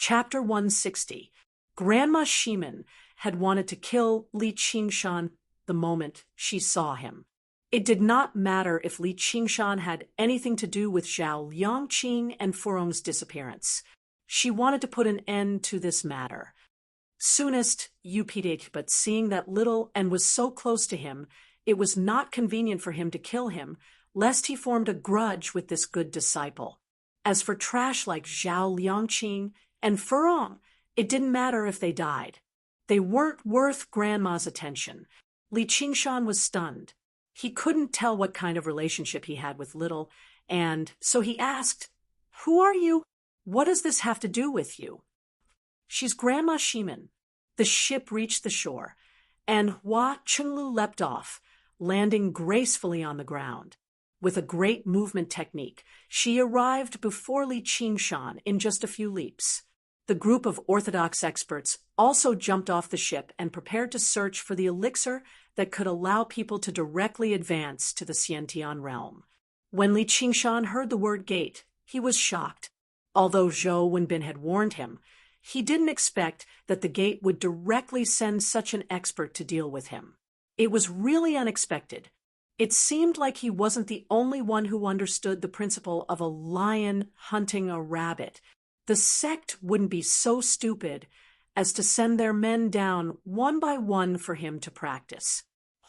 Chapter 160. Grandma Shimin had wanted to kill Li Qingshan the moment she saw him. It did not matter if Li Qingshan had anything to do with Zhao Liangqing and Furong's disappearance. She wanted to put an end to this matter. Soonest, Update, but seeing that little and was so close to him, it was not convenient for him to kill him, lest he formed a grudge with this good disciple. As for trash like Zhao Liangqing and Furong, it didn't matter if they died. They weren't worth Grandma's attention. Li Qingshan was stunned. He couldn't tell what kind of relationship he had with Little, and so he asked, "Who are you? What does this have to do with you?" "She's Grandma Shimin." The ship reached the shore, and Hua Chenglu leapt off, landing gracefully on the ground. With a great movement technique, she arrived before Li Qingshan in just a few leaps. The group of orthodox experts also jumped off the ship and prepared to search for the elixir that could allow people to directly advance to the Xiantian realm. When Li Qingshan heard the word gate, he was shocked. Although Zhou Wenbin had warned him, he didn't expect that the gate would directly send such an expert to deal with him. It was really unexpected. It seemed like he wasn't the only one who understood the principle of a lion hunting a rabbit. The sect wouldn't be so stupid as to send their men down one by one for him to practice.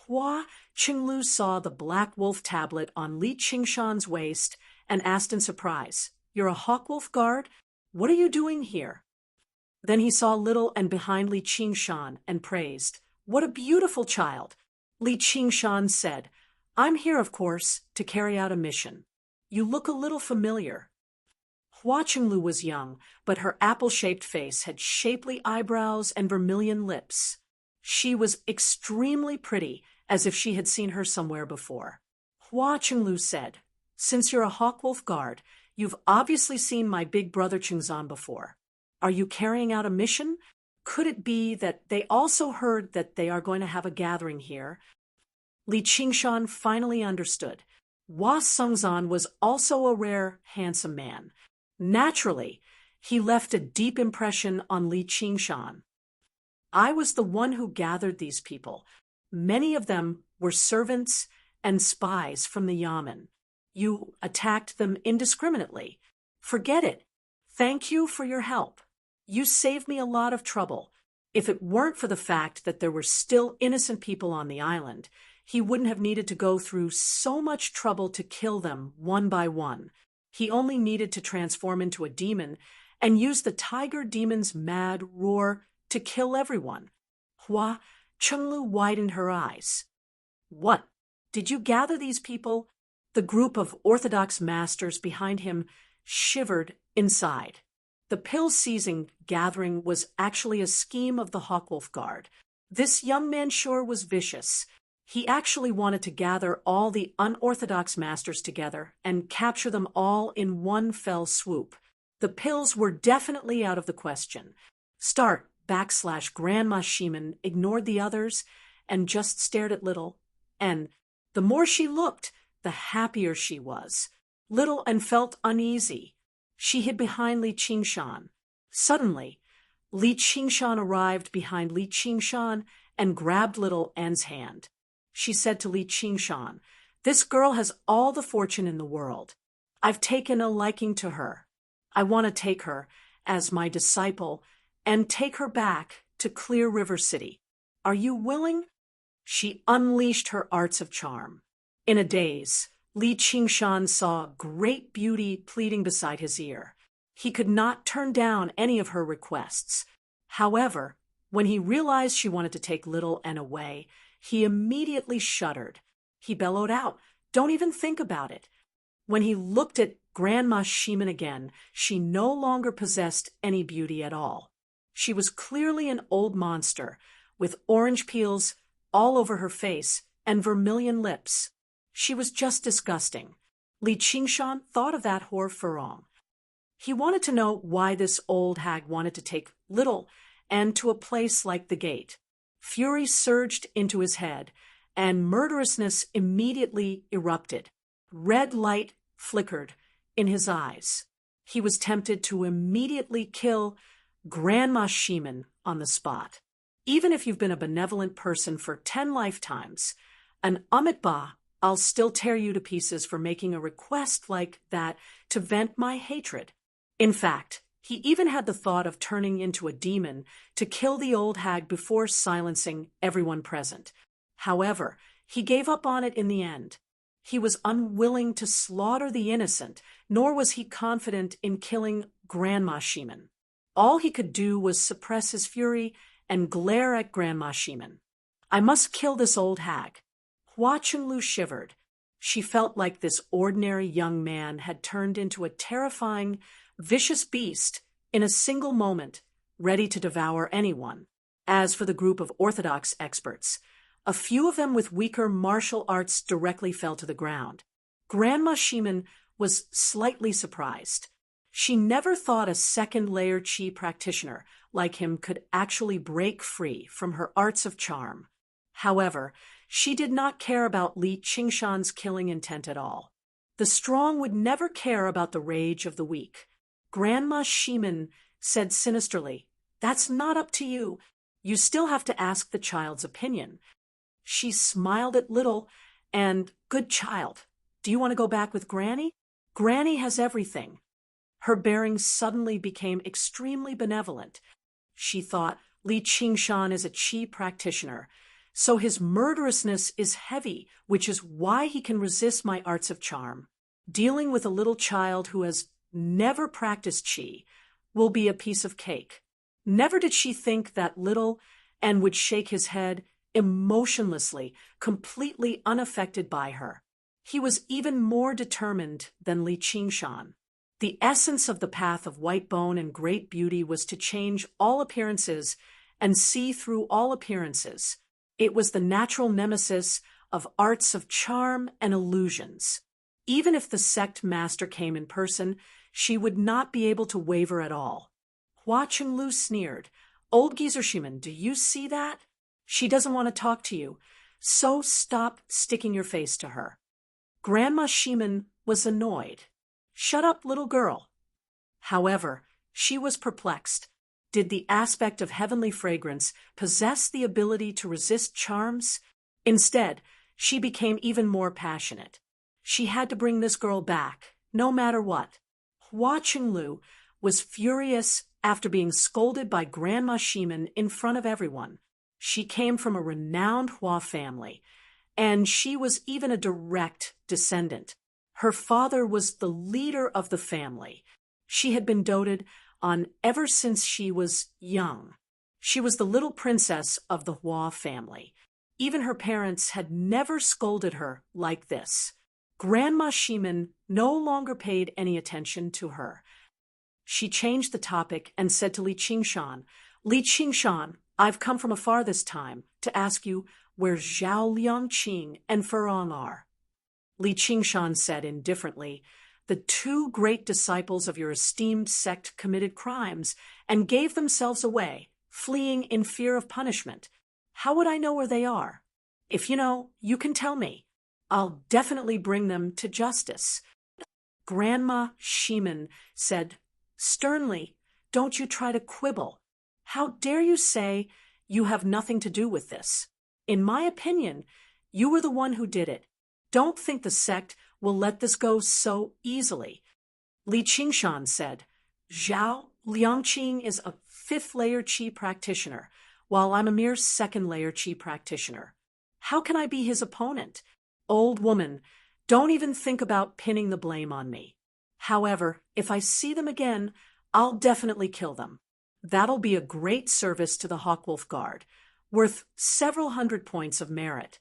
Hua Qinglu saw the Black Wolf tablet on Li Qingshan's waist and asked in surprise, "You're a Hawkwolf guard? What are you doing here?" Then he saw Little and behind Li Qingshan and praised, "What a beautiful child!" Li Qingshan said, "I'm here, of course, to carry out a mission. You look a little familiar." Hua Chenglu was young, but her apple-shaped face had shapely eyebrows and vermilion lips. She was extremely pretty, as if she had seen her somewhere before. Hua Chenglu said, "Since you're a Hawkwolf guard, you've obviously seen my big brother Qingzan before. Are you carrying out a mission? Could it be that they also heard that they are going to have a gathering here?" Li Qingshan finally understood. Hua Sengzan was also a rare, handsome man. Naturally, he left a deep impression on Li Qingshan. "I was the one who gathered these people. Many of them were servants and spies from the Yamen. You attacked them indiscriminately. Forget it. Thank you for your help. You saved me a lot of trouble. If it weren't for the fact that there were still innocent people on the island, he wouldn't have needed to go through so much trouble to kill them one by one. He only needed to transform into a demon and use the tiger demon's mad roar to kill everyone." Hua Chenglu widened her eyes. "What? Did you gather these people?" The group of orthodox masters behind him shivered inside. The pill-seizing gathering was actually a scheme of the Hawkwolf Guard. This young man sure was vicious. He actually wanted to gather all the unorthodox masters together and capture them all in one fell swoop. The pills were definitely out of the question. Grandma Shimin ignored the others and just stared at Little, and the more she looked, the happier she was. Little and felt uneasy. She hid behind Li Qingshan. Suddenly, Li Qingshan arrived behind Li Qingshan and grabbed Little N's hand. She said to Li Qingshan, "This girl has all the fortune in the world. I've taken a liking to her. I want to take her as my disciple and take her back to Clear River City. Are you willing?" She unleashed her arts of charm. In a daze, Li Qingshan saw great beauty pleading beside his ear. He could not turn down any of her requests. However, when he realized she wanted to take Little N away, he immediately shuddered. He bellowed out, "Don't even think about it." When he looked at Grandma Shimin again, she no longer possessed any beauty at all. She was clearly an old monster, with orange peels all over her face and vermilion lips. She was just disgusting. Li Qingshan thought of that whore Furong. He wanted to know why this old hag wanted to take Little and to a place like the gate. Fury surged into his head, and murderousness immediately erupted. Red light flickered in his eyes. He was tempted to immediately kill Grandma Sheeman on the spot. Even if you've been a benevolent person for 10 lifetimes, an Amitba, I'll still tear you to pieces for making a request like that to vent my hatred. In fact, he even had the thought of turning into a demon to kill the old hag before silencing everyone present. However, he gave up on it in the end. He was unwilling to slaughter the innocent, nor was he confident in killing Grandma Sheeman. All he could do was suppress his fury and glare at Grandma Sheeman. I must kill this old hag. Hua Chunlu shivered. She felt like this ordinary young man had turned into a terrifying, vicious beast in a single moment, ready to devour anyone. As for the group of orthodox experts, a few of them with weaker martial arts directly fell to the ground. Grandma Sheeman was slightly surprised. She never thought a second-layer chi practitioner like him could actually break free from her arts of charm. However, she did not care about Li Qingshan's killing intent at all. The strong would never care about the rage of the weak. Grandma Sheeman said sinisterly, "That's not up to you. You still have to ask the child's opinion." She smiled at Little and, "Good child, do you want to go back with Granny? Granny has everything." Her bearing suddenly became extremely benevolent. She thought, Li Qingshan is a chi practitioner, so his murderousness is heavy, which is why he can resist my arts of charm. Dealing with a little child who has never practiced chi will be a piece of cake. Never did she think that Little and would shake his head emotionlessly, completely unaffected by her. He was even more determined than Li Qingshan. The essence of the path of white bone and great beauty was to change all appearances and see through all appearances. It was the natural nemesis of arts of charm and illusions. Even if the sect master came in person, she would not be able to waver at all. Hua Chunlu sneered. "Old geezer Sheeman, do you see that? She doesn't want to talk to you, so stop sticking your face to her." Grandma Sheeman was annoyed. "Shut up, little girl." However, she was perplexed. Did the aspect of heavenly fragrance possess the ability to resist charms? Instead, she became even more passionate. She had to bring this girl back, no matter what. Hua Chunlu was furious after being scolded by Grandma Sheeman in front of everyone. She came from a renowned Hua family, and she was even a direct descendant. Her father was the leader of the family. She had been doted on ever since she was young. She was the little princess of the Hua family. Even her parents had never scolded her like this. Grandma Sheeman no longer paid any attention to her. She changed the topic and said to Li Qingshan, "Li Qingshan, I've come from afar this time to ask you where Zhao Liangqing and Furong are." Li Qingshan said indifferently, "The two great disciples of your esteemed sect committed crimes and gave themselves away, fleeing in fear of punishment. How would I know where they are? If you know, you can tell me. I'll definitely bring them to justice." Grandma Sheeman said sternly, "Don't you try to quibble. How dare you say you have nothing to do with this? In my opinion, you were the one who did it. Don't think the sect will let this go so easily." Li Qingshan said, "Zhao Liangqing is a fifth-layer chi practitioner, while I'm a mere second-layer chi practitioner. How can I be his opponent? Old woman, don't even think about pinning the blame on me. However, if I see them again, I'll definitely kill them. That'll be a great service to the Hawkwolf Guard, worth several hundred points of merit."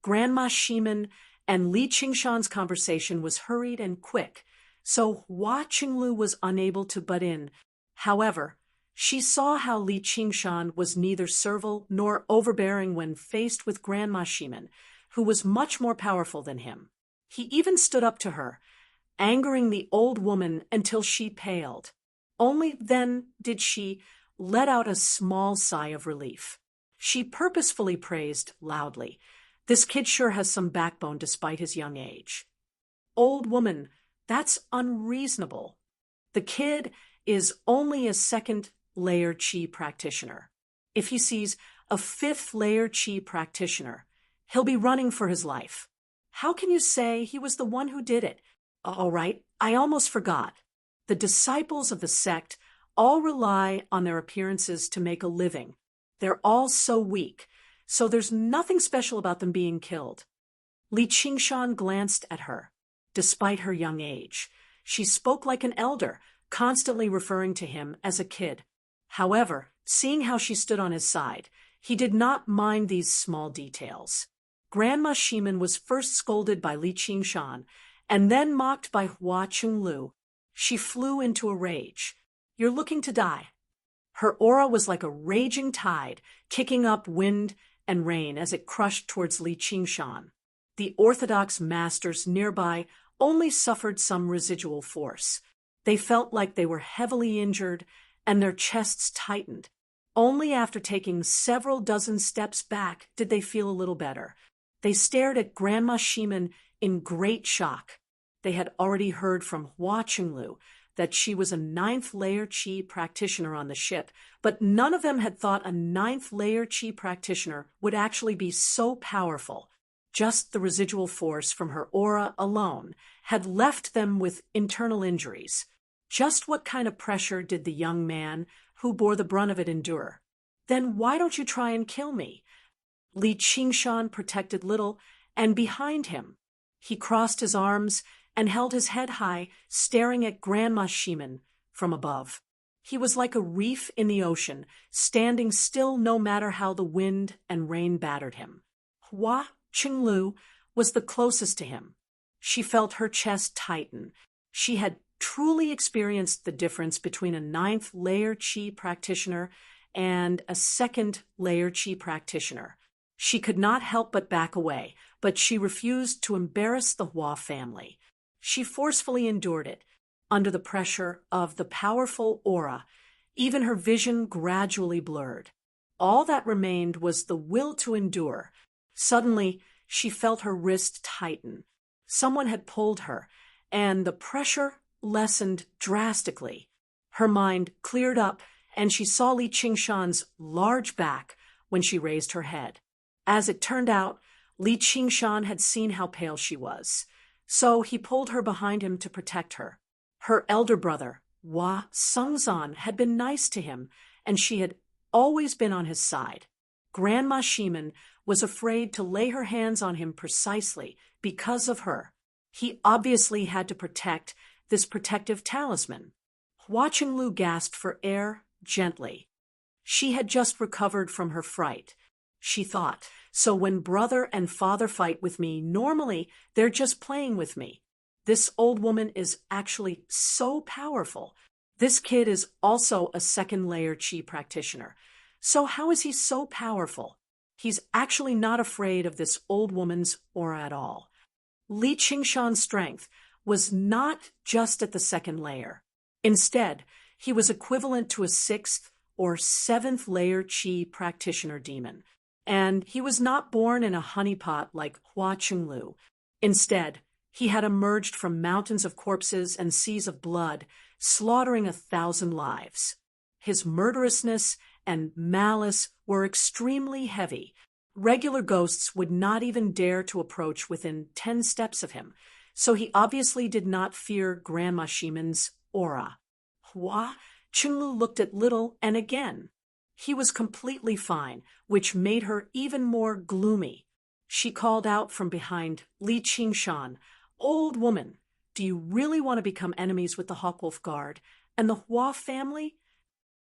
Grandma Sheeman and Li Qingshan's conversation was hurried and quick, so Hua Chunlu was unable to butt in. However, she saw how Li Qingshan was neither servile nor overbearing when faced with Grandma Sheeman, who was much more powerful than him. He even stood up to her, angering the old woman until she paled. Only then did she let out a small sigh of relief. She purposefully praised loudly, "This kid sure has some backbone despite his young age." "Old woman, that's unreasonable. The kid is only a second layer Qi practitioner. If he sees a 5th layer Qi practitioner, he'll be running for his life. How can you say he was the one who did it? All right, I almost forgot. The disciples of the sect all rely on their appearances to make a living. They're all so weak, so there's nothing special about them being killed. Li Qingshan glanced at her. Despite her young age, she spoke like an elder, constantly referring to him as a kid. However, seeing how she stood on his side, he did not mind these small details. Grandma Shimen was first scolded by Li Qingshan and then mocked by Hua Qinglu. She flew into a rage. "You're looking to die." Her aura was like a raging tide, kicking up wind and rain as it crushed towards Li Qingshan. The orthodox masters nearby only suffered some residual force. They felt like they were heavily injured and their chests tightened. Only after taking several dozen steps back did they feel a little better. They stared at Grandma Shimen in great shock. They had already heard from Hua Qinglu that she was a 9th layer Qi practitioner on the ship, but none of them had thought a 9th layer Qi practitioner would actually be so powerful. Just the residual force from her aura alone had left them with internal injuries. Just what kind of pressure did the young man who bore the brunt of it endure? "Then why don't you try and kill me?" Li Qingshan protected little, and behind him, he crossed his arms and held his head high, staring at Grandma Shimen from above. He was like a reef in the ocean, standing still no matter how the wind and rain battered him. Hua Qinglu was the closest to him. She felt her chest tighten. She had truly experienced the difference between a 9th layer Qi practitioner and a 2nd layer Qi practitioner. She could not help but back away, but she refused to embarrass the Hua family. She forcefully endured it. Under the pressure of the powerful aura, even her vision gradually blurred. All that remained was the will to endure. Suddenly, she felt her wrist tighten. Someone had pulled her, and the pressure lessened drastically. Her mind cleared up, and she saw Li Qingshan's large back when she raised her head. As it turned out, Li Qingshan had seen how pale she was, so he pulled her behind him to protect her. Her elder brother, Hua Sengzan, had been nice to him, and she had always been on his side. Grandma Shimen was afraid to lay her hands on him precisely because of her. He obviously had to protect this protective talisman. Hua Qinglu gasped for air gently. She had just recovered from her fright. She thought, so when brother and father fight with me, normally they're just playing with me. This old woman is actually so powerful. This kid is also a 2nd layer Qi practitioner. So how is he so powerful? He's actually not afraid of this old woman's aura at all. Li Qingshan's strength was not just at the 2nd layer. Instead, he was equivalent to a 6th or 7th layer Qi practitioner demon. And he was not born in a honeypot like Hua Qinglu. Instead, he had emerged from mountains of corpses and seas of blood, slaughtering 1,000 lives. His murderousness and malice were extremely heavy. Regular ghosts would not even dare to approach within 10 steps of him, so he obviously did not fear Grandma Shimen's aura. Hua Qinglu looked at Little, and again. He was completely fine, which made her even more gloomy. She called out from behind Li Qingshan, "Old woman, do you really want to become enemies with the Hawkwolf Guard and the Hua family?"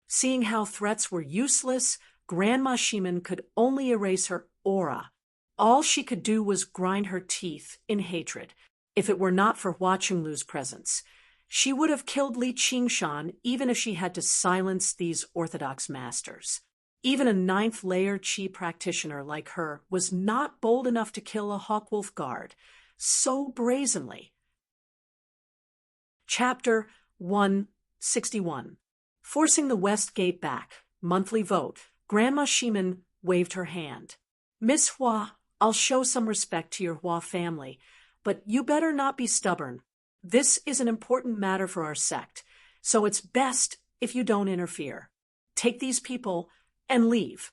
Seeing how threats were useless, Grandma Shimen could only erase her aura. All she could do was grind her teeth in hatred. If it were not for Hua Qinglu's presence, she would have killed Li Qingshan even if she had to silence these orthodox masters. Even a 9th layer Qi practitioner like her was not bold enough to kill a Hawkwolf Guard so brazenly. Chapter 161. Forcing the West Gate back. Monthly vote. Grandma Shimen waved her hand. "Miss Hua, I'll show some respect to your Hua family, but you better not be stubborn. This is an important matter for our sect, so it's best if you don't interfere." take these people, and leave.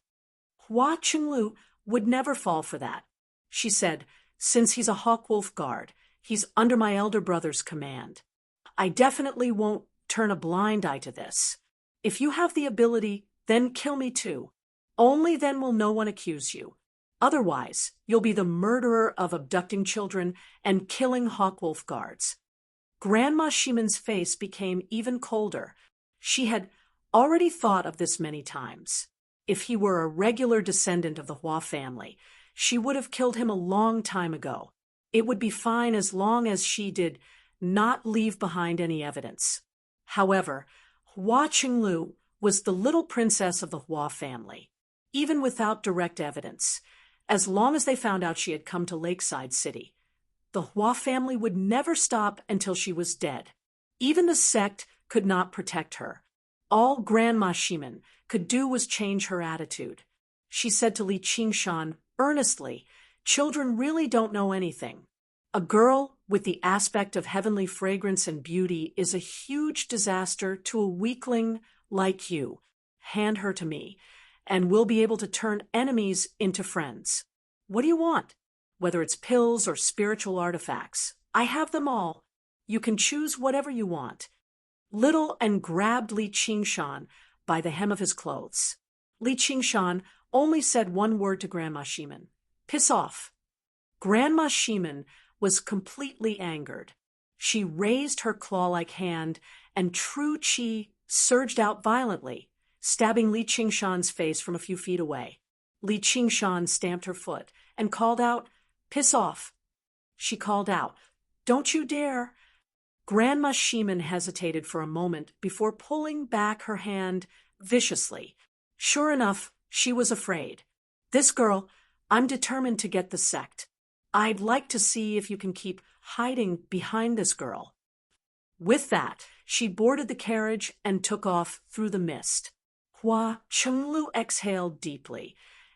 Hua Qinglu would never fall for that. She said, since he's a Hawkwolf guard, he's under my elder brother's command. I definitely won't turn a blind eye to this. If you have the ability, then kill me too. Only then will no one accuse you. Otherwise, you'll be the murderer of abducting children and killing Hawkwolf guards. Grandma Shimon's face became even colder. She had already thought of this many times. If he were a regular descendant of the Hua family, she would have killed him a long time ago. It would be fine as long as she did not leave behind any evidence. However, Hua Qinglu was the little princess of the Hua family. Even without direct evidence, as long as they found out she had come to Lakeside City, the Hua family would never stop until she was dead. Even the sect could not protect her. All Grandma Shimon could do was change her attitude. She said to Li Qingshan earnestly, children really don't know anything. A girl with the aspect of heavenly fragrance and beauty is a huge disaster to a weakling like you. Hand her to me, and we'll be able to turn enemies into friends. What do you want? Whether it's pills or spiritual artifacts, I have them all. You can choose whatever you want. Little and grabbed Li Qingshan by the hem of his clothes. Li Qingshan only said one word to Grandma Shimon. Piss off. Grandma Shimon was completely angered. She raised her claw-like hand, and true qi surged out violently, stabbing Li Qingshan's face from a few feet away. Li Qingshan stamped her foot and called out, Piss off. She called out, Don't you dare. Grandma Shimon hesitated for a moment before pulling back her hand viciously. Sure enough, she was afraid. This girl, I'm determined to get the sect. I'd like to see if you can keep hiding behind this girl. With that, she boarded the carriage and took off through the mist. Hua Qinglu exhaled deeply,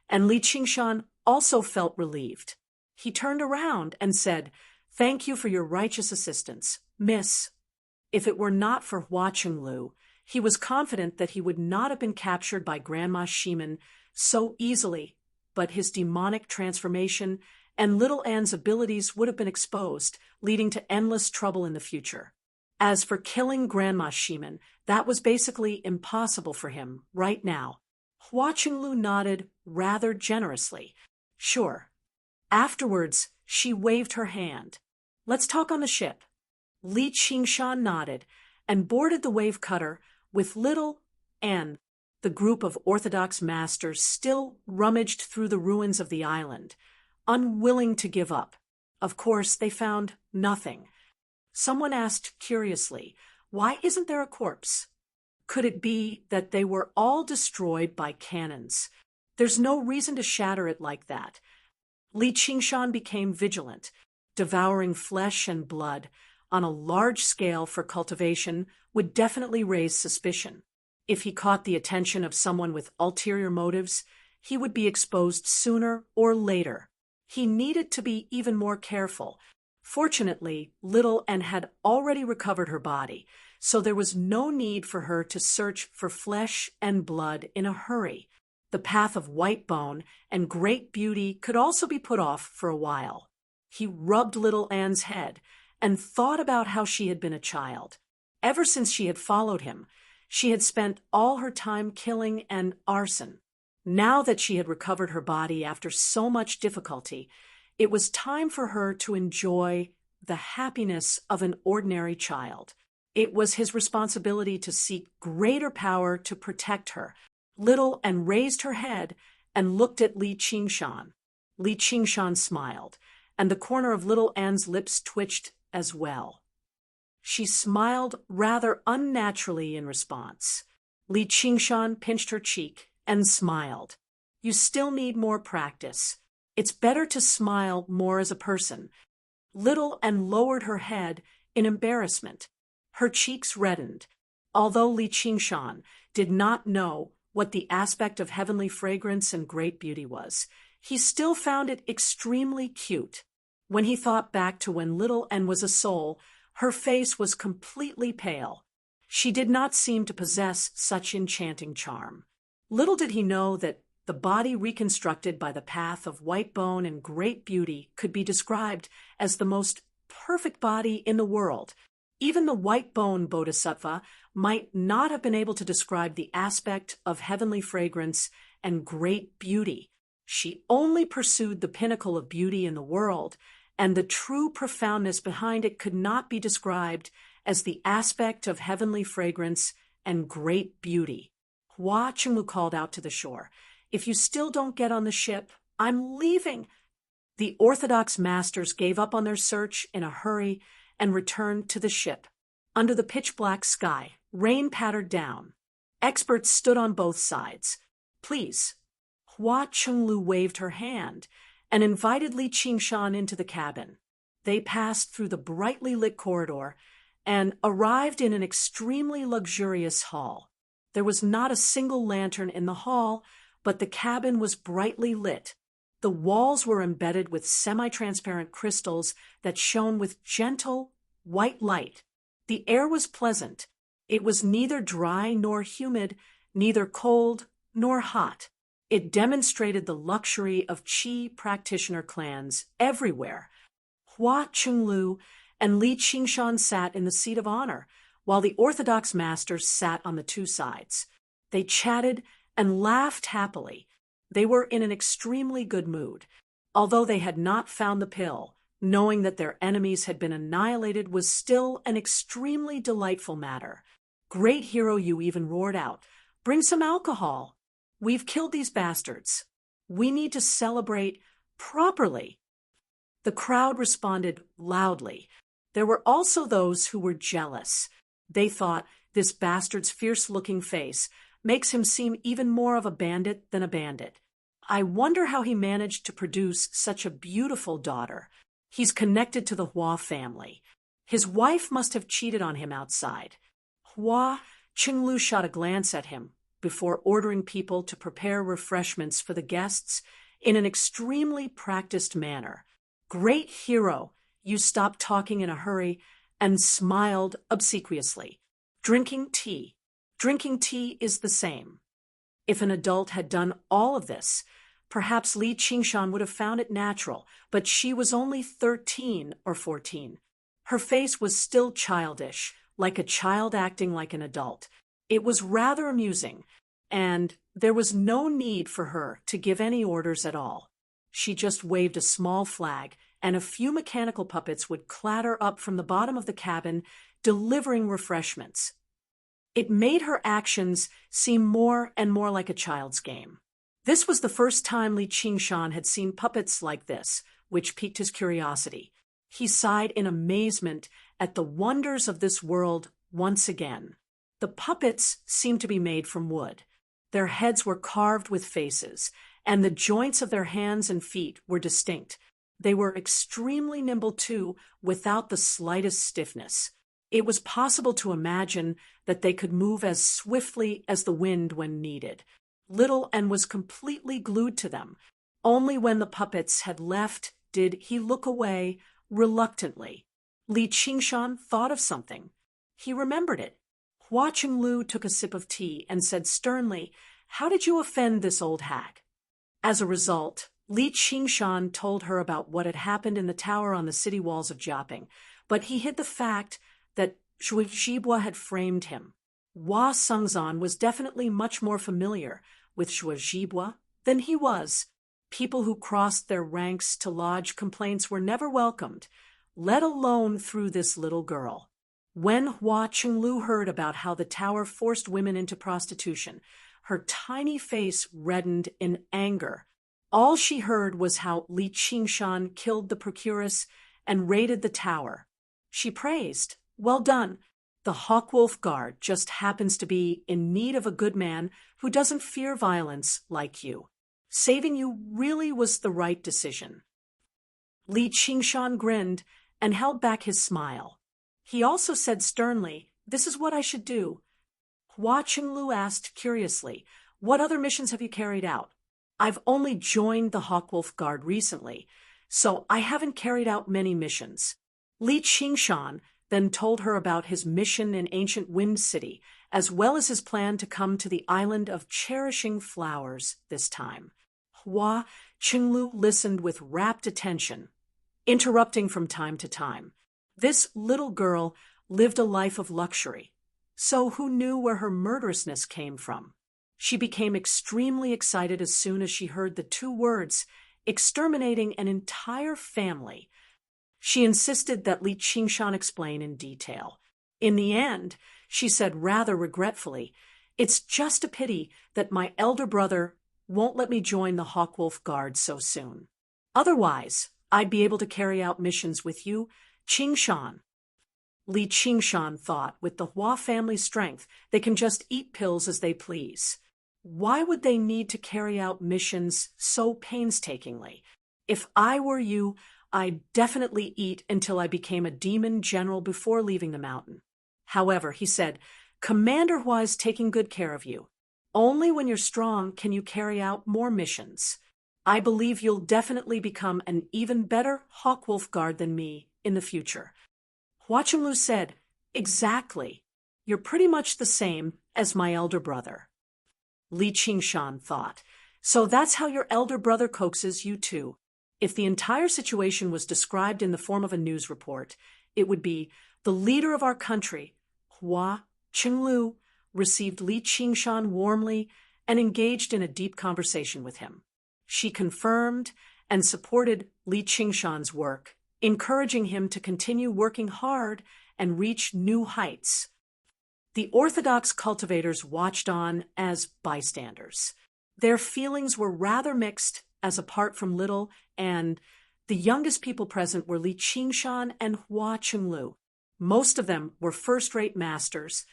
and Li Qingshan also felt relieved. He turned around and said, Thank you for your righteous assistance, Miss. If it were not for Hua Qinglu, he was confident that he would not have been captured by Grandma Shimon so easily, but his demonic transformation and Little Anne's abilities would have been exposed, leading to endless trouble in the future. As for killing Grandma Shimon, that was basically impossible for him right now. Hua Qinglu nodded rather generously. Sure. Afterwards, she waved her hand. Let's talk on the ship. Li Qingshan nodded and boarded the wave cutter with Little Anne. The group of Orthodox masters still rummaged through the ruins of the island, unwilling to give up. Of course, they found nothing. Someone asked curiously, why isn't there a corpse? Could it be that they were all destroyed by cannons? There's no reason to shatter it like that. Li Qingshan became vigilant, devouring flesh and blood on a large scale for cultivation would definitely raise suspicion. If he caught the attention of someone with ulterior motives, he would be exposed sooner or later. He needed to be even more careful. Fortunately, Little Anne had already recovered her body, so there was no need for her to search for flesh and blood in a hurry. The path of white bone and great beauty could also be put off for a while. He rubbed Little Anne's head and thought about how she had been a child. Ever since she had followed him, she had spent all her time killing and arson. Now that she had recovered her body after so much difficulty, it was time for her to enjoy the happiness of an ordinary child. It was his responsibility to seek greater power to protect her. Little Anne raised her head and looked at Li Qingshan. Li Qingshan smiled, and the corner of Little Anne's lips twitched as well. She smiled rather unnaturally in response. Li Qingshan pinched her cheek and smiled. You still need more practice. It's better to smile more as a person. Little Anne lowered her head in embarrassment. Her cheeks reddened. Although Li Qingshan did not know what the aspect of heavenly fragrance and great beauty was, he still found it extremely cute. When he thought back to when Little Anne was a soul, her face was completely pale. She did not seem to possess such enchanting charm. Little did he know that the body reconstructed by the path of white bone and great beauty could be described as the most perfect body in the world. Even the white bone bodhisattva might not have been able to describe the aspect of heavenly fragrance and great beauty. She only pursued the pinnacle of beauty in the world, and the true profoundness behind it could not be described as the aspect of heavenly fragrance and great beauty. Hua Chenglu called out to the shore, "If you still don't get on the ship, I'm leaving." The Orthodox masters gave up on their search in a hurry and returned to the ship. Under the pitch-black sky, rain pattered down. Experts stood on both sides. "Please." Hua Chenglu waved her hand and invited Li Qingshan into the cabin. They passed through the brightly lit corridor and arrived in an extremely luxurious hall. There was not a single lantern in the hall, but the cabin was brightly lit. The walls were embedded with semi-transparent crystals that shone with gentle, white light. The air was pleasant. It was neither dry nor humid, neither cold nor hot. It demonstrated the luxury of Qi practitioner clans everywhere. Hua Chenglu and Li Qingshan sat in the seat of honor, while the Orthodox masters sat on the two sides. They chatted and laughed happily. They were in an extremely good mood. Although they had not found the pill, knowing that their enemies had been annihilated was still an extremely delightful matter. "Great hero," Yu even roared out, "bring some alcohol. We've killed these bastards. We need to celebrate properly." The crowd responded loudly. There were also those who were jealous. They thought, "This bastard's fierce-looking face makes him seem even more of a bandit than a bandit. I wonder how he managed to produce such a beautiful daughter. He's connected to the Hua family. His wife must have cheated on him outside." Hua Chenglu shot a glance at him before ordering people to prepare refreshments for the guests in an extremely practiced manner. "Great hero," Yu stopped talking in a hurry and smiled obsequiously. Drinking tea is the same." If an adult had done all of this, perhaps Li Qingshan would have found it natural, but she was only 13 or 14. Her face was still childish, like a child acting like an adult. It was rather amusing, and there was no need for her to give any orders at all. She just waved a small flag, and a few mechanical puppets would clatter up from the bottom of the cabin, delivering refreshments. It made her actions seem more and more like a child's game. This was the first time Li Qingshan had seen puppets like this, which piqued his curiosity. He sighed in amazement at the wonders of this world once again. The puppets seemed to be made from wood. Their heads were carved with faces, and the joints of their hands and feet were distinct. They were extremely nimble too, without the slightest stiffness. It was possible to imagine that they could move as swiftly as the wind when needed. Little and was completely glued to them. Only when the puppets had left did he look away reluctantly. Li Qingshan thought of something. He remembered it. Hua Chenglu took a sip of tea and said sternly, "How did you offend this old hag?" As a result, Li Qingshan told her about what had happened in the tower on the city walls of Jiaping, but he hid the fact that Shui Jibwa had framed him. Hua Sengzan was definitely much more familiar with Shui Jibwa than he was. People who crossed their ranks to lodge complaints were never welcomed, let alone through this little girl. When Hua Chenglu heard about how the tower forced women into prostitution, her tiny face reddened in anger. All she heard was how Li Qingshan killed the procuress and raided the tower. She praised, "Well done. The Hawkwolf Guard just happens to be in need of a good man who doesn't fear violence like you. Saving you really was the right decision." Li Qingshan grinned and held back his smile. He also said sternly, "This is what I should do." Hua Chenglu asked curiously, "What other missions have you carried out?" "I've only joined the Hawkwolf Guard recently, so I haven't carried out many missions." Li Qingshan then told her about his mission in ancient Wind City, as well as his plan to come to the island of cherishing flowers this time. Hua Qinglu listened with rapt attention, interrupting from time to time. This little girl lived a life of luxury, so who knew where her murderousness came from? She became extremely excited as soon as she heard the two words, exterminating an entire family. She insisted that Li Qingshan explain in detail. In the end, she said rather regretfully, "It's just a pity that my elder brother won't let me join the Hawkwolf Guard so soon. Otherwise, I'd be able to carry out missions with you, Qingshan." Li Qingshan thought, with the Hua family's strength, they can just eat pills as they please. Why would they need to carry out missions so painstakingly? If I were you, I'd definitely eat until I became a demon general before leaving the mountain. However, he said, Commander Hua is taking good care of you. Only when you're strong can you carry out more missions. I believe you'll definitely become an even better Hawkwolf Guard than me in the future. Hua Qinglu said, "Exactly. You're pretty much the same as my elder brother." Li Qingshan thought, "So that's how your elder brother coaxes you too." If the entire situation was described in the form of a news report, it would be, "The leader of our country, Hua Qinglu, received Li Qingshan warmly and engaged in a deep conversation with him. She confirmed and supported Li Qingshan's work, encouraging him to continue working hard and reach new heights." The orthodox cultivators watched on as bystanders. Their feelings were rather mixed, as apart from Little and the youngest people present were Li Qingshan and Hua Qinglu. Most of them were first-rate masters,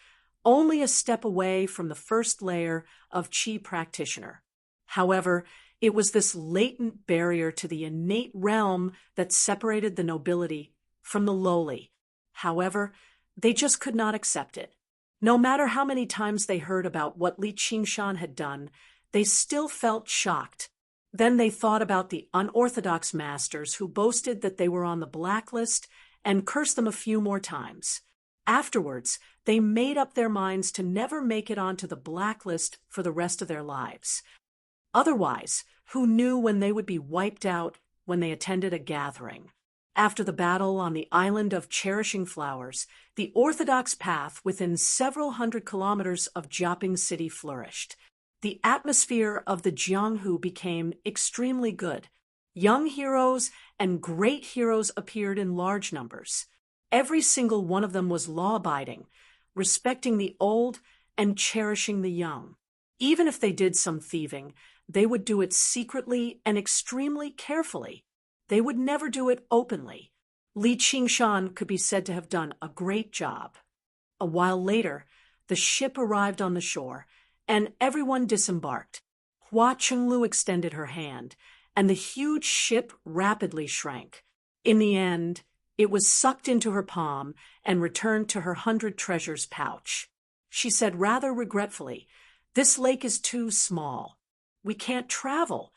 only a step away from the first layer of Qi practitioner. However, it was this latent barrier to the innate realm that separated the nobility from the lowly. However, they just could not accept it. No matter how many times they heard about what Li Qingshan had done, they still felt shocked. Then they thought about the unorthodox masters who boasted that they were on the blacklist and cursed them a few more times. Afterwards, they made up their minds to never make it onto the blacklist for the rest of their lives. Otherwise, who knew when they would be wiped out when they attended a gathering? After the battle on the island of Cherishing Flowers, the orthodox path within several hundred kilometers of Jiaping City flourished. The atmosphere of the Jianghu became extremely good. Young heroes and great heroes appeared in large numbers. Every single one of them was law-abiding, respecting the old and cherishing the young. Even if they did some thieving, they would do it secretly and extremely carefully. They would never do it openly. Li Qingshan could be said to have done a great job. A while later, the ship arrived on the shore, and everyone disembarked. Hua Qinglu extended her hand, and the huge ship rapidly shrank. In the end, it was sucked into her palm and returned to her 100 treasures pouch. She said rather regretfully, "This lake is too small. We can't travel."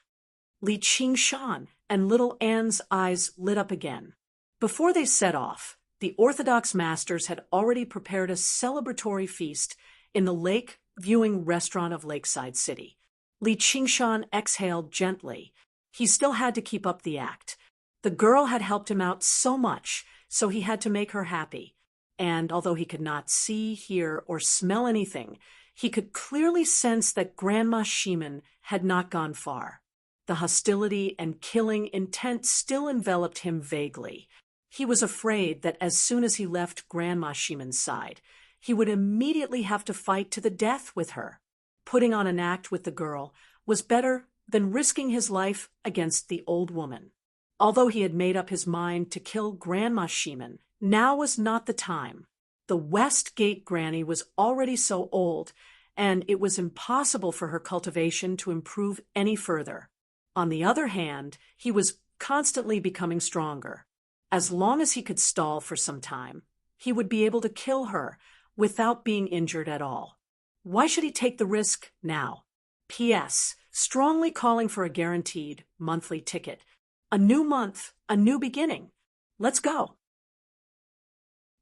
Li Qingshan and little Anne's eyes lit up again. Before they set off, the orthodox masters had already prepared a celebratory feast in the lake viewing restaurant of Lakeside City. Li Qingshan exhaled gently. He still had to keep up the act. The girl had helped him out so much, so he had to make her happy. And although he could not see, hear, or smell anything, he could clearly sense that Grandma Shimen had not gone far. The hostility and killing intent still enveloped him vaguely. He was afraid that as soon as he left Grandma Shimen's side, he would immediately have to fight to the death with her. Putting on an act with the girl was better than risking his life against the old woman. Although he had made up his mind to kill Grandma Shimen, now was not the time. The West Gate Granny was already so old, and it was impossible for her cultivation to improve any further. On the other hand, he was constantly becoming stronger. As long as he could stall for some time, he would be able to kill her without being injured at all. Why should he take the risk now? P.S. Strongly calling for a guaranteed monthly ticket. A new month, a new beginning. Let's go.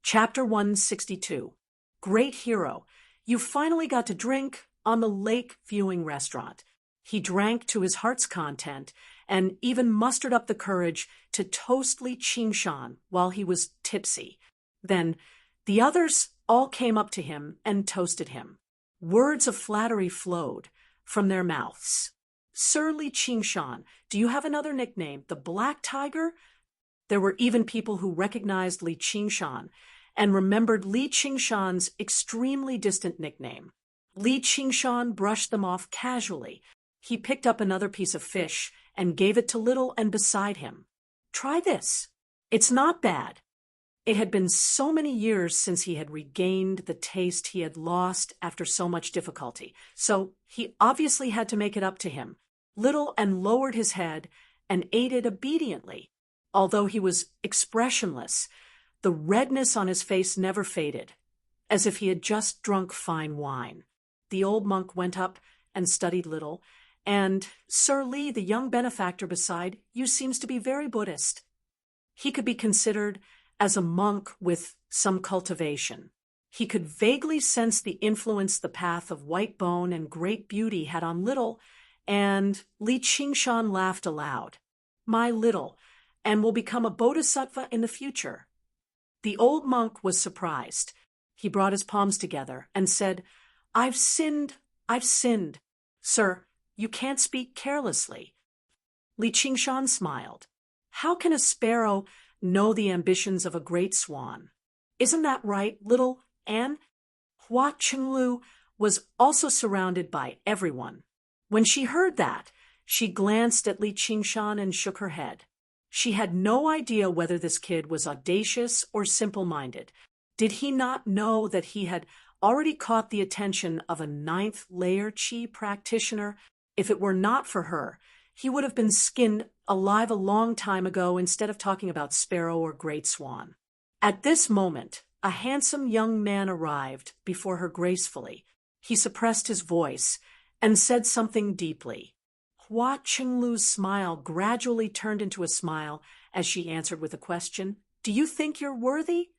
Chapter 162. Great hero. You finally got to drink on the lake viewing restaurant. He drank to his heart's content and even mustered up the courage to toast Li Qingshan while he was tipsy. Then the others all came up to him and toasted him. Words of flattery flowed from their mouths. Sir Li Qingshan, do you have another nickname, the Black Tiger? There were even people who recognized Li Qingshan and remembered Li Qingshan's extremely distant nickname. Li Qingshan brushed them off casually. He picked up another piece of fish and gave it to Little and beside him. Try this. It's not bad. It had been so many years since he had regained the taste he had lost after so much difficulty, so he obviously had to make it up to him. Little and lowered his head and ate it obediently. Although he was expressionless, the redness on his face never faded, as if he had just drunk fine wine. The old monk went up and studied Little, and Sir Li, the young benefactor beside you, seems to be very Buddhist. He could be considered as a monk with some cultivation. He could vaguely sense the influence the path of white bone and great beauty had on Little, and Li Qingshan laughed aloud. My Little, and will become a bodhisattva in the future. The old monk was surprised. He brought his palms together and said, I've sinned. Sir, you can't speak carelessly. Li Qingshan smiled. How can a sparrow know the ambitions of a great swan? Isn't that right, Little Anne? Hua Qinglu was also surrounded by everyone. When she heard that, she glanced at Li Qingshan and shook her head. She had no idea whether this kid was audacious or simple-minded. Did he not know that he had already caught the attention of a 9th layer Qi practitioner? If it were not for her, he would have been skinned alive a long time ago instead of talking about sparrow or great swan. At this moment, a handsome young man arrived before her gracefully. He suppressed his voice and said something deeply. Hua Qinglu's smile gradually turned into a smile as she answered with a question. Do you think you're worthy?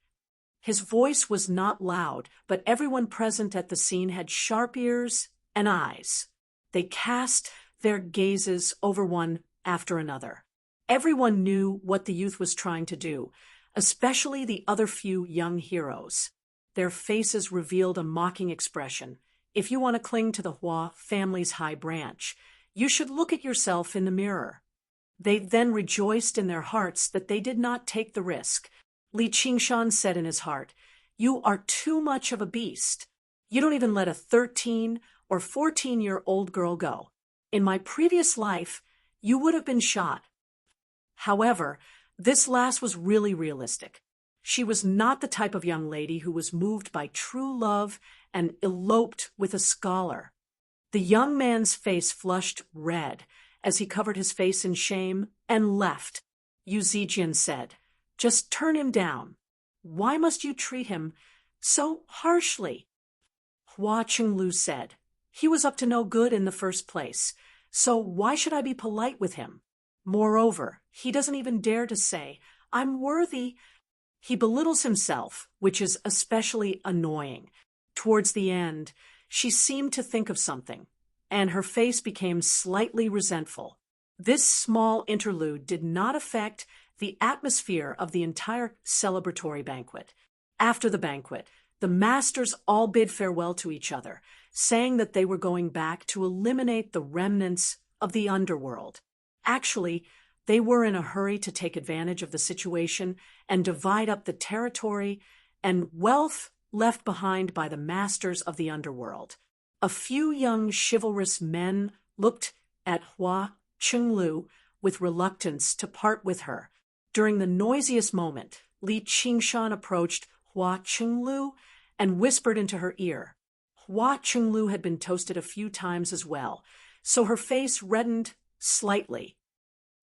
His voice was not loud, but everyone present at the scene had sharp ears and eyes. They cast their gazes over one after another. Everyone knew what the youth was trying to do, especially the other few young heroes. Their faces revealed a mocking expression. If you want to cling to the Hua family's high branch, you should look at yourself in the mirror. They then rejoiced in their hearts that they did not take the risk. Li Qingshan said in his heart, You are too much of a beast. You don't even let a 13 or 14-year-old girl go. In my previous life, you would have been shot. However, this lass was really realistic. She was not the type of young lady who was moved by true love and eloped with a scholar. The young man's face flushed red as he covered his face in shame and left. Yu Zijian said, Just turn him down. Why must you treat him so harshly? Hua Qinglu said, He was up to no good in the first place, so why should I be polite with him? Moreover, he doesn't even dare to say, I'm worthy. He belittles himself, which is especially annoying. Towards the end, she seemed to think of something, and her face became slightly resentful. This small interlude did not affect the atmosphere of the entire celebratory banquet. After the banquet, the masters all bid farewell to each other, saying that they were going back to eliminate the remnants of the underworld. Actually, they were in a hurry to take advantage of the situation and divide up the territory and wealth left behind by the masters of the underworld. A few young chivalrous men looked at Hua Qinglu with reluctance to part with her. During the noisiest moment, Li Qingshan approached Hua Qinglu and whispered into her ear. Hua Qinglu had been toasted a few times as well, so her face reddened slightly.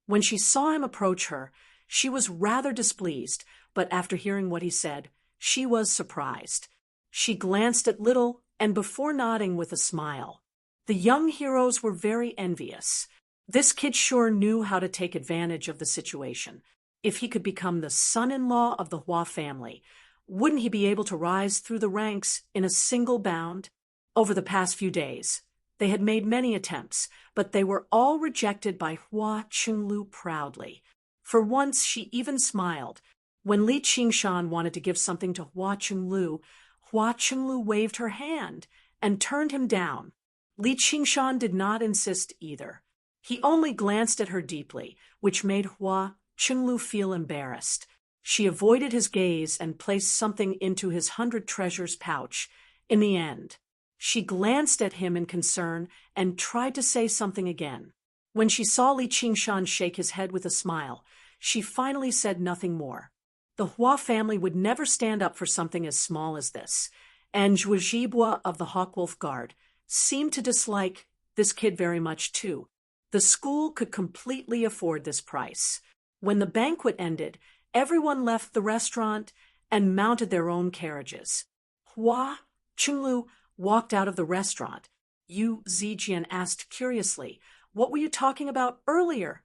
When she saw him approach her, she was rather displeased, but after hearing what he said, she was surprised. She glanced at Little and before nodding with a smile. The young heroes were very envious. This kid sure knew how to take advantage of the situation. If he could become the son-in-law of the Hua family, Wouldn't he be able to rise through the ranks in a single bound? Over the past few days, they had made many attempts, but they were all rejected by Hua Qinglu proudly. For once, she even smiled. When Li Qingshan wanted to give something to Hua Qinglu waved her hand and turned him down. Li Qingshan did not insist either. He only glanced at her deeply, which made Hua Qinglu feel embarrassed. She avoided his gaze and placed something into his 100 treasures pouch. In the end, she glanced at him in concern and tried to say something again. When she saw Li Qingshan shake his head with a smile, she finally said nothing more. The Hua family would never stand up for something as small as this, and Zhuo Zhibua of the Hawkwolf Guard seemed to dislike this kid very much too. The school could completely afford this price. When the banquet ended, everyone left the restaurant and mounted their own carriages. Hua Qinglu walked out of the restaurant. Yu Zijian asked curiously, "What were you talking about earlier?"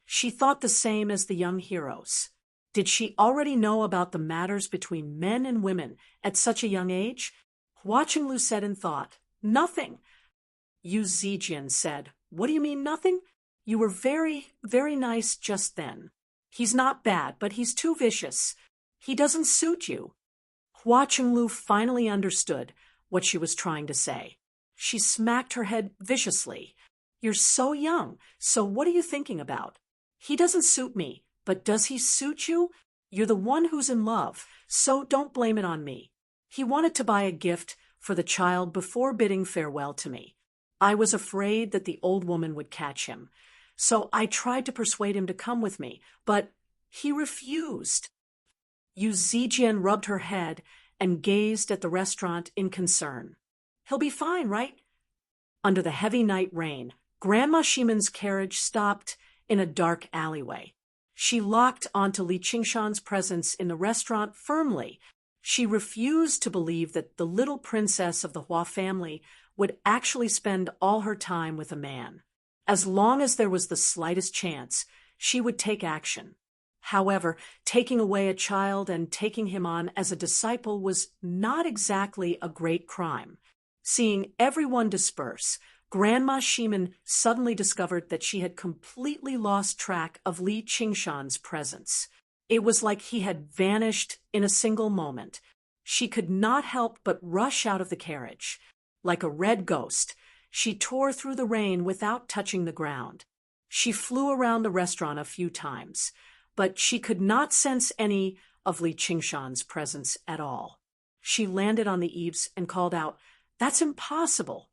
She thought the same as the young heroes. Did she already know about the matters between men and women at such a young age? Hua Qinglu said in thought, "Nothing." Yu Zijian said, "What do you mean, nothing? You were very, very nice just then. He's not bad, but he's too vicious. He doesn't suit you." Hua Qinglu finally understood what she was trying to say. She smacked her head viciously. "You're so young, so what are you thinking about? He doesn't suit me, but does he suit you? You're the one who's in love, so don't blame it on me. He wanted to buy a gift for the child before bidding farewell to me. I was afraid that the old woman would catch him, so I tried to persuade him to come with me, but he refused." Yu Zijian rubbed her head and gazed at the restaurant in concern. "He'll be fine, right?" Under the heavy night rain, Grandma Shimon's carriage stopped in a dark alleyway. She locked onto Li Qingshan's presence in the restaurant firmly. She refused to believe that the little princess of the Hua family would actually spend all her time with a man. As long as there was the slightest chance, she would take action. However, taking away a child and taking him on as a disciple was not exactly a great crime. Seeing everyone disperse, Grandma Shimon suddenly discovered that she had completely lost track of Li Qingshan's presence. It was like he had vanished in a single moment. She could not help but rush out of the carriage. Like a red ghost, she tore through the rain without touching the ground. She flew around the restaurant a few times, but she could not sense any of Li Qingshan's presence at all. She landed on the eaves and called out, "That's impossible."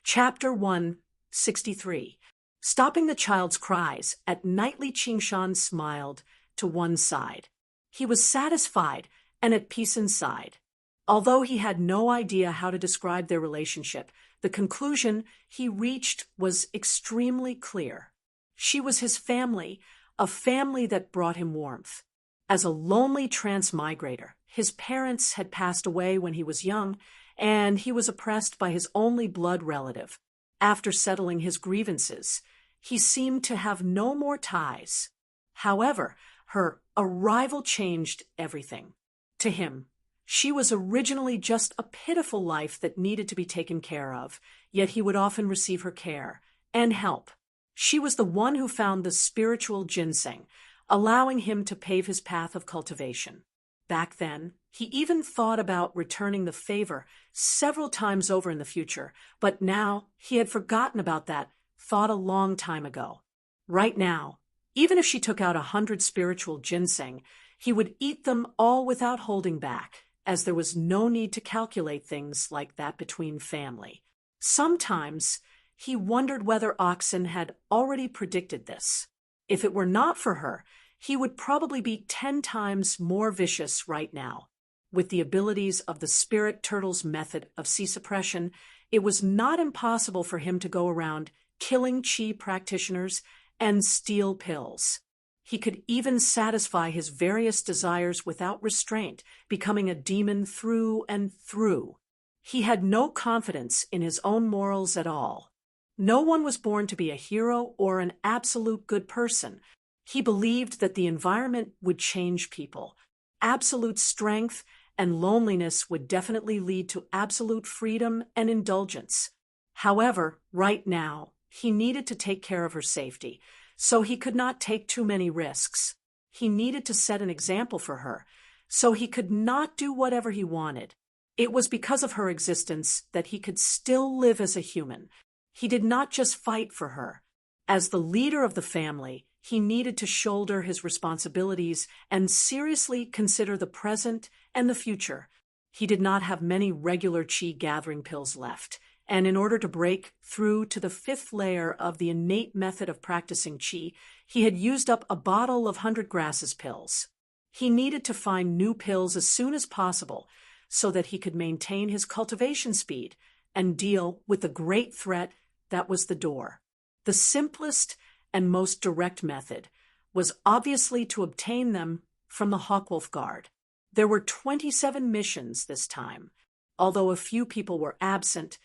Chapter 163. Stopping the child's cries, at night Li Qingshan smiled to one side. He was satisfied and at peace inside. Although he had no idea how to describe their relationship, the conclusion he reached was extremely clear. She was his family, a family that brought him warmth. As a lonely transmigrator, his parents had passed away when he was young, and he was oppressed by his only blood relative. After settling his grievances, he seemed to have no more ties. However, her arrival changed everything. To him, she was originally just a pitiful life that needed to be taken care of, yet he would often receive her care and help. She was the one who found the spiritual ginseng, allowing him to pave his path of cultivation. Back then, he even thought about returning the favor several times over in the future, but now he had forgotten about that thought a long time ago. Right now, even if she took out 100 spiritual ginseng, he would eat them all without holding back, as there was no need to calculate things like that between family. Sometimes he wondered whether Oxen had already predicted this. If it were not for her, he would probably be 10 times more vicious right now. With the abilities of the spirit turtle's method of sea suppression, it was not impossible for him to go around killing chi practitioners and steal pills. He could even satisfy his various desires without restraint, becoming a demon through and through. He had no confidence in his own morals at all. No one was born to be a hero or an absolute good person. He believed that the environment would change people. absolute strength and loneliness would definitely lead to absolute freedom and indulgence. However, right now, he needed to take care of her safety, so he could not take too many risks. He needed to set an example for her, so he could not do whatever he wanted. It was because of her existence that he could still live as a human. He did not just fight for her. As the leader of the family, he needed to shoulder his responsibilities and seriously consider the present and the future. He did not have many regular qi gathering pills left, and in order to break through to the fifth layer of the innate method of practicing qi, he had used up a bottle of 100 grasses pills. He needed to find new pills as soon as possible so that he could maintain his cultivation speed and deal with the great threat that was the door. The simplest and most direct method was obviously to obtain them from the Hawkwolf Guard. There were 27 missions this time. Although a few people were absent,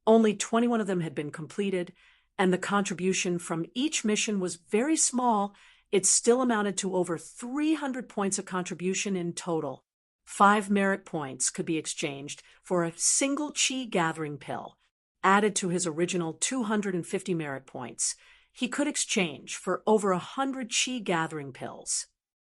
only 21 of them had been completed, and the contribution from each mission was very small. It still amounted to over 300 points of contribution in total. 5 merit points could be exchanged for a single qi gathering pill. Added to his original 250 merit points, he could exchange for over 100 qi gathering pills.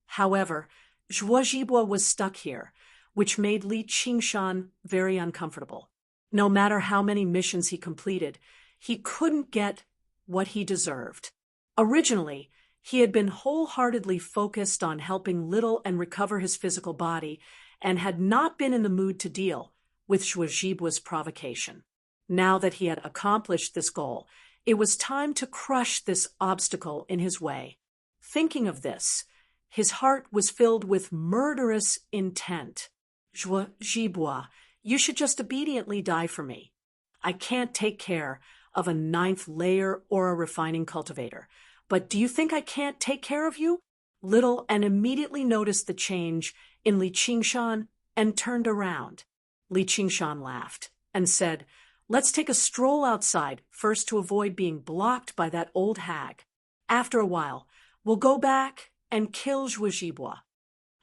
However, Zhuozhibwa was stuck here, which made Li Qingshan very uncomfortable. No matter how many missions he completed, he couldn't get what he deserved. Originally, he had been wholeheartedly focused on helping Little and recover his physical body, and had not been in the mood to deal with Zhuozhibwa's provocation. Now that he had accomplished this goal, it was time to crush this obstacle in his way. Thinking of this, his heart was filled with murderous intent. Zhuozhibwa, you should just obediently die for me. I can't take care of a 9th layer or a refining cultivator, but do you think I can't take care of you? Little and immediately noticed the change in Li Qingshan and turned around. Li Qingshan laughed and said, "Let's take a stroll outside first to avoid being blocked by that old hag. After a while, we'll go back and kill Zhuozhibwa."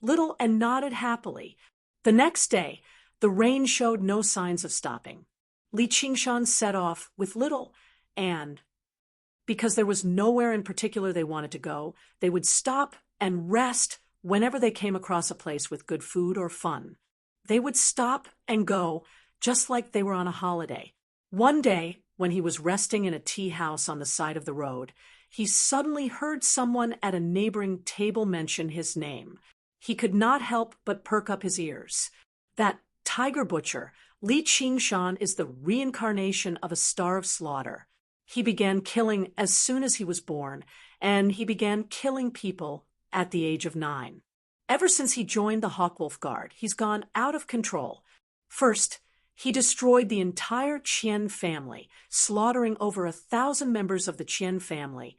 Little and nodded happily. The next day, the rain showed no signs of stopping. Li Qingshan set off with Little, and because there was nowhere in particular they wanted to go, they would stop and rest whenever they came across a place with good food or fun. They would stop and go just like they were on a holiday. One day, when he was resting in a tea house on the side of the road, he suddenly heard someone at a neighboring table mention his name. He could not help but perk up his ears. That tiger butcher, Li Qingshan, is the reincarnation of a star of slaughter. He began killing as soon as he was born, and he began killing people at the age of 9. Ever since he joined the Hawkwolf Guard, he's gone out of control. First, he destroyed the entire Qian family, slaughtering over 1,000 members of the Qian family,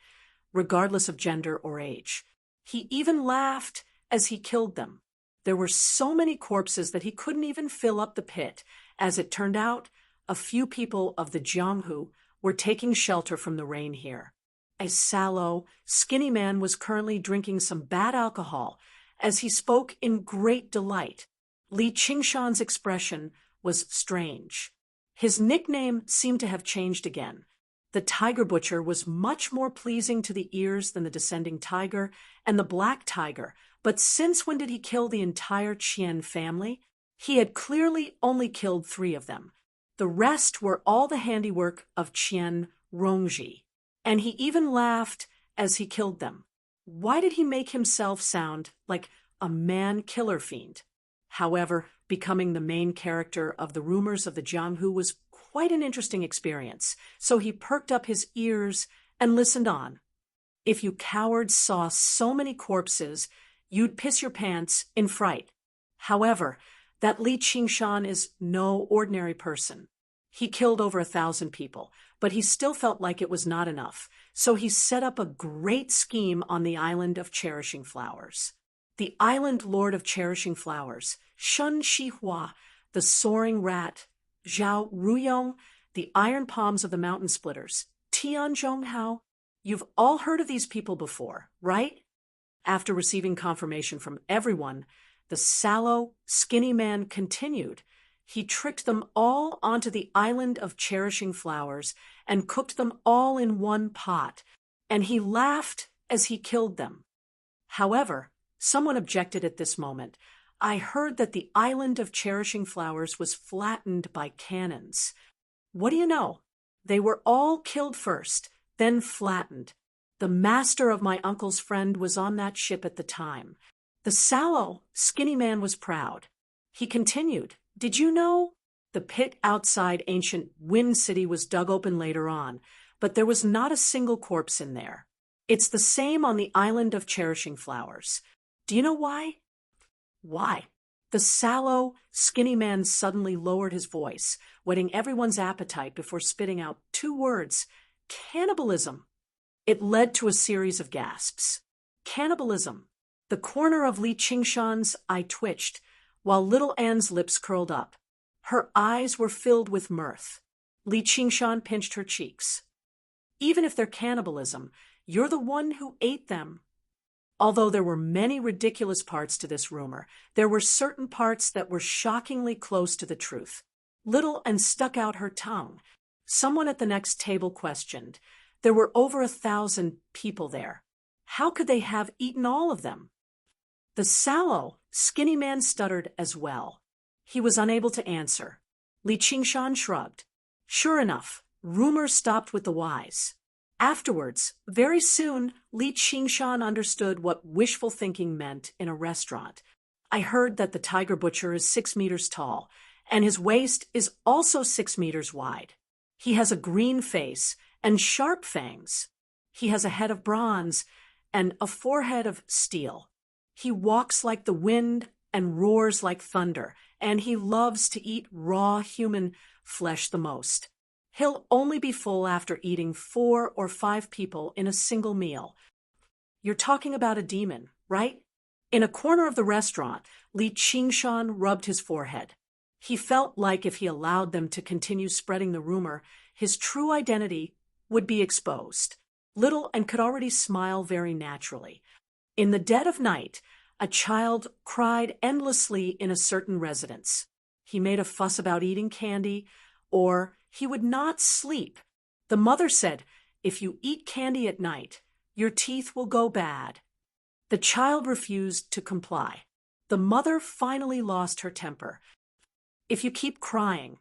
regardless of gender or age. He even laughed as he killed them. There were so many corpses that he couldn't even fill up the pit. As it turned out, a few people of the Jianghu were taking shelter from the rain here. A sallow, skinny man was currently drinking some bad alcohol as he spoke in great delight. Li Qingshan's expression was strange. His nickname seemed to have changed again. The tiger butcher was much more pleasing to the ears than the descending tiger and the black tiger, but since when did he kill the entire Qian family? He had clearly only killed 3 of them. The rest were all the handiwork of Qian Rongji, and he even laughed as he killed them. Why did he make himself sound like a man-killer fiend? However, becoming the main character of the rumors of the Jianghu was quite an interesting experience, so he perked up his ears and listened on. If you cowards saw so many corpses, you'd piss your pants in fright. However, that Li Qingshan is no ordinary person. He killed over 1,000 people, but he still felt like it was not enough, so he set up a great scheme on the island of Cherishing Flowers. The island lord of Cherishing Flowers, Shun Shihua, the soaring rat, Zhao Ruyong, the iron palms of the mountain splitters, Tian Zhonghao. You've all heard of these people before, right? After receiving confirmation from everyone The sallow, skinny man continued. He tricked them all onto the island of cherishing flowers and cooked them all in one pot, and he laughed as he killed them. However, someone objected at this moment. I heard that the island of cherishing flowers was flattened by cannons. What do you know? They were all killed first, then flattened. The master of my uncle's friend was on that ship at the time. The sallow, skinny man was proud. He continued, "Did you know?" The pit outside ancient Wind City was dug open later on, but there was not a single corpse in there. It's the same on the island of cherishing flowers. Do you know why? Why? The sallow, skinny man suddenly lowered his voice, whetting everyone's appetite before spitting out 2 words: cannibalism. It led to a series of gasps. Cannibalism. The corner of Li Qingshan's eye twitched, while little Anne's lips curled up. Her eyes were filled with mirth. Li Qingshan pinched her cheeks. Even if they're cannibalism, you're the one who ate them. Although there were many ridiculous parts to this rumor, there were certain parts that were shockingly close to the truth. Little Anne stuck out her tongue. Someone at the next table questioned. There were over 1,000 people there. How could they have eaten all of them? The sallow, skinny man stuttered as well. He was unable to answer. Li Qingshan shrugged. Sure enough, rumors stopped with the wise. Afterwards, very soon, Li Qingshan understood what wishful thinking meant in a restaurant. I heard that the tiger butcher is 6 meters tall, and his waist is also 6 meters wide. He has a green face and sharp fangs. He has a head of bronze and a forehead of steel. He walks like the wind and roars like thunder, and he loves to eat raw human flesh the most. He'll only be full after eating 4 or 5 people in a single meal. You're talking about a demon, right? In a corner of the restaurant, Li Qingshan rubbed his forehead. He felt like if he allowed them to continue spreading the rumor, his true identity would be exposed. Little Anne could already smile very naturally. In the dead of night, a child cried endlessly in a certain residence. He made a fuss about eating candy, or he would not sleep. The mother said, "If you eat candy at night, your teeth will go bad." The child refused to comply. The mother finally lost her temper. If you keep crying,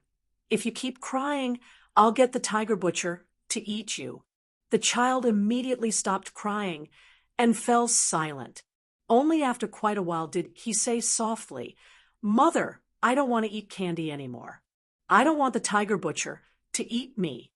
I'll get the tiger butcher to eat you." The child immediately stopped crying and fell silent. Only after quite a while did he say softly, "Mother, I don't want to eat candy anymore. I don't want the tiger butcher to eat me."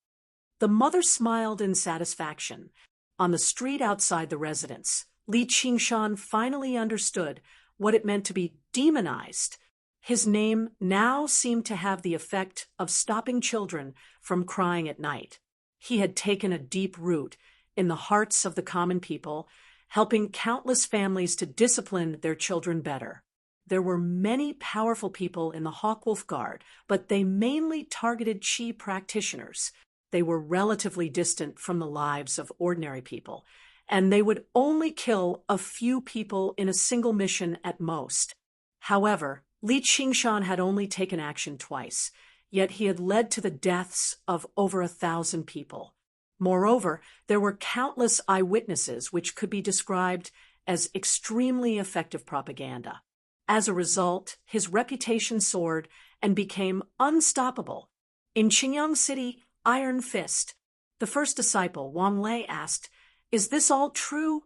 The mother smiled in satisfaction. On the street outside the residence, Li Qingshan finally understood what it meant to be demonized. His name now seemed to have the effect of stopping children from crying at night. He had taken a deep root in the hearts of the common people, helping countless families to discipline their children better. There were many powerful people in the Hawkwolf Guard, but they mainly targeted Qi practitioners. They were relatively distant from the lives of ordinary people, and they would only kill a few people in a single mission at most. However, Li Qingshan had only taken action twice, yet he had led to the deaths of over 1,000 people. Moreover, there were countless eyewitnesses which could be described as extremely effective propaganda. As a result, his reputation soared and became unstoppable. In Qingyang City, Iron Fist, the first disciple, Wang Lei, asked, "Is this all true?"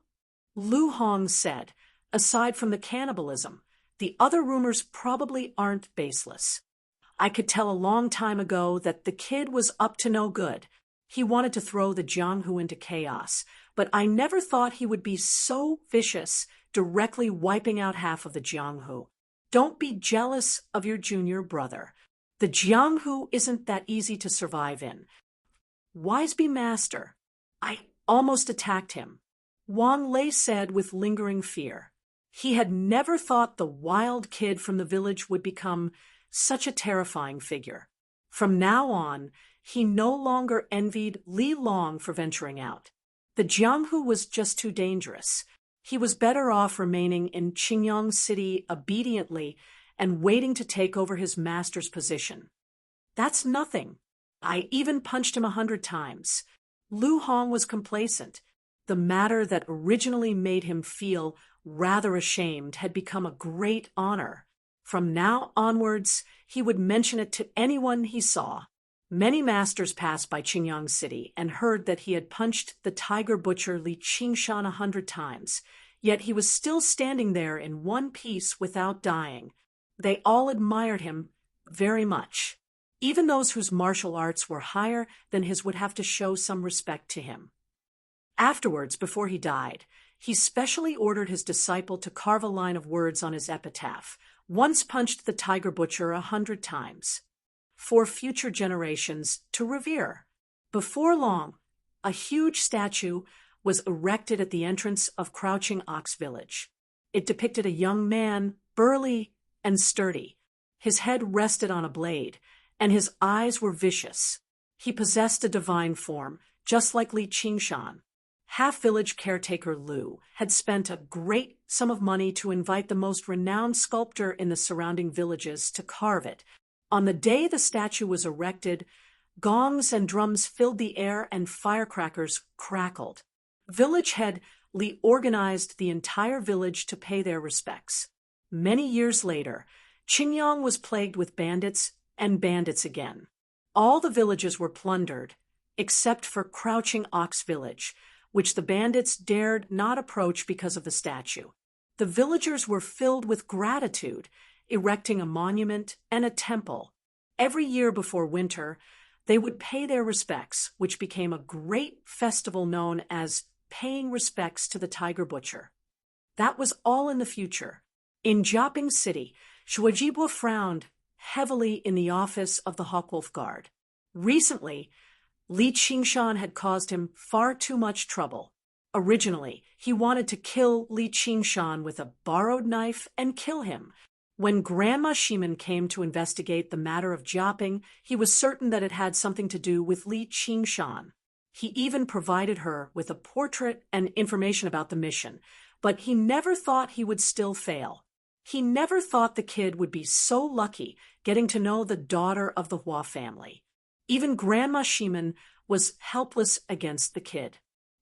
Lu Hong said, "Aside from the cannibalism, the other rumors probably aren't baseless. I could tell a long time ago that the kid was up to no good. He wanted to throw the Jianghu into chaos, but I never thought he would be so vicious, directly wiping out half of the Jianghu. Don't be jealous of your junior brother. The Jianghu isn't that easy to survive in. Wiseby Master, I almost attacked him," Wang Lei said with lingering fear. He had never thought the wild kid from the village would become such a terrifying figure. From now on, he no longer envied Li Long for venturing out. The Jianghu was just too dangerous. He was better off remaining in Qingyang City obediently and waiting to take over his master's position. That's nothing. I even punched him 100 times. Lu Hong was complacent. The matter that originally made him feel rather ashamed had become a great honor. From now onwards, he would mention it to anyone he saw. Many masters passed by Qingyang City and heard that he had punched the tiger butcher Li Qingshan 100 times, yet he was still standing there in one piece without dying. They all admired him very much. Even those whose martial arts were higher than his would have to show some respect to him. Afterwards, before he died, he specially ordered his disciple to carve a line of words on his epitaph: "Once punched the tiger butcher 100 times," for future generations to revere. Before long, a huge statue was erected at the entrance of Crouching Ox Village. It depicted a young man, burly and sturdy. His head rested on a blade, and his eyes were vicious. He possessed a divine form, just like Li Qingshan. Half-village caretaker Lu had spent a great sum of money to invite the most renowned sculptor in the surrounding villages to carve it. On the day the statue was erected, gongs and drums filled the air and firecrackers crackled. Village head Li organized the entire village to pay their respects. Many years later, Qingyang was plagued with bandits and bandits again. All the villages were plundered, except for Crouching Ox Village, which the bandits dared not approach because of the statue. The villagers were filled with gratitude, erecting a monument and a temple. Every year before winter, they would pay their respects, which became a great festival known as paying respects to the tiger butcher. That was all in the future. In Jiaping City, Shuajibua frowned heavily in the office of the Hawkwolf Guard. Recently, Li Qingshan had caused him far too much trouble. Originally, he wanted to kill Li Qingshan with a borrowed knife and kill him. When Grandma Shimen came to investigate the matter of Jiaping, he was certain that it had something to do with Li Qingshan. He even provided her with a portrait and information about the mission, but he never thought he would still fail. He never thought the kid would be so lucky getting to know the daughter of the Hua family. Even Grandma Shimen was helpless against the kid.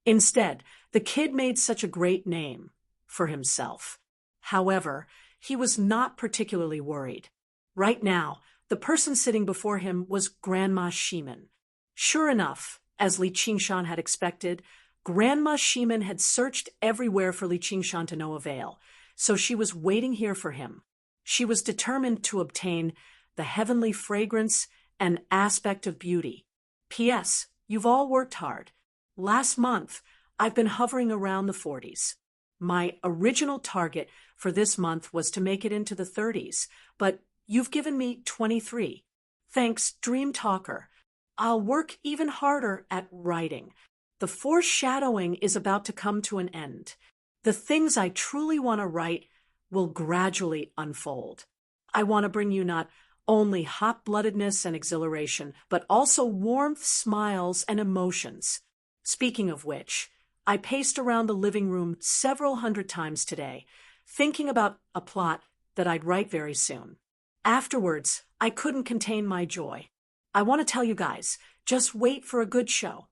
Instead, the kid made such a great name for himself. However, he was not particularly worried. Right now, the person sitting before him was Grandma Shimen. Sure enough, as Li Qingshan had expected, Grandma Shimen had searched everywhere for Li Qingshan to no avail, so she was waiting here for him. She was determined to obtain the heavenly fragrance and aspect of beauty. P.S. You've all worked hard. Last month, I've been hovering around the 40s. My original target for this month was to make it into the 30s, but you've given me 23. Thanks, Dream Talker. I'll work even harder at writing. The foreshadowing is about to come to an end. The things I truly want to write will gradually unfold. I want to bring you not only hot-bloodedness and exhilaration, but also warmth, smiles, and emotions. Speaking of which, I paced around the living room several hundred times today, thinking about a plot that I'd write very soon. Afterwards, I couldn't contain my joy. I want to tell you guys, just wait for a good show.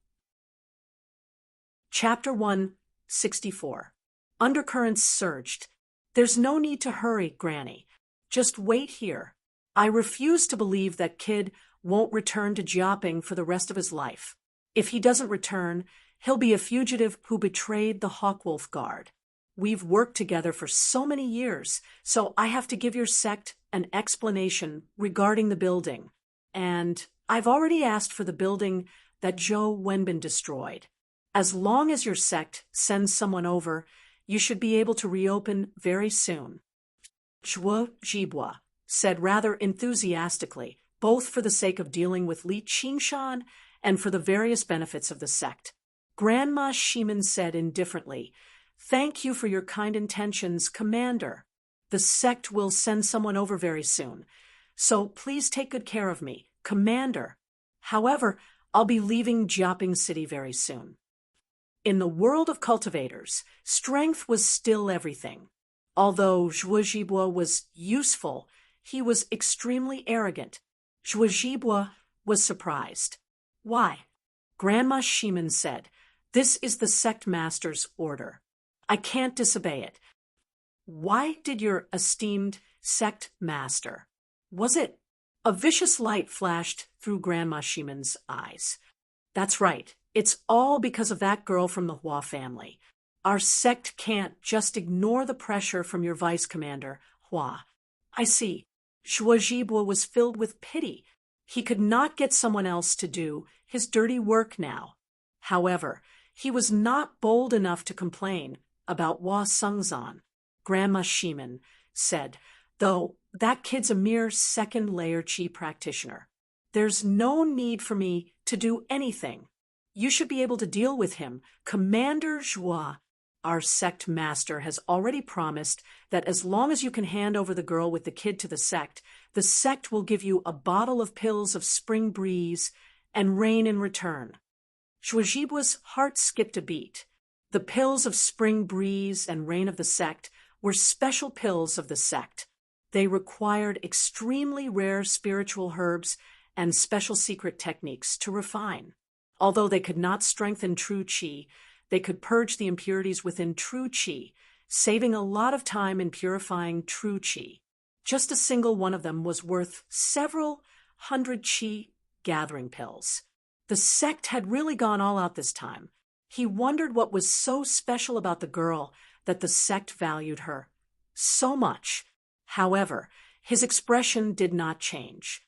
Chapter 164. Undercurrents surged. There's no need to hurry, Granny. Just wait here. I refuse to believe that kid won't return to Jiaping for the rest of his life. If he doesn't return, he'll be a fugitive who betrayed the Hawkwolf Guard. We've worked together for so many years, so I have to give your sect an explanation regarding the building. And I've already asked for the building that Zhou Wenbin destroyed. As long as your sect sends someone over, you should be able to reopen very soon. Zhuo Jibua said rather enthusiastically, both for the sake of dealing with Li Qingshan and for the various benefits of the sect. Grandma Shimen said indifferently, "Thank you for your kind intentions, Commander. The sect will send someone over very soon, so please take good care of me, Commander. However, I'll be leaving Jiaping City very soon." In the world of cultivators, strength was still everything. Although Zhuozhibua was useful, he was extremely arrogant. Zhuozhibua was surprised. Why? Grandma Shimen said, "This is the sect master's order. I can't disobey it." Why did your esteemed sect master? Was it? A vicious light flashed through Grandma Shimen's eyes. That's right. It's all because of that girl from the Hua family. Our sect can't just ignore the pressure from your vice commander, Hua. I see. Zhuozhibua was filled with pity. He could not get someone else to do his dirty work now. However, he was not bold enough to complain about Hua Sengzan. Grandma Shimen said, though that kid's a mere second-layer Qi practitioner. There's no need for me to do anything. You should be able to deal with him. Commander Zhua, our sect master, has already promised that as long as you can hand over the girl with the kid to the sect will give you a bottle of pills of spring breeze and rain in return. Zhuozhibua's heart skipped a beat. The pills of spring breeze and rain of the sect were special pills of the sect. They required extremely rare spiritual herbs and special secret techniques to refine. Although they could not strengthen true Qi, they could purge the impurities within true Qi, saving a lot of time in purifying true Qi. Just a single one of them was worth several hundred Qi gathering pills. The sect had really gone all out this time. He wondered what was so special about the girl that the sect valued her so much. However, his expression did not change.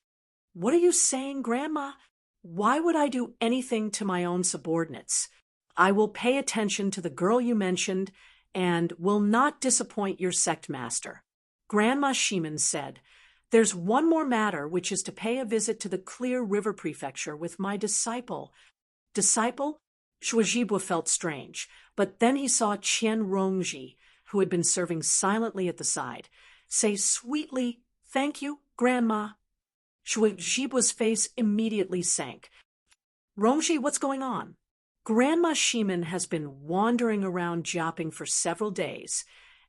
What are you saying, Grandma? Why would I do anything to my own subordinates? I will pay attention to the girl you mentioned and will not disappoint your sect master. Grandma Shimen said, "There's one more matter, which is to pay a visit to the Clear River Prefecture with my disciple." Disciple? Zhuozhibua felt strange, but then he saw Qian Rongji, who had been serving silently at the side, say sweetly, "Thank you, Grandma." Zhuozhibua's face immediately sank. "Rongji, what's going on?" Grandma Shimen has been wandering around Jiaping for several days,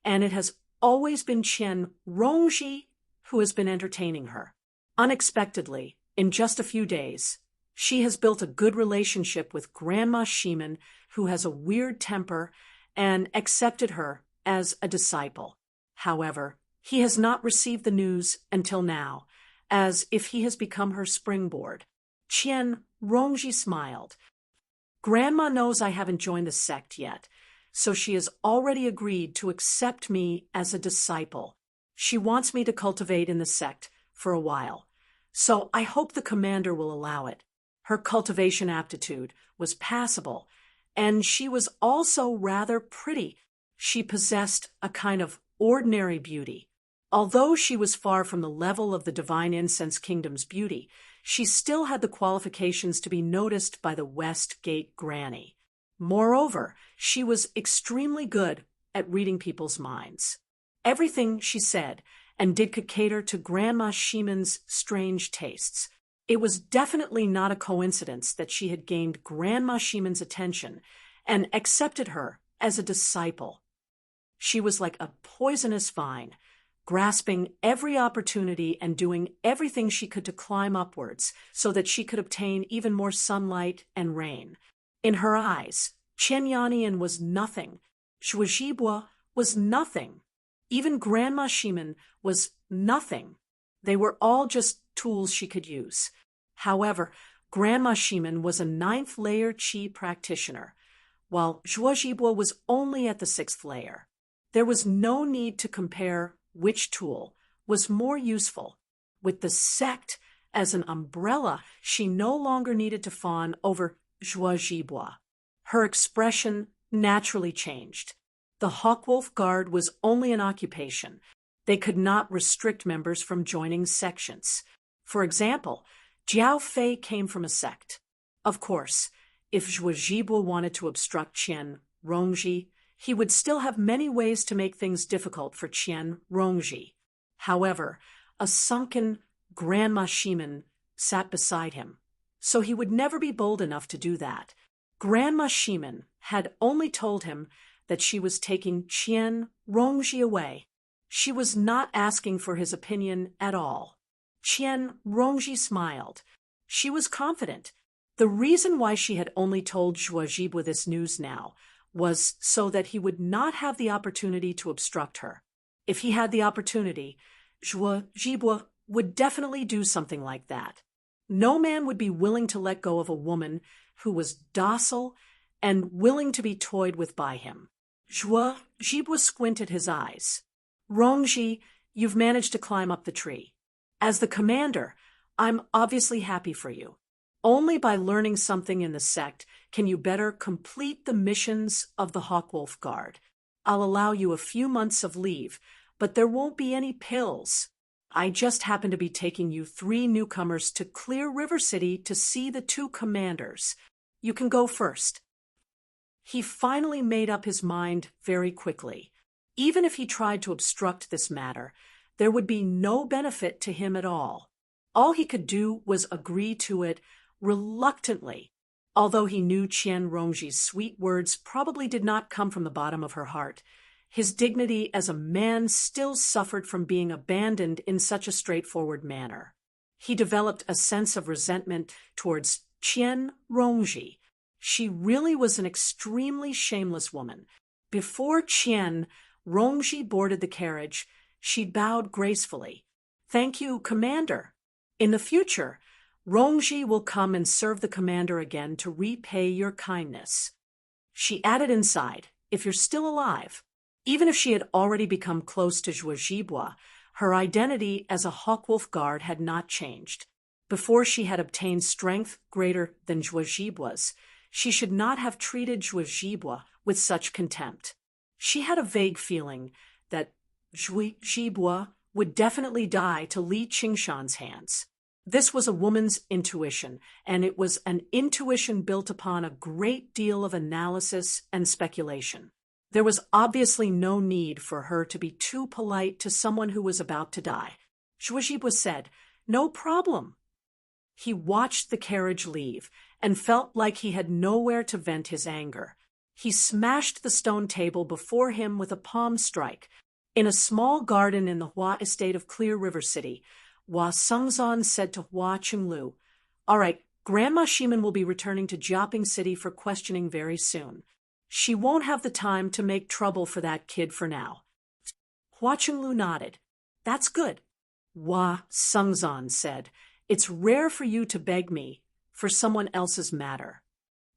and it has always been Qian Rongji who has been entertaining her. Unexpectedly, in just a few days, she has built a good relationship with Grandma Shimen, who has a weird temper, and accepted her as a disciple. However, he has not received the news until now, as if he has become her springboard. Qian Rongji smiled. "Grandma knows I haven't joined the sect yet, so she has already agreed to accept me as a disciple. She wants me to cultivate in the sect for a while, so I hope the commander will allow it." Her cultivation aptitude was passable, and she was also rather pretty. She possessed a kind of ordinary beauty. Although she was far from the level of the Divine Incense Kingdom's beauty, she still had the qualifications to be noticed by the West Gate Granny. Moreover, she was extremely good at reading people's minds. Everything she said and did could cater to Grandma Shimen's strange tastes. It was definitely not a coincidence that she had gained Grandma Shimen's attention and accepted her as a disciple. She was like a poisonous vine, grasping every opportunity and doing everything she could to climb upwards so that she could obtain even more sunlight and rain. In her eyes, Chen Yannian was nothing. Zhuozhibua was nothing. Even Grandma Shimen was nothing. They were all just tools she could use. However, Grandma Shimen was a 9th layer Qi practitioner, while Zhuozhibua was only at the 6th layer. There was no need to compare which tool was more useful. With the sect as an umbrella, she no longer needed to fawn over Zhuozhibua. Her expression naturally changed. The Hawkwolf Guard was only an occupation. They could not restrict members from joining sections. For example, Jiao Fei came from a sect. Of course, if Zhuozhibua wanted to obstruct Qian Rongji, he would still have many ways to make things difficult for Qian Rongji. However, a sunken Grandma Shimen sat beside him, so he would never be bold enough to do that. Grandma Shimen had only told him that she was taking Qian Rongji away. She was not asking for his opinion at all. Qian Rongji smiled. She was confident. The reason why she had only told Zhuo Zhibue this news now was so that he would not have the opportunity to obstruct her. If he had the opportunity, Zhuo Zhibue would definitely do something like that. No man would be willing to let go of a woman who was docile and willing to be toyed with by him. Zhuo Zhibue squinted his eyes. Rongji, you've managed to climb up the tree. As the commander, I'm obviously happy for you. Only by learning something in the sect can you better complete the missions of the Hawkwolf Guard. I'll allow you a few months of leave, but there won't be any pills. I just happen to be taking you 3 newcomers to Clear River City to see the 2 commanders. You can go first. He finally made up his mind very quickly. Even if he tried to obstruct this matter, there would be no benefit to him at all. All he could do was agree to it reluctantly. Although he knew Qian Rongji's sweet words probably did not come from the bottom of her heart, his dignity as a man still suffered from being abandoned in such a straightforward manner. He developed a sense of resentment towards Qian Rongji. She really was an extremely shameless woman. Before Qian Rongji boarded the carriage, she bowed gracefully. "Thank you, Commander. In the future, Rongji will come and serve the commander again to repay your kindness." She added inside, "If you're still alive." Even if she had already become close to Zhuo Zhibue, her identity as a Hawkwolf Guard had not changed. Before she had obtained strength greater than Zhuo Zhibue's, she should not have treated Zhuo Zhibue with such contempt. She had a vague feeling that Zhuo Zhibue would definitely die to Li Qingshan's hands. This was a woman's intuition, and it was an intuition built upon a great deal of analysis and speculation. There was obviously no need for her to be too polite to someone who was about to die. Zhuo Zhibue said, "No problem." He watched the carriage leave and felt like he had nowhere to vent his anger. He smashed the stone table before him with a palm strike. In a small garden in the Hua estate of Clear River City, Hua Sengzan said to Hua Qinglu, "All right, Grandma Shimen will be returning to Jiaping City for questioning very soon. She won't have the time to make trouble for that kid for now." Hua Qinglu nodded. "That's good." Hua Sengzan said, "It's rare for you to beg me for someone else's matter."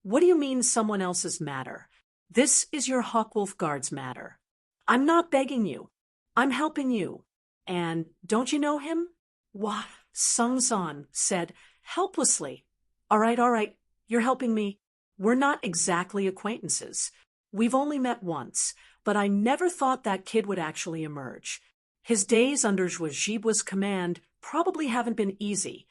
"What do you mean someone else's matter? This is your Hawkwolf Guard's matter." "I'm not begging you. I'm helping you. And don't you know him?" Hua Sengzan said helplessly, all right, you're helping me. We're not exactly acquaintances. We've only met once, but I never thought that kid would actually emerge. His days under Zhuo Zhibue's command probably haven't been easy."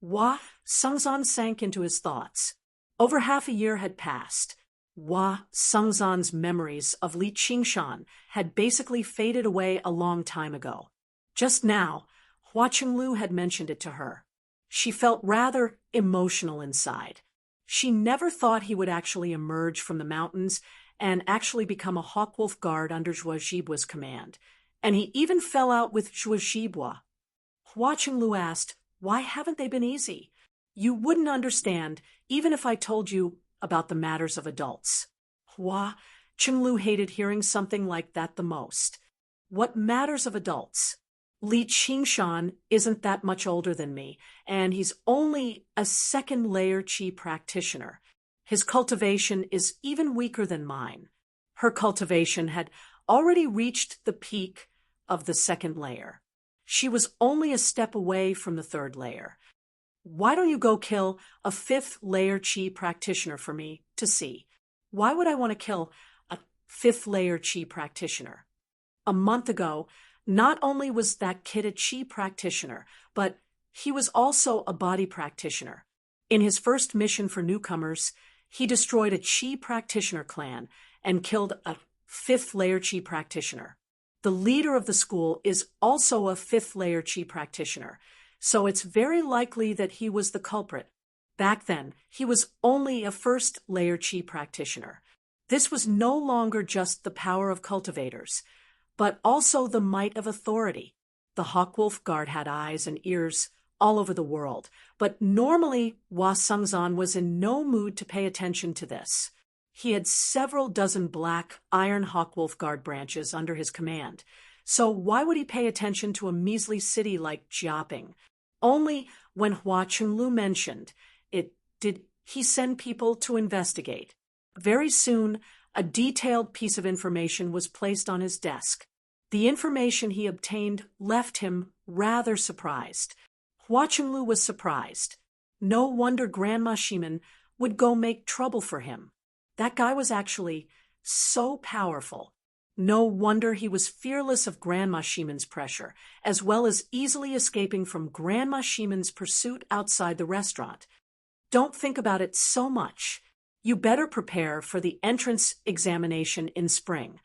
Hua Sengzan sank into his thoughts. Over half a year had passed. Hua Sengzan's memories of Li Qingshan had basically faded away a long time ago. Just now, Hua Qinglu had mentioned it to her. She felt rather emotional inside. She never thought he would actually emerge from the mountains and actually become a Hawkwolf Guard under Zhuo Zhibue's command. And he even fell out with Zhuo Zhibue. Hua Qinglu asked, "Why haven't they been easy? You wouldn't understand even if I told you about the matters of adults." Hua Qinglu hated hearing something like that the most. What matters of adults? Li Qingshan isn't that much older than me, and he's only a second-layer qi practitioner. His cultivation is even weaker than mine. Her cultivation had already reached the peak of the second layer. She was only a step away from the third layer. "Why don't you go kill a 5th-layer qi practitioner for me to see?" Why would I want to kill a 5th-layer qi practitioner? A month ago, not only was that kid a qi practitioner, but he was also a body practitioner. In his first mission for newcomers, he destroyed a qi practitioner clan and killed a 5th-layer qi practitioner. The leader of the school is also a 5th-layer qi practitioner, so it's very likely that he was the culprit. Back then, he was only a first-layer Qi practitioner. This was no longer just the power of cultivators, but also the might of authority. The Hawkwolf Guard had eyes and ears all over the world, but normally Hua Sengzan was in no mood to pay attention to this. He had several dozen black iron Hawkwolf Guard branches under his command, so why would he pay attention to a measly city like Jiaping? Only when Hua Chunlu mentioned it did he send people to investigate. Very soon, a detailed piece of information was placed on his desk. The information he obtained left him rather surprised. Hua Chunlu was surprised. No wonder Grandma Shimen would go make trouble for him. That guy was actually so powerful. No wonder he was fearless of Grandma Shimen's pressure, as well as easily escaping from Grandma Shimen's pursuit outside the restaurant. Don't think about it so much. You better prepare for the entrance examination in spring.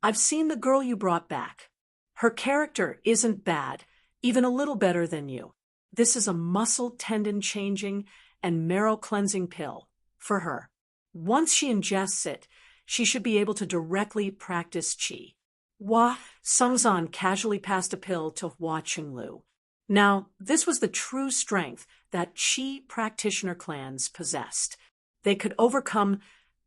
I've seen the girl you brought back. Her character isn't bad, even a little better than you. This is a muscle tendon changing and marrow cleansing pill for her. Once she ingests it, she should be able to directly practice Qi. Hua Sengzan casually passed a pill to Hua Chunlu. Now, this was the true strength that Qi practitioner clans possessed. They could overcome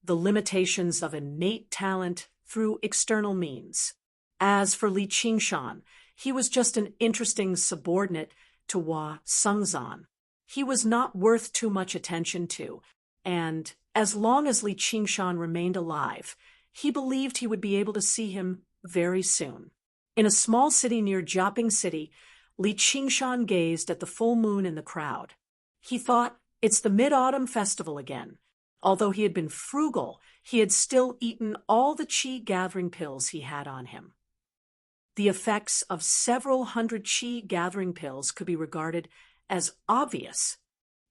the limitations of innate talent through external means. As for Li Qingshan, he was just an interesting subordinate to Hua Sengzan. He was not worth too much attention to, and as long as Li Qingshan remained alive, he believed he would be able to see him very soon. In a small city near Jiaping City, Li Qingshan gazed at the full moon in the crowd. He thought, it's the Mid-Autumn Festival again. Although he had been frugal, he had still eaten all the Qi gathering pills he had on him. The effects of several hundred Qi gathering pills could be regarded as obvious.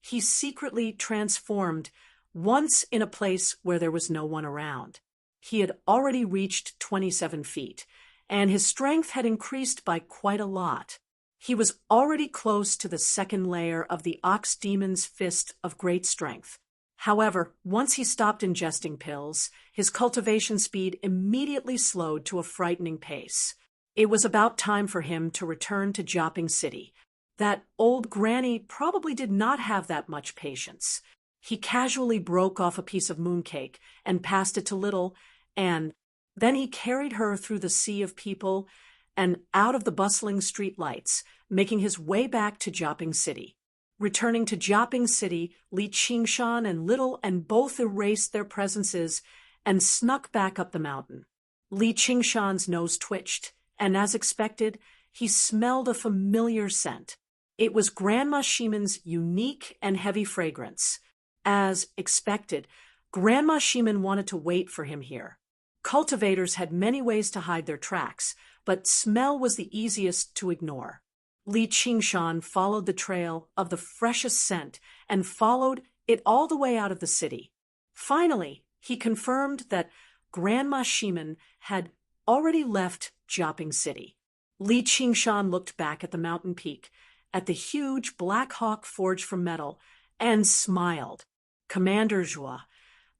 He secretly transformed once in a place where there was no one around. He had already reached 27 feet, and his strength had increased by quite a lot. He was already close to the second layer of the Ox Demon's Fist of Great Strength. However, once he stopped ingesting pills, his cultivation speed immediately slowed to a frightening pace. It was about time for him to return to Jiaping City. That old granny probably did not have that much patience. He casually broke off a piece of mooncake and passed it to Little, and then he carried her through the sea of people and out of the bustling street lights, making his way back to Jiaping City. Returning to Jiaping City, Li Qingshan and Little and both erased their presences and snuck back up the mountain. Li Qingshan's nose twitched, and as expected, he smelled a familiar scent. It was Grandma Shimen's unique and heavy fragrance. As expected, Grandma Shimen wanted to wait for him here. Cultivators had many ways to hide their tracks, but smell was the easiest to ignore. Li Qingshan followed the trail of the freshest scent and followed it all the way out of the city. Finally, he confirmed that Grandma Shimen had already left Jiaping City. Li Qingshan looked back at the mountain peak, at the huge Black Hawk forged from metal, and smiled. Commander Zhua,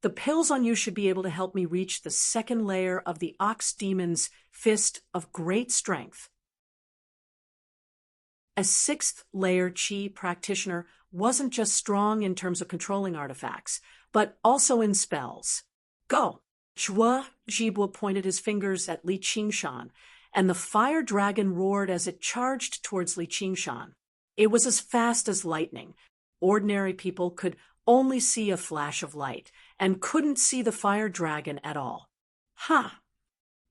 the pills on you should be able to help me reach the second layer of the Ox Demon's Fist of Great Strength. A sixth-layer Qi practitioner wasn't just strong in terms of controlling artifacts, but also in spells. Go! Zhua Zhibo pointed his fingers at Li Qingshan, and the fire dragon roared as it charged towards Li Qingshan. It was as fast as lightning. Ordinary people could only see a flash of light, and couldn't see the fire dragon at all. Ha!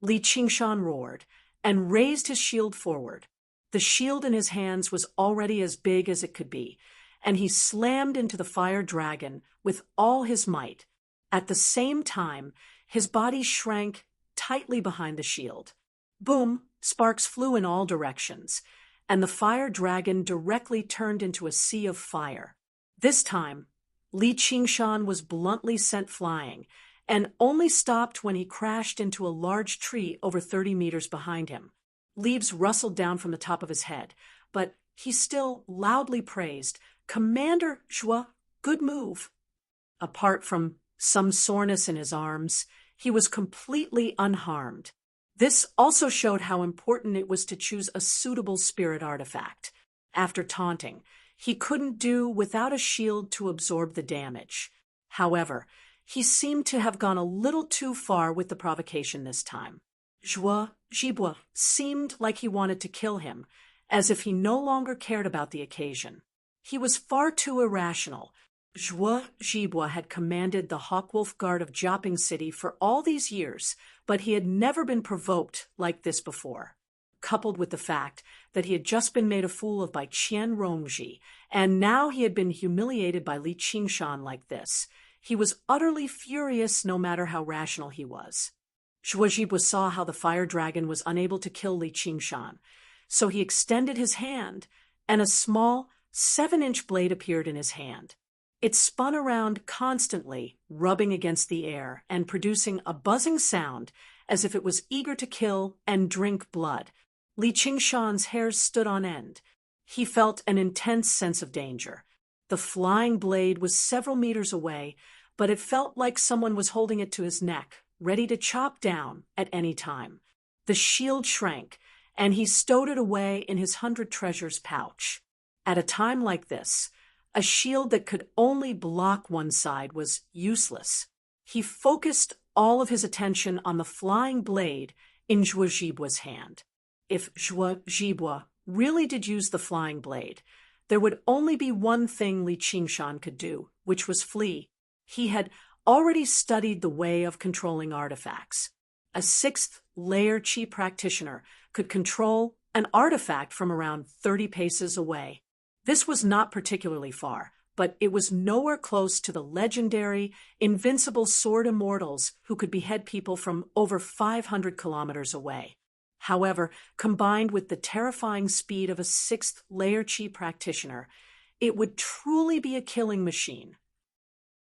Li Qingshan roared, and raised his shield forward. The shield in his hands was already as big as it could be, and he slammed into the fire dragon with all his might. At the same time, his body shrank tightly behind the shield. Boom! Sparks flew in all directions, and the fire dragon directly turned into a sea of fire. This time, Li Qingshan was bluntly sent flying, and only stopped when he crashed into a large tree over 30 meters behind him. Leaves rustled down from the top of his head, but he still loudly praised, "Commander Zhua, Good move. Apart from some soreness in his arms, he was completely unharmed. This also showed how important it was to choose a suitable spirit artifact. After taunting, he couldn't do without a shield to absorb the damage. However, he seemed to have gone a little too far with the provocation this time. Zhuo Zhibo seemed like he wanted to kill him, as if he no longer cared about the occasion. He was far too irrational. Zhuo Zhibo had commanded the Hawkwolf Guard of Jiaping City for all these years, but he had never been provoked like this before. Coupled with the fact that he had just been made a fool of by Qian Rongji, and now he had been humiliated by Li Qingshan like this, he was utterly furious no matter how rational he was. Zhuo Zhibo saw how the fire dragon was unable to kill Li Qingshan, so he extended his hand, and a small 7-inch blade appeared in his hand. It spun around constantly, rubbing against the air and producing a buzzing sound as if it was eager to kill and drink blood. Li Qingshan's hairs stood on end. He felt an intense sense of danger. The flying blade was several meters away, but it felt like someone was holding it to his neck, ready to chop down at any time. The shield shrank, and he stowed it away in his 100 treasures pouch. At a time like this, a shield that could only block one side was useless. He focused all of his attention on the flying blade in Zhuo Zhibo's hand. If Zhuo Zhibo really did use the flying blade, there would only be one thing Li Qingshan could do, which was flee. He had already studied the way of controlling artifacts. A 6th-layer Qi practitioner could control an artifact from around 30 paces away. This was not particularly far, but it was nowhere close to the legendary, invincible sword immortals who could behead people from over 500 kilometers away. However, combined with the terrifying speed of a 6th-layer Qi practitioner, it would truly be a killing machine.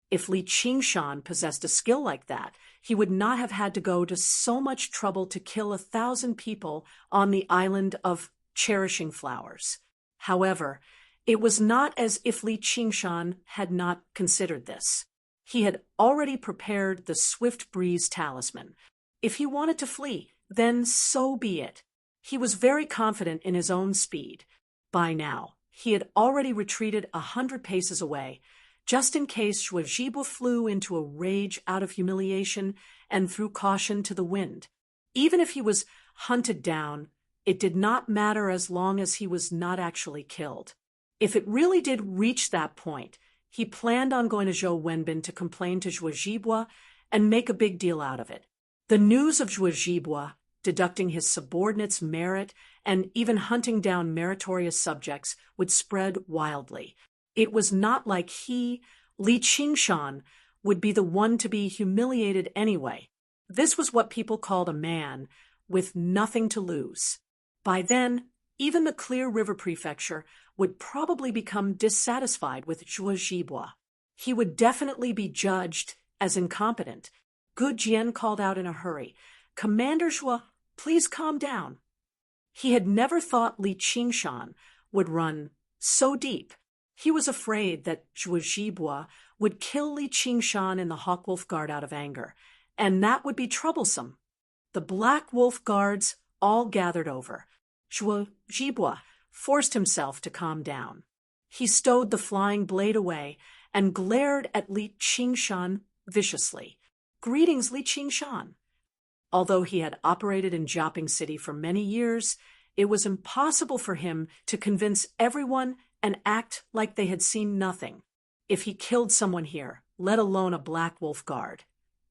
If Li Qingshan possessed a skill like that, he would not have had to go to so much trouble to kill 1,000 people on the island of Cherishing Flowers. However, it was not as if Li Qingshan had not considered this. He had already prepared the Swift Breeze talisman. If he wanted to flee, then so be it. He was very confident in his own speed. By now, he had already retreated 100 paces away, just in case Zhuo Zhibo flew into a rage out of humiliation and threw caution to the wind. Even if he was hunted down, it did not matter as long as he was not actually killed. If it really did reach that point, he planned on going to Zhou Wenbin to complain to Zhuo Zhibo and make a big deal out of it. The news of Zhuo Zhibo, deducting his subordinates' merit and even hunting down meritorious subjects, would spread wildly. It was not like he, Li Qingshan, would be the one to be humiliated anyway. This was what people called a man with nothing to lose. By then, even the Clear River Prefecture would probably become dissatisfied with Zhuo Zhibo. He would definitely be judged as incompetent. Gu Jian called out in a hurry, "Commander Zhuo, please calm down." He had never thought Li Qingshan would run so deep. He was afraid that Zhuo Zhibo would kill Li Qingshan and the Hawkwolf Guard out of anger, and that would be troublesome. The Black Wolf Guards all gathered over. Zhuo Zhibo forced himself to calm down. He stowed the flying blade away and glared at Li Qingshan viciously. "Greetings, Li Qingshan." Although he had operated in Jiaping City for many years, it was impossible for him to convince everyone and act like they had seen nothing. If he killed someone here, let alone a Black Wolf Guard.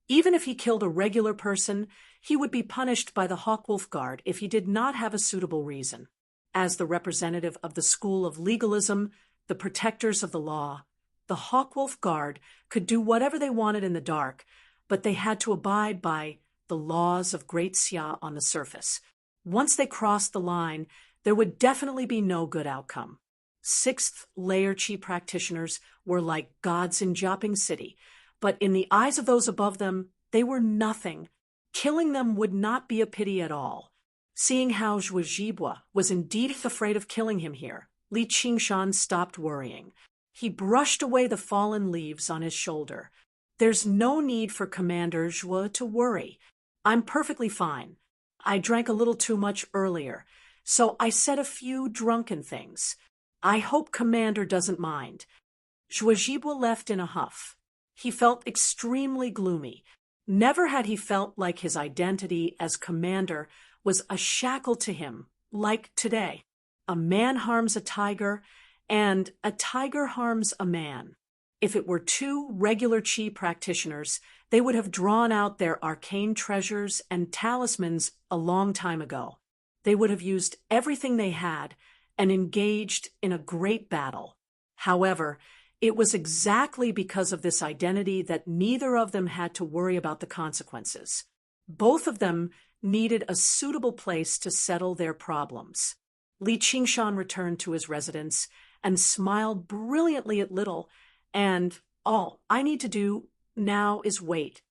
Even if he killed a regular person, he would be punished by the Hawkwolf Guard if he did not have a suitable reason. As the representative of the school of legalism, the protectors of the law, the Hawkwolf Guard could do whatever they wanted in the dark, but they had to abide by the laws of Great Xia on the surface. Once they crossed the line, there would definitely be no good outcome. 6th-layer Qi practitioners were like gods in Jiaping City, but in the eyes of those above them, they were nothing. Killing them would not be a pity at all. Seeing how Zhuo Zhibo was indeed afraid of killing him here, Li Qingshan stopped worrying. He brushed away the fallen leaves on his shoulder. There's no need for Commander Zhuo to worry. I'm perfectly fine. I drank a little too much earlier, so I said a few drunken things. I hope Commander doesn't mind. Zhuo left in a huff. He felt extremely gloomy. Never had he felt like his identity as commander was a shackle to him, like today. A man harms a tiger, and a tiger harms a man. If it were two regular Qi practitioners, they would have drawn out their arcane treasures and talismans a long time ago. They would have used everything they had and engaged in a great battle. However, it was exactly because of this identity that neither of them had to worry about the consequences. Both of them needed a suitable place to settle their problems. Li Qingshan returned to his residence and smiled brilliantly at Little, and all I need to do now is wait.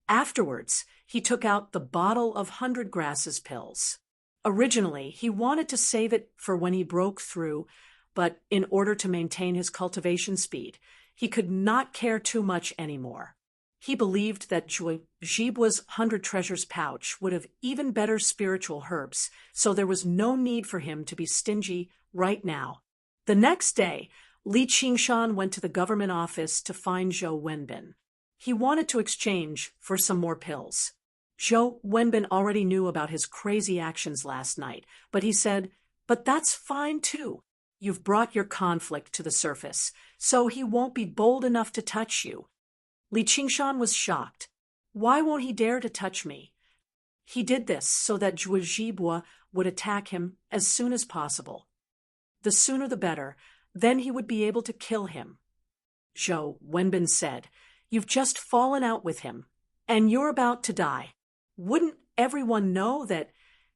Afterwards, he took out the bottle of 100 grasses pills. Originally, he wanted to save it for when he broke through, but in order to maintain his cultivation speed, he could not care too much anymore. He believed that Jibua's 100 treasures pouch would have even better spiritual herbs, so there was no need for him to be stingy right now. The next day, Li Qingshan went to the government office to find Zhou Wenbin. He wanted to exchange for some more pills. Zhou Wenbin already knew about his crazy actions last night, but he said, "But that's fine too. You've brought your conflict to the surface, so he won't be bold enough to touch you." Li Qingshan was shocked. Why won't he dare to touch me? He did this so that Zhuo would attack him as soon as possible. The sooner the better, then he would be able to kill him. Zhou Wenbin said, "You've just fallen out with him, and you're about to die. Wouldn't everyone know that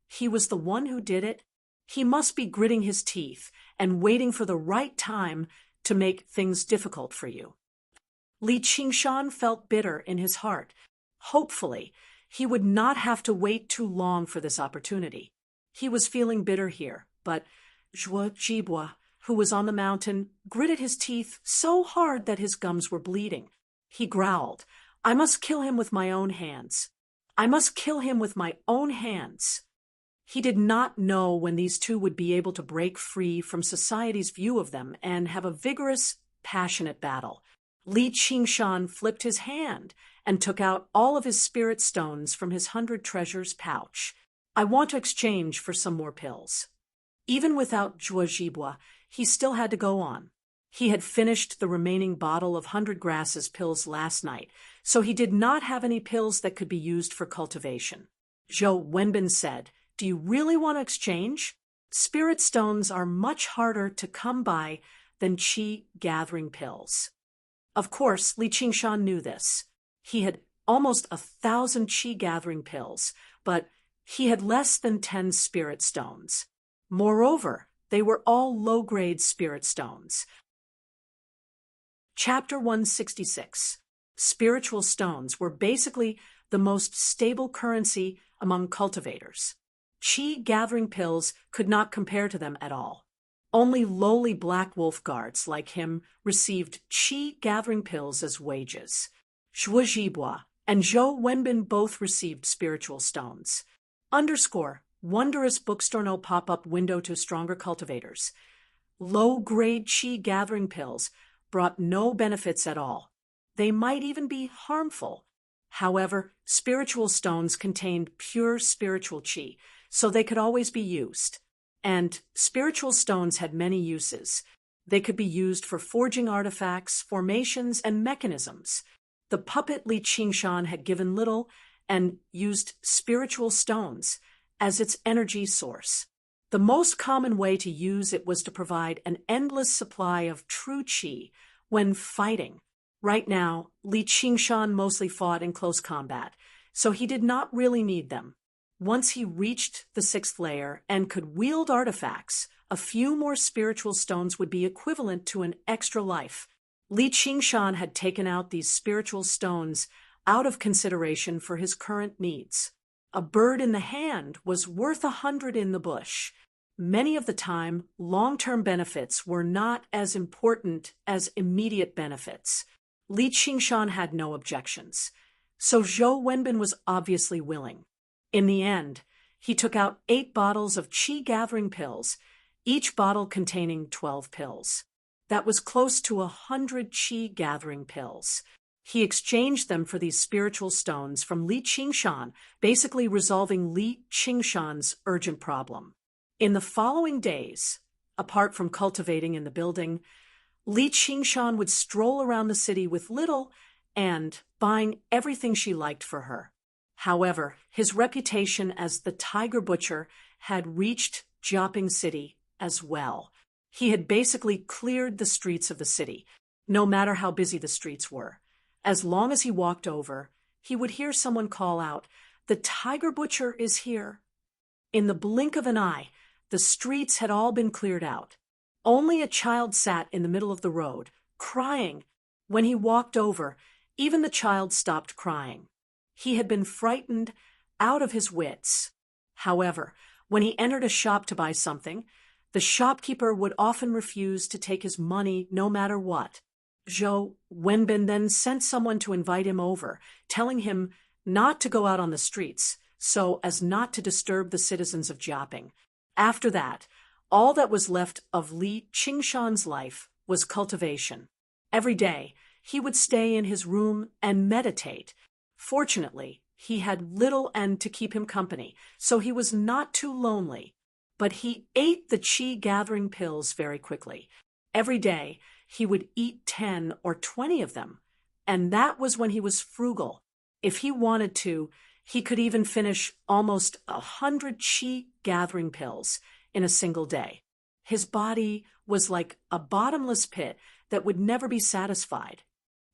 he was the one who did it? He must be gritting his teeth and waiting for the right time to make things difficult for you." Li Qingshan felt bitter in his heart. Hopefully, he would not have to wait too long for this opportunity. He was feeling bitter here, but Zhuo, who was on the mountain, gritted his teeth so hard that his gums were bleeding. He growled, "I must kill him with my own hands. I must kill him with my own hands." He did not know when these two would be able to break free from society's view of them and have a vigorous, passionate battle. Li Qingshan flipped his hand and took out all of his spirit stones from his 100 treasures pouch. "I want to exchange for some more pills." Even without Zhuo, he still had to go on. He had finished the remaining bottle of 100 grasses pills last night, so he did not have any pills that could be used for cultivation. Zhou Wenbin said, "Do you really want to exchange? Spirit stones are much harder to come by than Qi gathering pills." Of course, Li Qingshan knew this. He had almost 1,000 Qi gathering pills, but he had less than 10 spirit stones. Moreover, they were all low-grade spirit stones. Chapter 166. Spiritual stones were basically the most stable currency among cultivators. Qi gathering pills could not compare to them at all. Only lowly Black Wolf guards like him received Qi gathering pills as wages. Zhuo and Zhou Wenbin both received spiritual stones. Underscore, wondrous bookstore no pop-up window to stronger cultivators. Low-grade Qi gathering pills brought no benefits at all. They might even be harmful. However, spiritual stones contained pure spiritual Qi, so they could always be used. And spiritual stones had many uses. They could be used for forging artifacts, formations, and mechanisms. The puppet Li Qingshan had given Little and used spiritual stones as its energy source. The most common way to use it was to provide an endless supply of true Qi when fighting. Right now, Li Qingshan mostly fought in close combat, so he did not really need them. Once he reached the 6th layer and could wield artifacts, a few more spiritual stones would be equivalent to an extra life. Li Qingshan had taken out these spiritual stones out of consideration for his current needs. A bird in the hand was worth 100 in the bush. Many of the time, long-term benefits were not as important as immediate benefits. Li Qingshan had no objections, so Zhou Wenbin was obviously willing. In the end, he took out 8 bottles of qi-gathering pills, each bottle containing 12 pills. That was close to 100 qi-gathering pills. He exchanged them for these spiritual stones from Li Qingshan, basically resolving Li Qingshan's urgent problem. In the following days, apart from cultivating in the building, Li Qingshan would stroll around the city with little and buying everything she liked for her. However, his reputation as the Tiger Butcher had reached Jiaping City as well. He had basically cleared the streets of the city, no matter how busy the streets were. As long as he walked over, he would hear someone call out, "The Tiger Butcher is here." In the blink of an eye, the streets had all been cleared out. Only a child sat in the middle of the road, crying. When he walked over, even the child stopped crying. He had been frightened out of his wits. However, when he entered a shop to buy something, the shopkeeper would often refuse to take his money no matter what. Zhou Wenbin then sent someone to invite him over, telling him not to go out on the streets, so as not to disturb the citizens of Jiaping. After that, all that was left of Li Qingshan's life was cultivation. Every day, he would stay in his room and meditate. Fortunately, he had little end to keep him company, so he was not too lonely. But he ate the qi-gathering pills very quickly. Every day, he would eat 10 or 20 of them, and that was when he was frugal. If he wanted to, he could even finish almost 100 qi-gathering pills in a single day. His body was like a bottomless pit that would never be satisfied.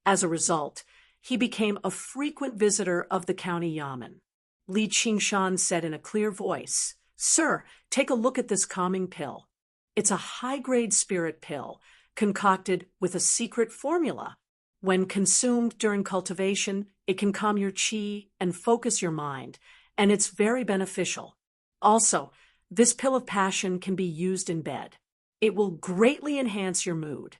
As a result, he became a frequent visitor of the county yamen. Li Qingshan said in a clear voice, "Sir, take a look at this calming pill. It's a high-grade spirit pill, concocted with a secret formula. When consumed during cultivation, it can calm your qi and focus your mind, and it's very beneficial. Also, this pill of passion can be used in bed. It will greatly enhance your mood."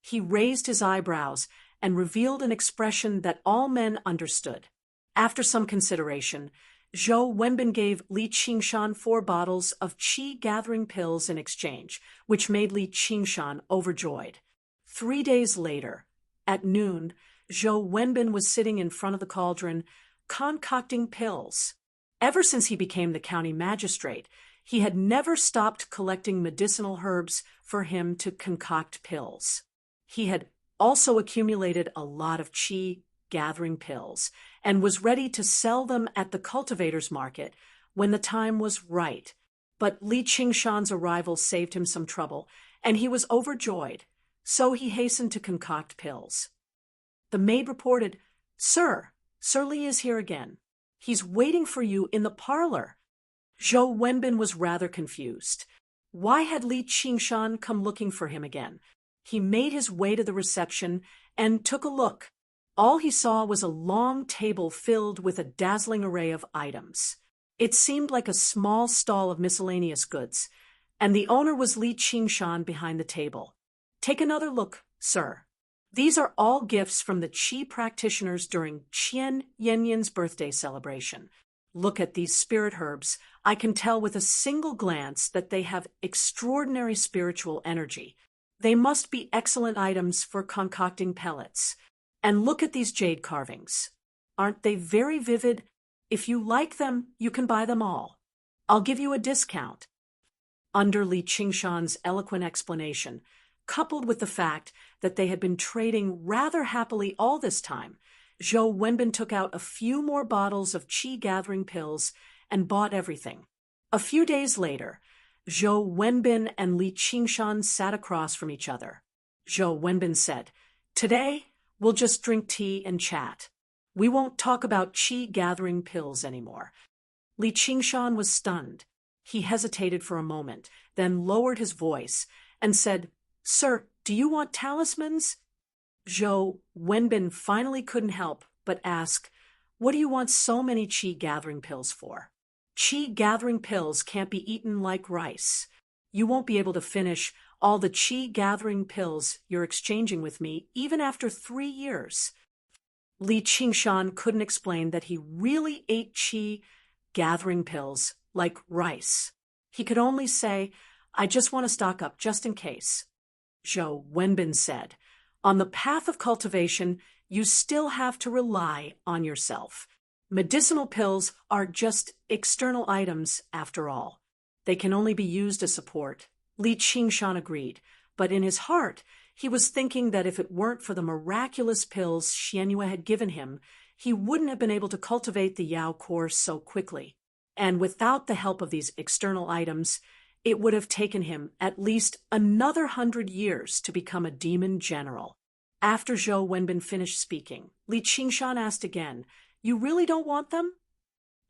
He raised his eyebrows and revealed an expression that all men understood. After some consideration, Zhou Wenbin gave Li Qingshan 4 bottles of qi-gathering pills in exchange, which made Li Qingshan overjoyed. 3 days later, at noon, Zhou Wenbin was sitting in front of the cauldron, concocting pills. Ever since he became the county magistrate, he had never stopped collecting medicinal herbs for him to concoct pills. He had also accumulated a lot of qi-gathering pills and was ready to sell them at the cultivators' market when the time was right. But Li Qingshan's arrival saved him some trouble, and he was overjoyed, so he hastened to concoct pills. The maid reported, Sir Li is here again. He's waiting for you in the parlor." Zhou Wenbin was rather confused. Why had Li Qingshan come looking for him again? He made his way to the reception and took a look. All he saw was a long table filled with a dazzling array of items. It seemed like a small stall of miscellaneous goods, and the owner was Li Qingshan behind the table. "Take another look, sir. These are all gifts from the Qi practitioners during Qian Yanyan's birthday celebration. Look at these spirit herbs. I can tell with a single glance that they have extraordinary spiritual energy. They must be excellent items for concocting pellets. And look at these jade carvings. Aren't they very vivid? If you like them, you can buy them all. I'll give you a discount." Under Li Qingshan's eloquent explanation, coupled with the fact that they had been trading rather happily all this time, Zhou Wenbin took out a few more bottles of qi-gathering pills and bought everything. A few days later, Zhou Wenbin and Li Qingshan sat across from each other. Zhou Wenbin said, "Today, we'll just drink tea and chat. We won't talk about qi-gathering pills anymore." Li Qingshan was stunned. He hesitated for a moment, then lowered his voice and said, "Sir, do you want talismans?" Zhou Wenbin finally couldn't help but ask, "What do you want so many qi-gathering pills for?" "Qi-gathering pills can't be eaten like rice. You won't be able to finish all the qi-gathering pills you're exchanging with me even after 3 years. Li Qingshan couldn't explain that he really ate qi-gathering pills like rice. He could only say, I just want to stock up just in case. Zhou Wenbin said, on the path of cultivation, you still have to rely on yourself. Medicinal pills are just external items after all. They can only be used as support. Li Qingshan agreed, but in his heart, he was thinking that if it weren't for the miraculous pills Xianyue had given him, he wouldn't have been able to cultivate the Yao course so quickly. And without the help of these external items, it would have taken him at least another 100 years to become a demon general. After Zhou Wenbin finished speaking, Li Qingshan asked again, You really don't want them?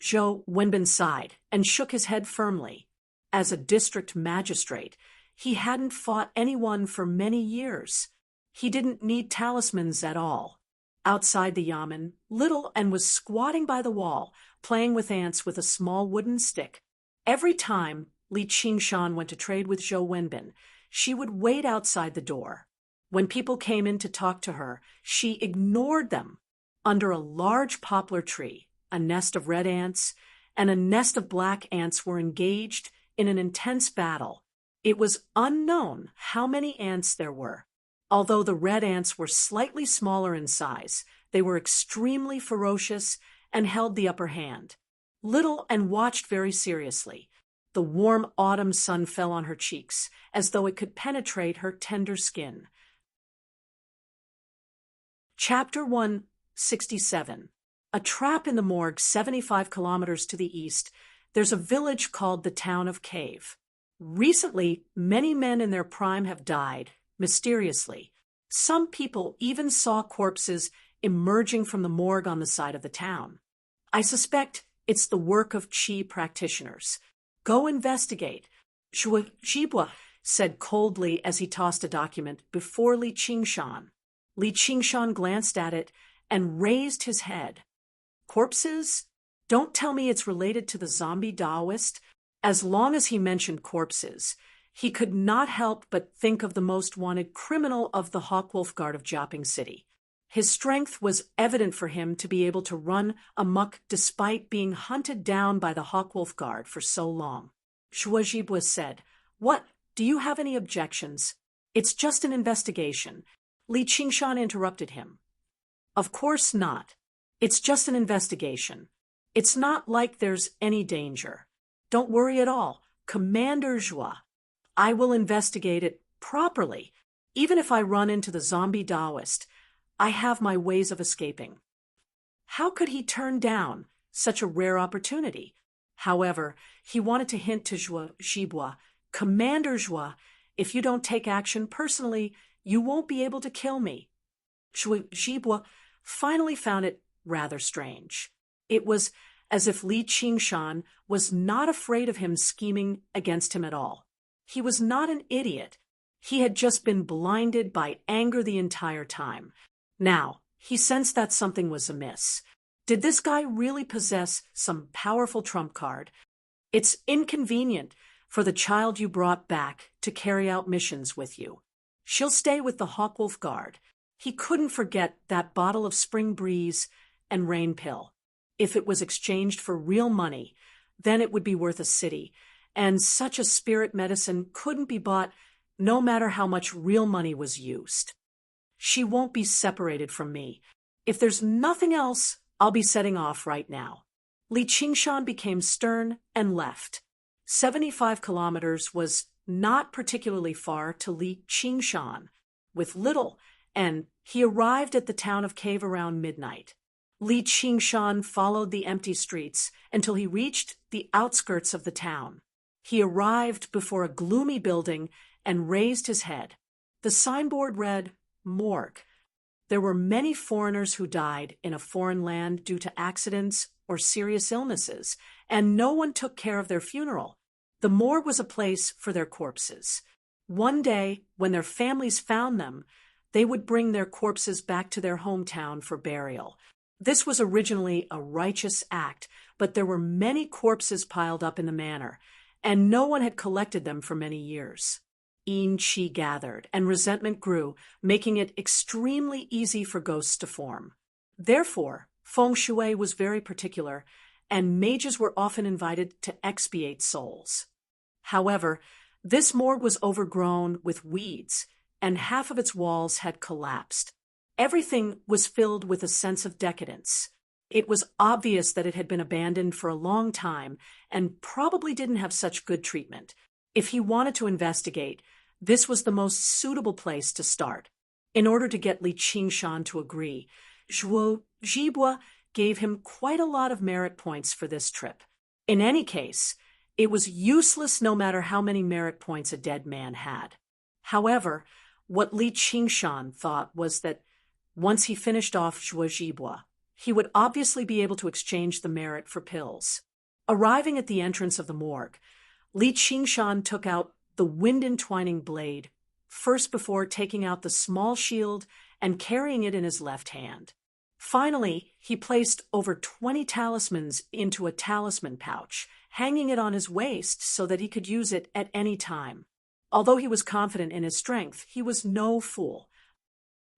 Zhou Wenbin sighed and shook his head firmly. As a district magistrate, he hadn't fought anyone for many years. He didn't need talismans at all. Outside the yamen, Little N was squatting by the wall, playing with ants with a small wooden stick. Every time Li Qingshan went to trade with Zhou Wenbin, she would wait outside the door. When people came in to talk to her, she ignored them. Under a large poplar tree, a nest of red ants and a nest of black ants were engaged in an intense battle. It was unknown how many ants there were. Although the red ants were slightly smaller in size, they were extremely ferocious and held the upper hand. Little N watched very seriously. The warm autumn sun fell on her cheeks, as though it could penetrate her tender skin. Chapter 167. A trap in the morgue 75 kilometers to the east. There's a village called the Town of Cave. Recently, many men in their prime have died, mysteriously. Some people even saw corpses emerging from the morgue on the side of the town. I suspect it's the work of qi practitioners. Go investigate, Zhuo Jibua said coldly as he tossed a document before Li Qingshan. Li Qingshan glanced at it and raised his head. Corpses? Don't tell me it's related to the zombie Taoist. As long as he mentioned corpses, he could not help but think of the most wanted criminal of the Hawkwolf Guard of Jiaping City. His strength was evident for him to be able to run amok despite being hunted down by the Hawkwolf Guard for so long. Zhuo Jibua said, What? Do you have any objections? It's just an investigation. Li Qingshan interrupted him. Of course not. It's just an investigation. It's not like there's any danger. Don't worry at all, Commander Zhua. I will investigate it properly. Even if I run into the zombie Taoist, I have my ways of escaping. How could he turn down such a rare opportunity? However, he wanted to hint to Zhuo Jibua, Commander Zhua, if you don't take action personally, you won't be able to kill me. Zhuo Jibua finally found it rather strange. It was as if Li Qingshan was not afraid of him scheming against him at all. He was not an idiot. He had just been blinded by anger the entire time. Now, he sensed that something was amiss. Did this guy really possess some powerful trump card? It's inconvenient for the child you brought back to carry out missions with you. She'll stay with the Hawkwolf Guard. He couldn't forget that bottle of spring breeze and rain pill. If it was exchanged for real money, then it would be worth a city, and such a spirit medicine couldn't be bought no matter how much real money was used. She won't be separated from me. If there's nothing else, I'll be setting off right now. Li Qingshan became stern and left. 75 kilometers was not particularly far to Li Qingshan. With Little N, he arrived at the Town of Cave around midnight. Li Qingshan followed the empty streets until he reached the outskirts of the town. He arrived before a gloomy building and raised his head. The signboard read, Morgue. There were many foreigners who died in a foreign land due to accidents or serious illnesses, and no one took care of their funeral. The morgue was a place for their corpses. One day, when their families found them, they would bring their corpses back to their hometown for burial. This was originally a righteous act, but there were many corpses piled up in the manor, and no one had collected them for many years. Qi gathered, and resentment grew, making it extremely easy for ghosts to form. Therefore, feng shui was very particular, and mages were often invited to expiate souls. However, this morgue was overgrown with weeds, and half of its walls had collapsed. Everything was filled with a sense of decadence. It was obvious that it had been abandoned for a long time and probably didn't have such good treatment. If he wanted to investigate, this was the most suitable place to start. In order to get Li Qingshan to agree, Zhuo Zhibua gave him quite a lot of merit points for this trip. In any case, it was useless no matter how many merit points a dead man had. However, what Li Qingshan thought was that once he finished off Zhuo Zhibua, he would obviously be able to exchange the merit for pills. Arriving at the entrance of the morgue, Li Qingshan took out the wind-entwining blade, first before taking out the small shield and carrying it in his left hand. Finally, he placed over 20 talismans into a talisman pouch, hanging it on his waist so that he could use it at any time. Although he was confident in his strength, he was no fool.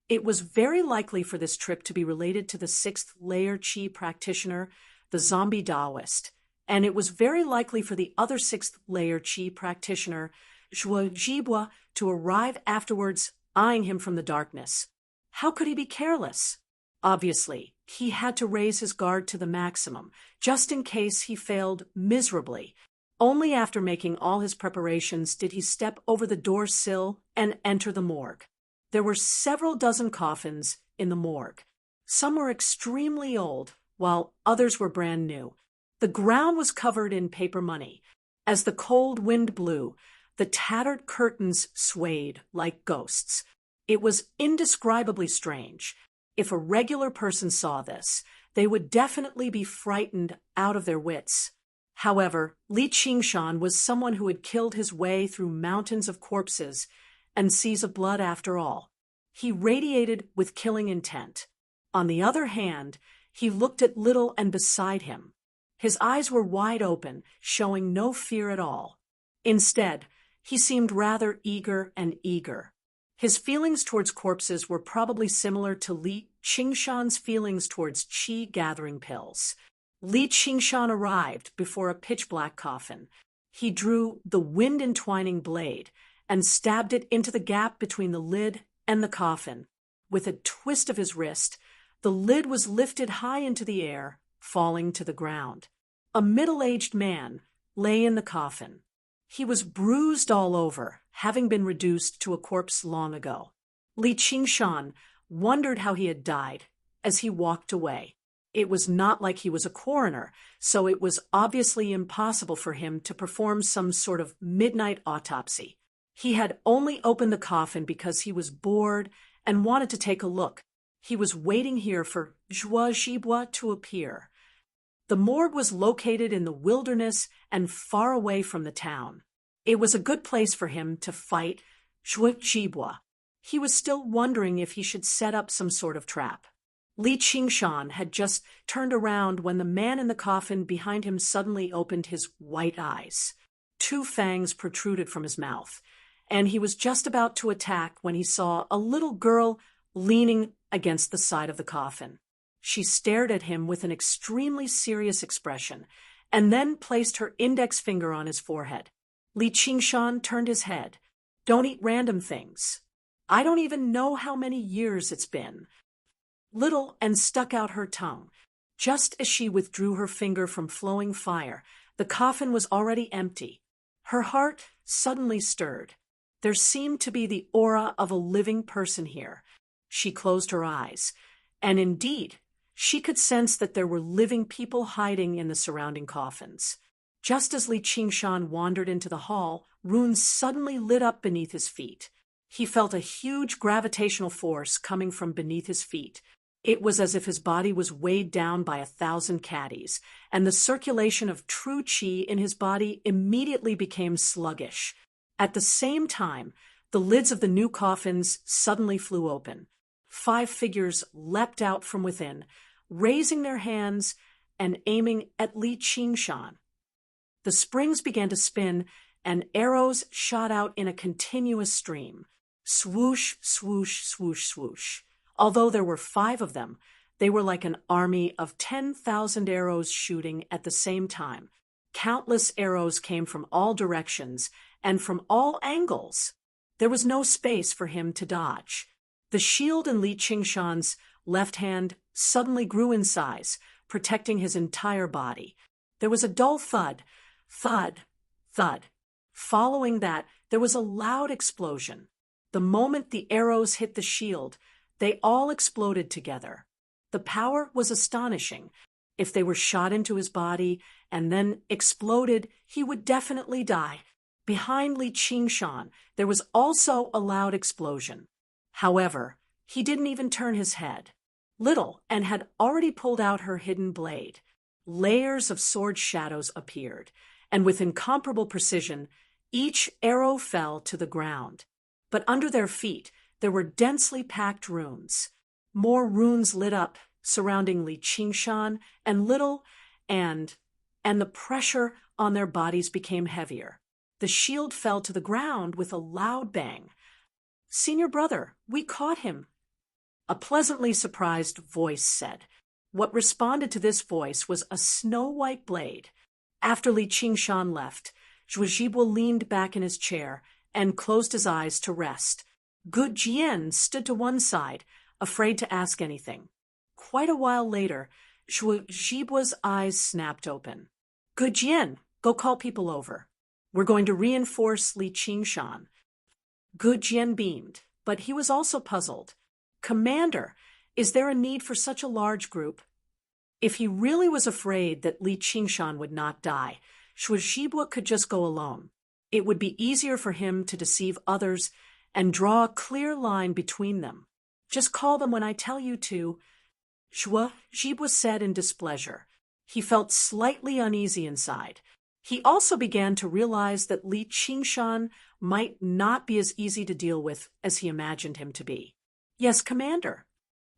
It was very likely for this trip to be related to the 6th layer Qi practitioner, the zombie Taoist, and it was very likely for the other 6th layer Qi practitioner, Zhuo Zhibua, to arrive afterwards, eyeing him from the darkness. How could he be careless? Obviously, he had to raise his guard to the maximum, just in case he failed miserably. Only after making all his preparations did he step over the door sill and enter the morgue. There were several dozen coffins in the morgue. Some were extremely old, while others were brand new. The ground was covered in paper money. As the cold wind blew, the tattered curtains swayed like ghosts. It was indescribably strange. If a regular person saw this, they would definitely be frightened out of their wits. However, Li Qingshan was someone who had killed his way through mountains of corpses and seas of blood after all. He radiated with killing intent. On the other hand, he looked at little and beside him. His eyes were wide open, showing no fear at all. Instead, he seemed rather eager and eager. His feelings towards corpses were probably similar to Li Qingshan's feelings towards Qi gathering pills. Li Qingshan arrived before a pitch-black coffin. He drew the wind-entwining blade and stabbed it into the gap between the lid and the coffin. With a twist of his wrist, the lid was lifted high into the air, falling to the ground. A middle-aged man lay in the coffin. He was bruised all over, having been reduced to a corpse long ago. Li Qingshan wondered how he had died as he walked away. It was not like he was a coroner, so it was obviously impossible for him to perform some sort of midnight autopsy. He had only opened the coffin because he was bored and wanted to take a look. He was waiting here for Zhuo Zhibua to appear. The morgue was located in the wilderness and far away from the town. It was a good place for him to fight Zhuo Zhibua. He was still wondering if he should set up some sort of trap. Li Qingshan had just turned around when the man in the coffin behind him suddenly opened his white eyes. 2 fangs protruded from his mouth, and he was just about to attack when he saw a little girl leaning against the side of the coffin. She stared at him with an extremely serious expression, and then placed her index finger on his forehead. Li Qingshan turned his head. "Don't eat random things. I don't even know how many years it's been." Little and stuck out her tongue. Just as she withdrew her finger from flowing fire, the coffin was already empty. Her heart suddenly stirred. There seemed to be the aura of a living person here. She closed her eyes, and indeed, she could sense that there were living people hiding in the surrounding coffins. Just as Li Qingshan wandered into the hall, runes suddenly lit up beneath his feet. He felt a huge gravitational force coming from beneath his feet. It was as if his body was weighed down by 1,000 caddies, and the circulation of true qi in his body immediately became sluggish. At the same time, the lids of the new coffins suddenly flew open. 5 figures leapt out from within, raising their hands and aiming at Li Qingshan. The springs began to spin, and arrows shot out in a continuous stream. Swoosh, swoosh, swoosh, swoosh. Although there were 5 of them, they were like an army of 10,000 arrows shooting at the same time. Countless arrows came from all directions and from all angles. There was no space for him to dodge. The shield in Li Qingshan's left hand suddenly grew in size, protecting his entire body. There was a dull thud, thud, thud. Following that, there was a loud explosion. The moment the arrows hit the shield, they all exploded together. The power was astonishing. If they were shot into his body and then exploded, he would definitely die. Behind Li Qingshan, there was also a loud explosion. However, he didn't even turn his head. Little Anne had already pulled out her hidden blade. Layers of sword shadows appeared, and with incomparable precision, each arrow fell to the ground. But under their feet, there were densely packed runes. More runes lit up, surrounding Li Qingshan and Little Anne, and the pressure on their bodies became heavier. The shield fell to the ground with a loud bang. "Senior brother, we caught him," a pleasantly surprised voice said. What responded to this voice was a snow-white blade. After Li Qingshan left, Zhuo Zhibo leaned back in his chair and closed his eyes to rest. Gu Jian stood to one side, afraid to ask anything. Quite a while later, Zhuo Zhibo's eyes snapped open. "Gu Jian, go call people over. We're going to reinforce Li Qingshan." Gu Jian beamed, but he was also puzzled. "Commander, is there a need for such a large group?" If he really was afraid that Li Qingshan would not die, Zhuo Zhibo could just go alone. It would be easier for him to deceive others and draw a clear line between them. "Just call them when I tell you to," Zhuo Zhibo said in displeasure. He felt slightly uneasy inside. He also began to realize that Li Qingshan might not be as easy to deal with as he imagined him to be. "Yes, Commander."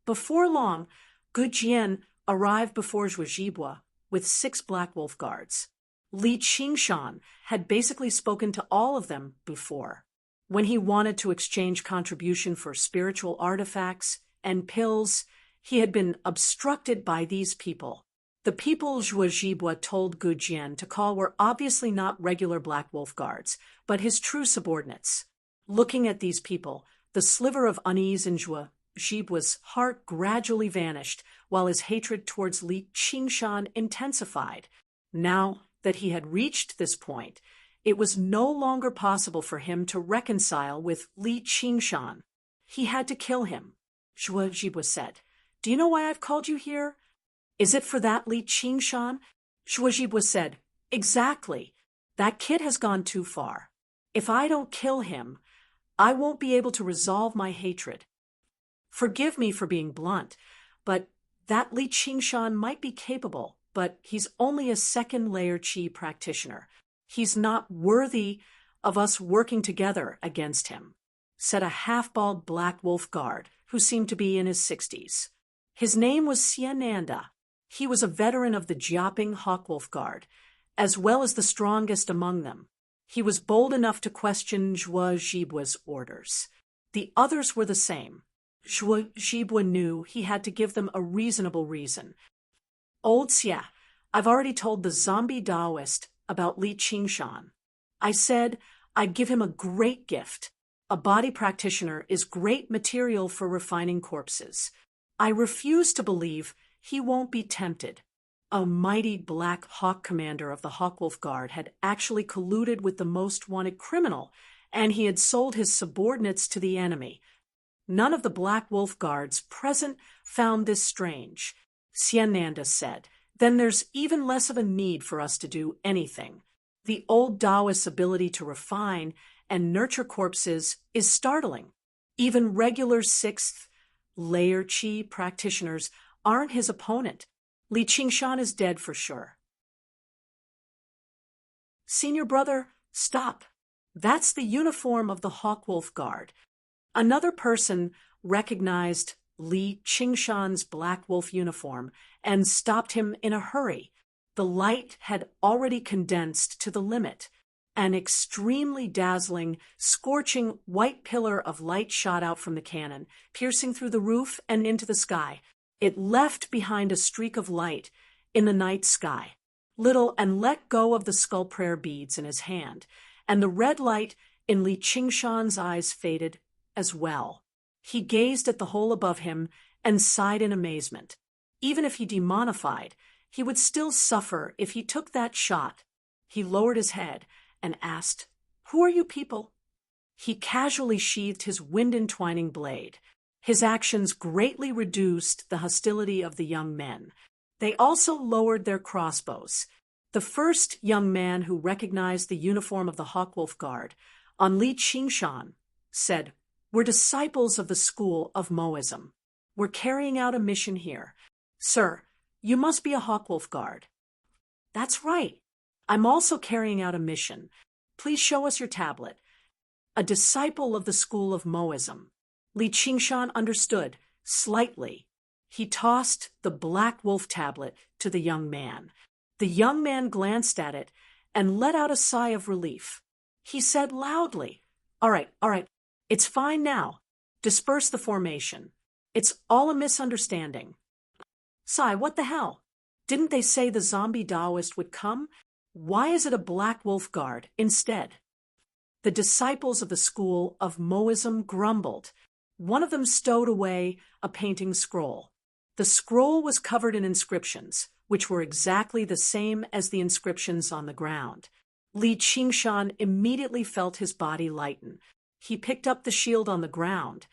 Before long, Gu Jian arrived before Zhuo Zhibo with 6 Black Wolf guards. Li Qingshan had basically spoken to all of them before. When he wanted to exchange contribution for spiritual artifacts and pills, he had been obstructed by these people. The people Zhuo Zhibo told Gu Jian to call were obviously not regular Black Wolf guards, but his true subordinates. Looking at these people, the sliver of unease in Zhuo Zhibo's heart gradually vanished, while his hatred towards Li Qingshan intensified. Now that he had reached this point, it was no longer possible for him to reconcile with Li Qingshan. He had to kill him. Zhuo Zhibo said, "Do you know why I've called you here?" "Is it for that Li Qingshan?" Zhuo Zhibo said, "Exactly. That kid has gone too far. If I don't kill him, I won't be able to resolve my hatred. Forgive me for being blunt, but that Li Qingshan might be capable, but he's only a second-layer Qi practitioner. He's not worthy of us working together against him," said a half-bald Black Wolf guard who seemed to be in his 60s. His name was Xiananda. He was a veteran of the Jiaping Hawk Wolf Guard, as well as the strongest among them. He was bold enough to question Zhuo Zhibo's orders. The others were the same. Zhuo Zhibo knew he had to give them a reasonable reason. "Old Xia, I've already told the zombie Taoist about Li Qingshan. I said I'd give him a great gift. A body practitioner is great material for refining corpses. I refuse to believe he won't be tempted." A mighty Black Hawk commander of the Hawkwolf Guard had actually colluded with the most wanted criminal, and he had sold his subordinates to the enemy. None of the Black Wolf Guards present found this strange. Xiananda said, "Then there's even less of a need for us to do anything. The old Taoist's ability to refine and nurture corpses is startling. Even regular 6th-layer Qi practitioners aren't his opponent. Li Qingshan is dead for sure." "Senior brother, stop. That's the uniform of the Hawkwolf Guard." Another person recognized Li Qingshan's Black Wolf uniform and stopped him in a hurry. The light had already condensed to the limit. An extremely dazzling, scorching white pillar of light shot out from the cannon, piercing through the roof and into the sky. It left behind a streak of light in the night sky. Little and let go of the skull prayer beads in his hand, and the red light in Li Qingshan's eyes faded as well. He gazed at the hole above him and sighed in amazement. Even if he demonified, he would still suffer if he took that shot. He lowered his head and asked, "Who are you people?" He casually sheathed his wind-entwining blade. His actions greatly reduced the hostility of the young men. They also lowered their crossbows. The first young man who recognized the uniform of the Hawkwolf Guard, on Li Qingshan, said, "We're disciples of the school of Moism. We're carrying out a mission here. Sir, you must be a Hawkwolf Guard." "That's right. I'm also carrying out a mission. Please show us your tablet." A disciple of the school of Moism. Li Qingshan understood, slightly. He tossed the Black Wolf tablet to the young man. The young man glanced at it and let out a sigh of relief. He said loudly, all right, it's fine now. Disperse the formation. It's all a misunderstanding." "Sai, what the hell? Didn't they say the zombie Taoist would come? Why is it a Black Wolf Guard instead?" The disciples of the school of Moism grumbled. One of them stowed away a painting scroll. The scroll was covered in inscriptions, which were exactly the same as the inscriptions on the ground. Li Qingshan immediately felt his body lighten. He picked up the shield on the ground,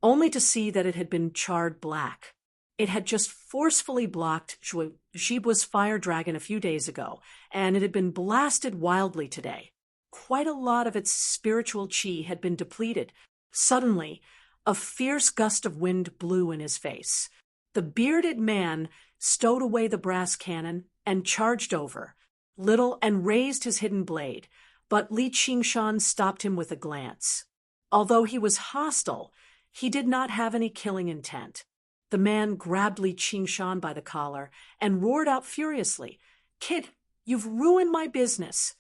only to see that it had been charred black. It had just forcefully blocked Zhibu's fire dragon a few days ago, and it had been blasted wildly today. Quite a lot of its spiritual qi had been depleted. Suddenly, a fierce gust of wind blew in his face. The bearded man stowed away the brass cannon and charged over, Little, and raised his hidden blade, but Li Qingshan stopped him with a glance. Although he was hostile, he did not have any killing intent. The man grabbed Li Qingshan by the collar and roared out furiously, "Kid, you've ruined my business."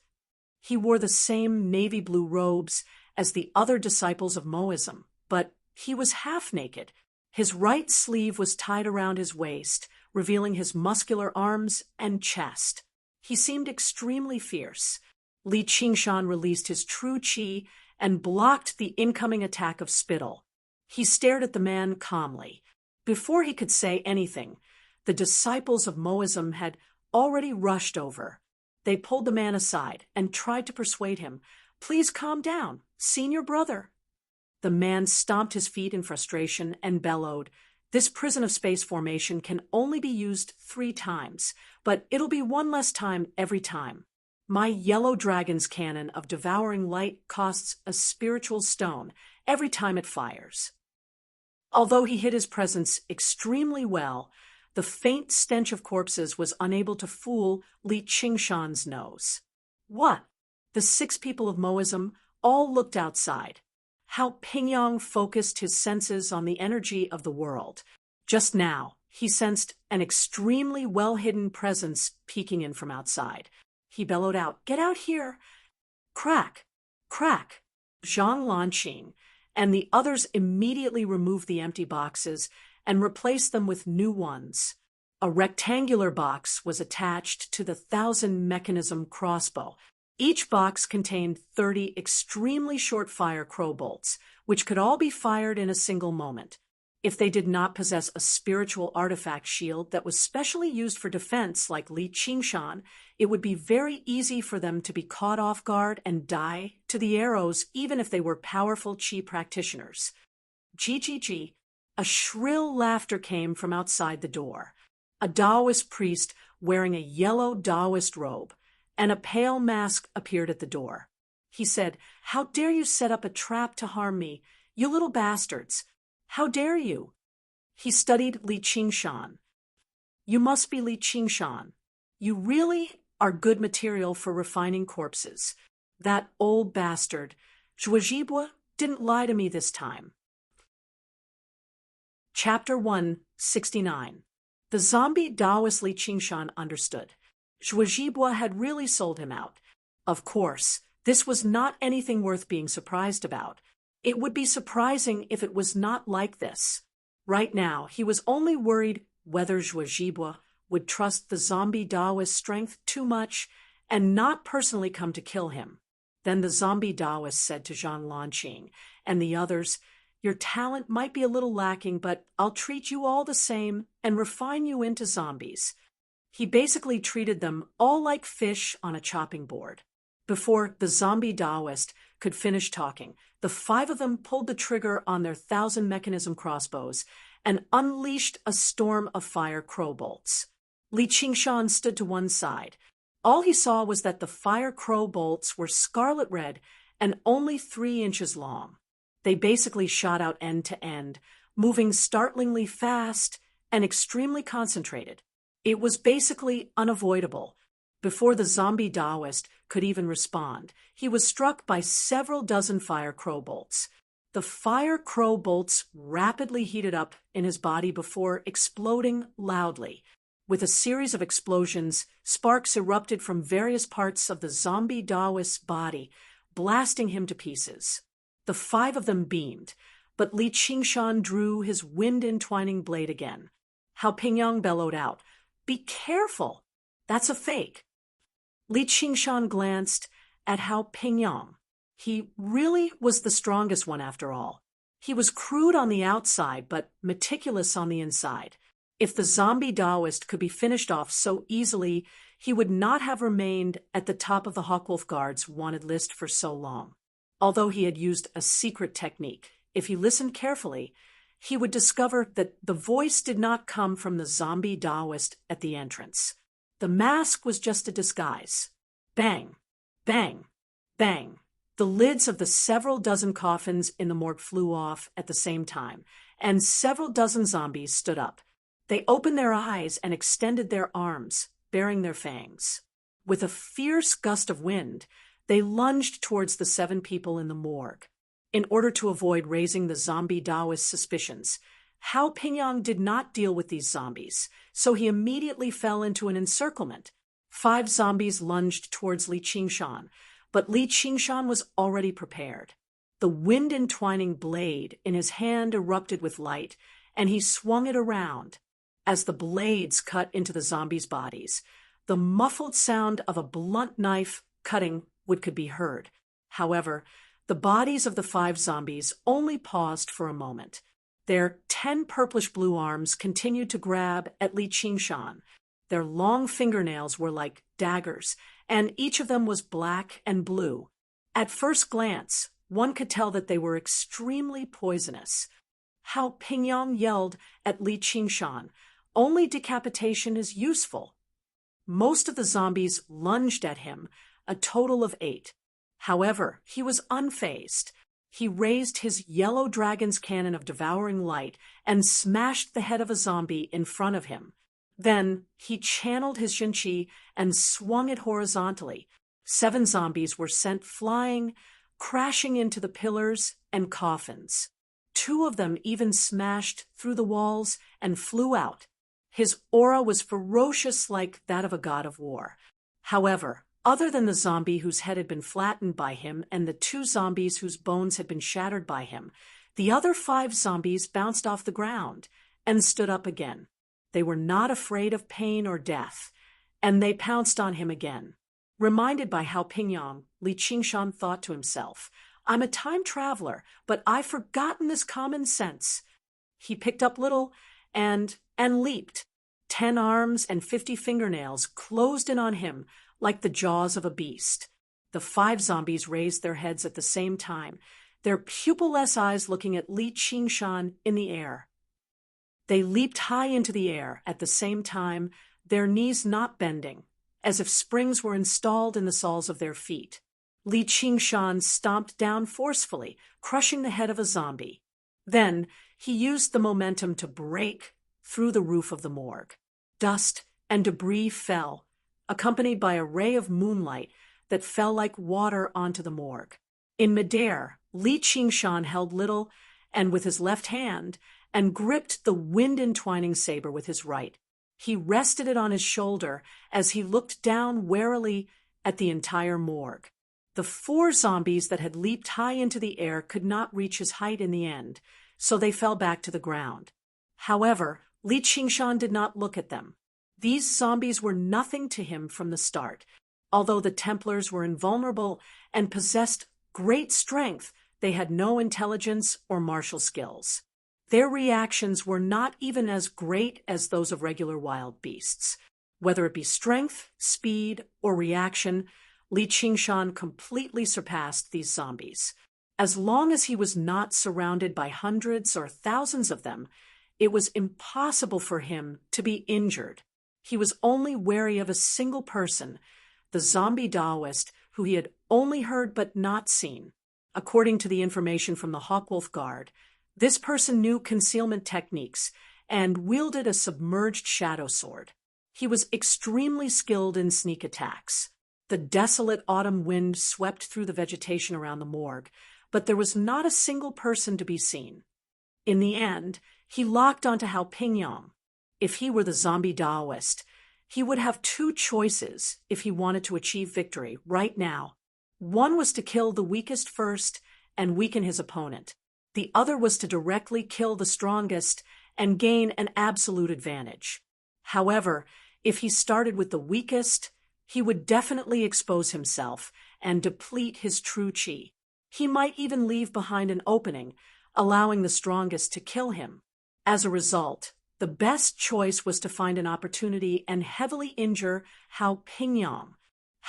He wore the same navy blue robes as the other disciples of Moism, but he was half naked. His right sleeve was tied around his waist, revealing his muscular arms and chest. He seemed extremely fierce. Li Qingshan released his true qi and blocked the incoming attack of spittle. He stared at the man calmly. Before he could say anything, the disciples of Moism had already rushed over. They pulled the man aside and tried to persuade him, "Please calm down. Senior brother." The man stomped his feet in frustration and bellowed, "This prison of space formation can only be used 3 times, but it'll be 1 less time every time. My yellow dragon's cannon of devouring light costs a spiritual stone every time it fires." Although he hid his presence extremely well, the faint stench of corpses was unable to fool Li Qingshan's nose. What? The 6 people of Moism all looked outside. How Pingyang focused his senses on the energy of the world. Just now, he sensed an extremely well-hidden presence peeking in from outside. He bellowed out, "Get out here!" Crack! Crack! Zhang Lanqing and the others immediately removed the empty boxes and replaced them with new ones. A rectangular box was attached to the 1,000-mechanism crossbow. Each box contained 30 extremely short-fire crow bolts, which could all be fired in a single moment. If they did not possess a spiritual artifact shield that was specially used for defense like Li Qingshan, it would be very easy for them to be caught off guard and die to the arrows even if they were powerful qi practitioners. GGG. A shrill laughter came from outside the door. A Taoist priest wearing a yellow Taoist robe and a pale mask appeared at the door. He said, "How dare you set up a trap to harm me, you little bastards! How dare you?" He studied Li Qingshan. "You must be Li Qingshan. You really are good material for refining corpses. That old bastard, Zhujibu, didn't lie to me this time." Chapter 169. The zombie Taoist Li Qingshan understood. Zhuozhibua had really sold him out. Of course, this was not anything worth being surprised about. It would be surprising if it was not like this. Right now, he was only worried whether Zhuozhibua would trust the zombie Taoist strength too much and not personally come to kill him. Then the zombie Taoist said to Zhang Lanqing and the others, "Your talent might be a little lacking, but I'll treat you all the same and refine you into zombies." He basically treated them all like fish on a chopping board. Before the zombie Taoist could finish talking, the 5 of them pulled the trigger on their 1,000-mechanism crossbows and unleashed a storm of fire crow bolts. Li Qingshan stood to one side. All he saw was that the fire crow bolts were scarlet red and only 3 inches long. They basically shot out end to end, moving startlingly fast and extremely concentrated. It was basically unavoidable. Before the zombie Taoist could even respond, he was struck by several dozen fire crow bolts. The fire crow bolts rapidly heated up in his body before exploding loudly. With a series of explosions, sparks erupted from various parts of the zombie Taoist's body, blasting him to pieces. The 5 of them beamed, but Li Qingshan drew his wind-entwining blade again. Hao Pingyang bellowed out, "Be careful! That's a fake." Li Qingshan glanced at Hao Pingyang. He really was the strongest one after all. He was crude on the outside, but meticulous on the inside. If the zombie Taoist could be finished off so easily, he would not have remained at the top of the Hawkwolf Guard's wanted list for so long. Although he had used a secret technique, if he listened carefully, he would discover that the voice did not come from the zombie Taoist at the entrance. The mask was just a disguise. Bang, bang, bang. The lids of the several dozen coffins in the morgue flew off at the same time, and several dozen zombies stood up. They opened their eyes and extended their arms, baring their fangs. With a fierce gust of wind, they lunged towards the 7 people in the morgue. In order to avoid raising the zombie Taoist suspicions, Hao Pingyang did not deal with these zombies, so he immediately fell into an encirclement. 5 zombies lunged towards Li Qingshan, but Li Qingshan was already prepared. The wind-entwining blade in his hand erupted with light, and he swung it around. As the blades cut into the zombies' bodies, the muffled sound of a blunt knife cutting wood could be heard. However, the bodies of the 5 zombies only paused for a moment. Their 10 purplish-blue arms continued to grab at Li Qingshan. Their long fingernails were like daggers, and each of them was black and blue. At first glance, one could tell that they were extremely poisonous. Hao Pingyang yelled at Li Qingshan, "Only decapitation is useful." Most of the zombies lunged at him, a total of 8. However, he was unfazed. He raised his yellow dragon's cannon of devouring light and smashed the head of a zombie in front of him. Then he channeled his Xinqi and swung it horizontally. 7 zombies were sent flying, crashing into the pillars and coffins. 2 of them even smashed through the walls and flew out. His aura was ferocious like that of a god of war. However, other than the zombie whose head had been flattened by him and the 2 zombies whose bones had been shattered by him, the other 5 zombies bounced off the ground and stood up again. They were not afraid of pain or death, and they pounced on him again. Reminded by Hao Pingyang, Li Qingshan thought to himself, "I'm a time traveler, but I've forgotten this common sense." He picked up little and leaped. 10 arms and 50 fingernails closed in on him like the jaws of a beast. The 5 zombies raised their heads at the same time, their pupil-less eyes looking at Li Qingshan in the air. They leaped high into the air at the same time, their knees not bending, as if springs were installed in the soles of their feet. Li Qingshan stomped down forcefully, crushing the head of a zombie. Then he used the momentum to break through the roof of the morgue. Dust and debris fell, accompanied by a ray of moonlight that fell like water onto the morgue. In midair, Li Qingshan held little and with his left hand and gripped the wind-entwining saber with his right. He rested it on his shoulder as he looked down warily at the entire morgue. The 4 zombies that had leaped high into the air could not reach his height in the end, so they fell back to the ground. However, Li Qingshan did not look at them. These zombies were nothing to him from the start. Although the Templars were invulnerable and possessed great strength, they had no intelligence or martial skills. Their reactions were not even as great as those of regular wild beasts. Whether it be strength, speed, or reaction, Li Qingshan completely surpassed these zombies. As long as he was not surrounded by hundreds or thousands of them, it was impossible for him to be injured. He was only wary of a single person, the zombie Taoist, who he had only heard but not seen. According to the information from the Hawkwolf Guard, this person knew concealment techniques and wielded a submerged shadow sword. He was extremely skilled in sneak attacks. The desolate autumn wind swept through the vegetation around the morgue, but there was not a single person to be seen. In the end, he locked onto Hao Pingyang. If he were the zombie Taoist, he would have 2 choices if he wanted to achieve victory right now. One was to kill the weakest first and weaken his opponent. The other was to directly kill the strongest and gain an absolute advantage. However, if he started with the weakest, he would definitely expose himself and deplete his true qi. He might even leave behind an opening, allowing the strongest to kill him. As a result, the best choice was to find an opportunity and heavily injure Hao Pingyang.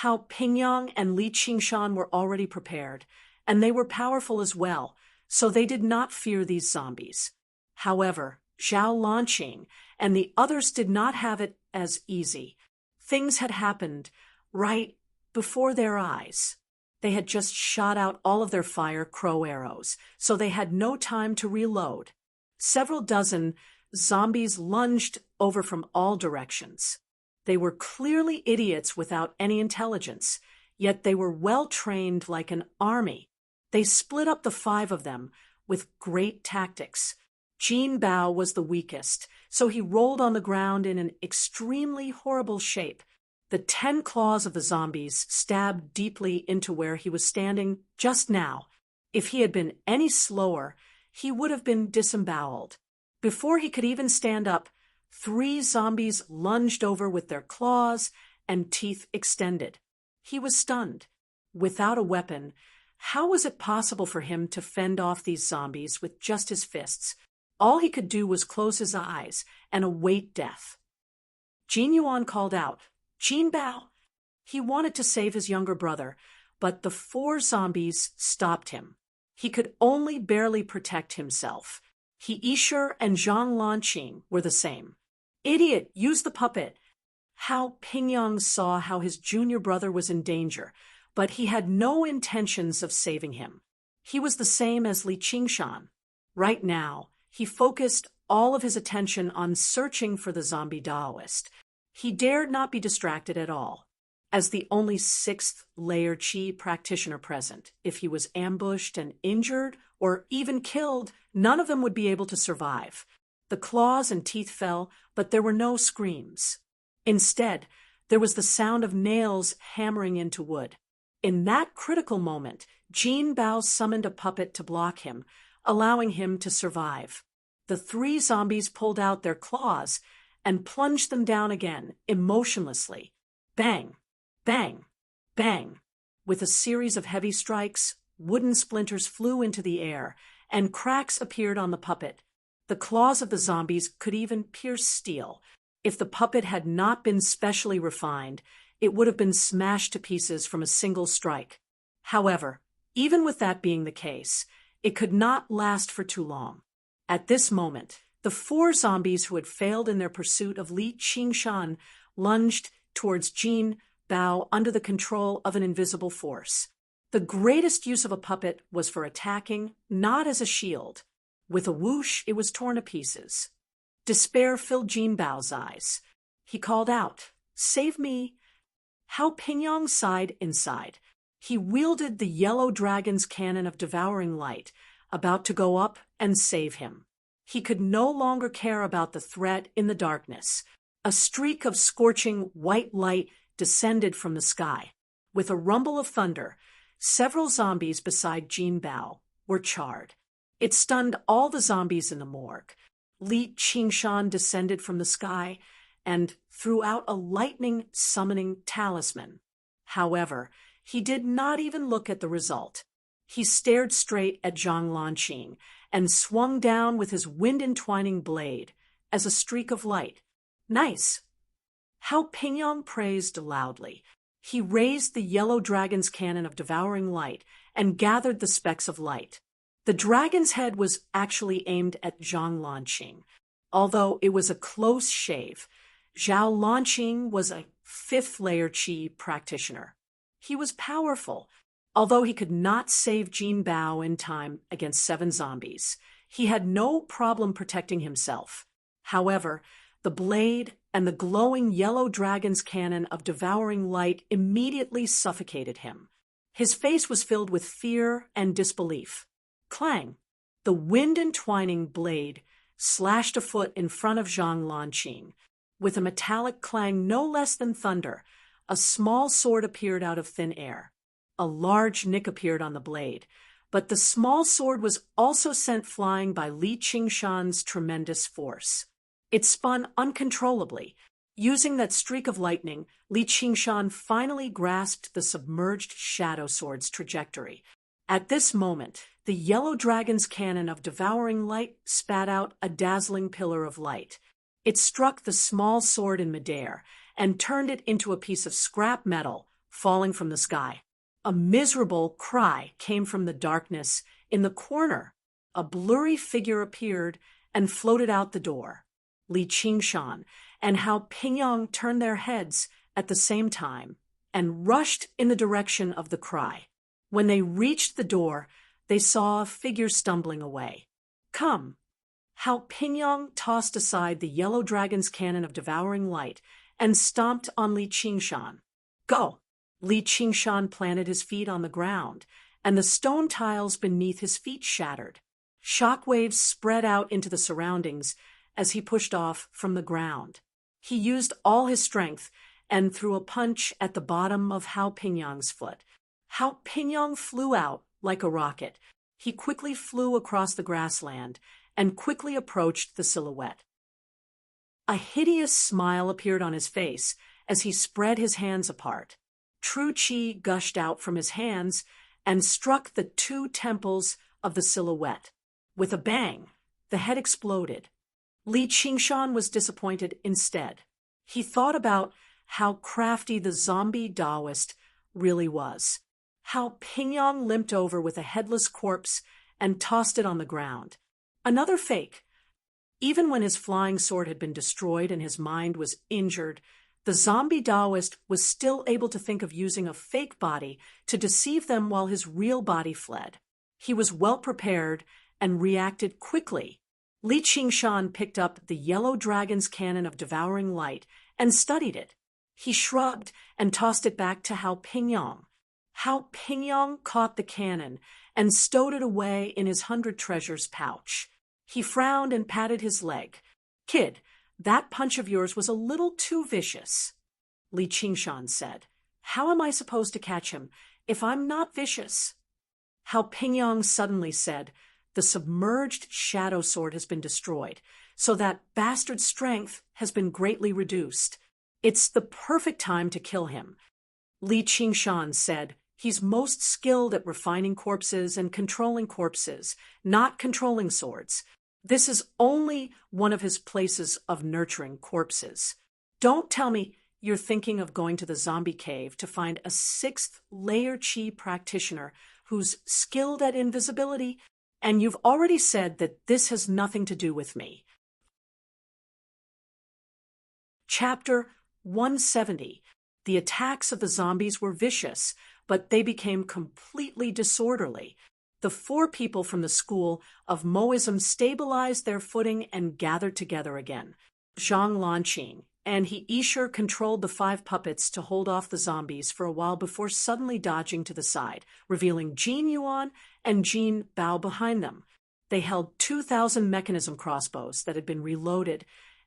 Hao Pingyang and Li Qingshan were already prepared, and they were powerful as well, so they did not fear these zombies. However, Zhao Lanqing and the others did not have it as easy. Things had happened right before their eyes. They had just shot out all of their fire crow arrows, so they had no time to reload. Several dozen zombies lunged over from all directions. They were clearly idiots without any intelligence, yet they were well trained like an army. They split up the 5 of them with great tactics. Jin Bao was the weakest, so he rolled on the ground in an extremely horrible shape. The 10 claws of the zombies stabbed deeply into where he was standing just now. If he had been any slower, he would have been disemboweled. Before he could even stand up, 3 zombies lunged over with their claws and teeth extended. He was stunned. Without a weapon, how was it possible for him to fend off these zombies with just his fists? All he could do was close his eyes and await death. Jin Yuan called out, "Jin Bao!" He wanted to save his younger brother, but the 4 zombies stopped him. He could only barely protect himself. He Yisher and Zhang Lanqing were the same. "Idiot, use the puppet." Hao Pingyang saw how his junior brother was in danger, but he had no intentions of saving him. He was the same as Li Qingshan. Right now, he focused all of his attention on searching for the zombie Taoist. He dared not be distracted at all. As the only 6th layer Qi practitioner present, if he was ambushed and injured or even killed, none of them would be able to survive. The claws and teeth fell, but there were no screams. Instead, there was the sound of nails hammering into wood. In that critical moment, Jin Bao summoned a puppet to block him, allowing him to survive. The 3 zombies pulled out their claws and plunged them down again, emotionlessly. Bang, bang, bang. With a series of heavy strikes, wooden splinters flew into the air, and cracks appeared on the puppet. The claws of the zombies could even pierce steel. If the puppet had not been specially refined, it would have been smashed to pieces from a single strike. However, even with that being the case, it could not last for too long. At this moment, the 4 zombies who had failed in their pursuit of Li Qingshan lunged towards Jin Bao under the control of an invisible force. The greatest use of a puppet was for attacking, not as a shield. With a whoosh, it was torn to pieces. Despair filled Jin Bao's eyes. He called out, "Save me!" Hao Pingyang sighed inside. He wielded the yellow dragon's cannon of devouring light, about to go up and save him. He could no longer care about the threat in the darkness. A streak of scorching white light descended from the sky. With a rumble of thunder, several zombies beside Jean Bao were charred. It stunned all the zombies in the morgue. Li Qingshan descended from the sky and threw out a lightning-summoning talisman. However, he did not even look at the result. He stared straight at Zhang Lanqing and swung down with his wind-entwining blade as a streak of light. Nice! Hao Pingyong praised loudly. He raised the yellow dragon's cannon of devouring light and gathered the specks of light. The dragon's head was actually aimed at Zhang Lanqing. Although it was a close shave, Zhao Lanqing was a fifth-layer qi practitioner. He was powerful. Although he could not save Jin Bao in time against 7 zombies, he had no problem protecting himself. However, the blade and the glowing yellow dragon's cannon of devouring light immediately suffocated him. His face was filled with fear and disbelief. Clang! The wind-entwining blade slashed a foot in front of Zhang Lanqing. With a metallic clang no less than thunder, a small sword appeared out of thin air. A large nick appeared on the blade, but the small sword was also sent flying by Li Qingshan's tremendous force. It spun uncontrollably. Using that streak of lightning, Li Qingshan finally grasped the submerged shadow sword's trajectory. At this moment, the yellow dragon's cannon of devouring light spat out a dazzling pillar of light. It struck the small sword in midair and turned it into a piece of scrap metal falling from the sky. A miserable cry came from the darkness in the corner. A blurry figure appeared and floated out the door. Li Qingshan and Hao Pingyong turned their heads at the same time and rushed in the direction of the cry. When they reached the door, they saw a figure stumbling away. Come! Hao Pingyong tossed aside the yellow dragon's cannon of devouring light and stomped on Li Qingshan. Go! Li Qingshan planted his feet on the ground, and the stone tiles beneath his feet shattered. Shockwaves spread out into the surroundings as he pushed off from the ground. He used all his strength and threw a punch at the bottom of Hao Pingyong's foot. Hao Pingyong flew out like a rocket. He quickly flew across the grassland and quickly approached the silhouette. A hideous smile appeared on his face as he spread his hands apart. True qi gushed out from his hands and struck the 2 temples of the silhouette. With a bang, the head exploded. Li Qingshan was disappointed instead. He thought about how crafty the zombie Taoist really was. Hao Pingyong limped over with a headless corpse and tossed it on the ground. Another fake. Even when his flying sword had been destroyed and his mind was injured, the zombie Taoist was still able to think of using a fake body to deceive them while his real body fled. He was well prepared and reacted quickly. Li Qingshan picked up the yellow dragon's cannon of devouring light and studied it. He shrugged and tossed it back to Hao Pingyong. Hao Pingyong caught the cannon and stowed it away in his 100 treasures pouch. He frowned and patted his leg. Kid, that punch of yours was a little too vicious. Li Qingshan said. How am I supposed to catch him if I'm not vicious? Hao Pingyong suddenly said, the submerged shadow sword has been destroyed, so that bastard's strength has been greatly reduced. It's the perfect time to kill him. Li Qingshan said, he's most skilled at refining corpses and controlling corpses, not controlling swords. This is only one of his places of nurturing corpses. Don't tell me you're thinking of going to the zombie cave to find a 6th-layer qi practitioner who's skilled at invisibility, and you've already said that this has nothing to do with me. Chapter 170. The attacks of the zombies were vicious, but they became completely disorderly. The 4 people from the school of Moism stabilized their footing and gathered together again. Zhang Lanqing and He Isher controlled the 5 puppets to hold off the zombies for a while before suddenly dodging to the side, revealing Jin Yuan and Jin Bao behind them. They held 2,000 mechanism crossbows that had been reloaded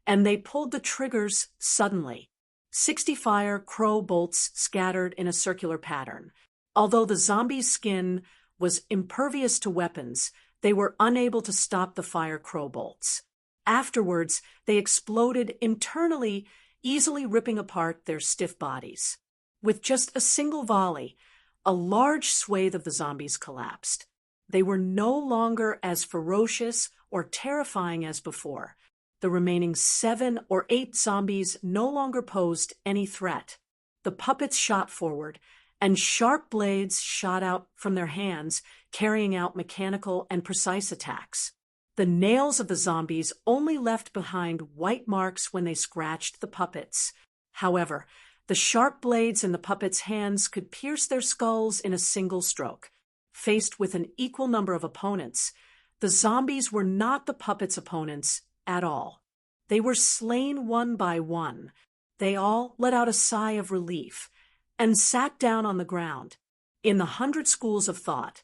and they pulled the triggers suddenly. 60 fire crow bolts scattered in a circular pattern. Although the zombie's skin was impervious to weapons, they were unable to stop the fire crow bolts. Afterwards, they exploded internally, easily ripping apart their stiff bodies. With just a single volley, a large swathe of the zombies collapsed. They were no longer as ferocious or terrifying as before. The remaining 7 or 8 zombies no longer posed any threat. The puppets shot forward, and sharp blades shot out from their hands, carrying out mechanical and precise attacks. The nails of the zombies only left behind white marks when they scratched the puppets. However, the sharp blades in the puppets' hands could pierce their skulls in a single stroke. Faced with an equal number of opponents, the zombies were not the puppets' opponents at all. They were slain one by one. They all let out a sigh of relief and sat down on the ground. In the 100 schools of thought,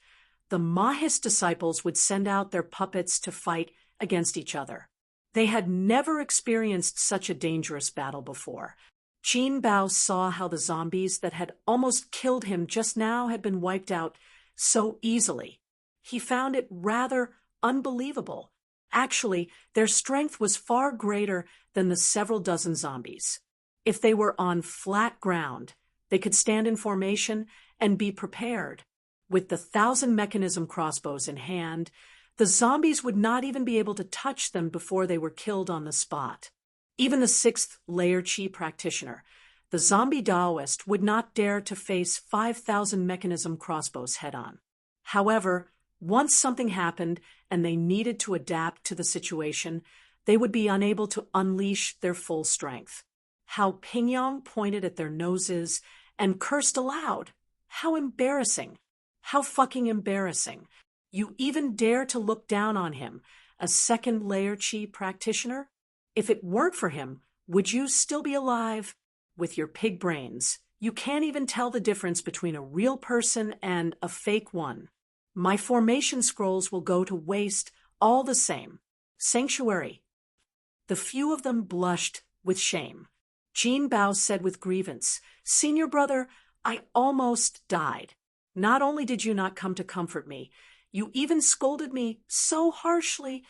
the Mahis disciples would send out their puppets to fight against each other. They had never experienced such a dangerous battle before. Jin Bao saw how the zombies that had almost killed him just now had been wiped out so easily. He found it rather unbelievable. Actually, their strength was far greater than the several dozen zombies. If they were on flat ground, they could stand in formation and be prepared. With the 1,000 mechanism crossbows in hand, the zombies would not even be able to touch them before they were killed on the spot. Even the 6th layer Qi practitioner, the zombie Taoist, would not dare to face 5,000 mechanism crossbows head-on. However, once something happened and they needed to adapt to the situation, they would be unable to unleash their full strength. How Pingyang pointed at their noses and cursed aloud. How embarrassing. How fucking embarrassing. You even dare to look down on him, a 2nd layer Qi practitioner? If it weren't for him, would you still be alive? With your pig brains, you can't even tell the difference between a real person and a fake one. My formation scrolls will go to waste all the same. Sanctuary. The few of them blushed with shame. Jin Bao said with grievance, "Senior brother, I almost died. Not only did you not come to comfort me, you even scolded me so harshly."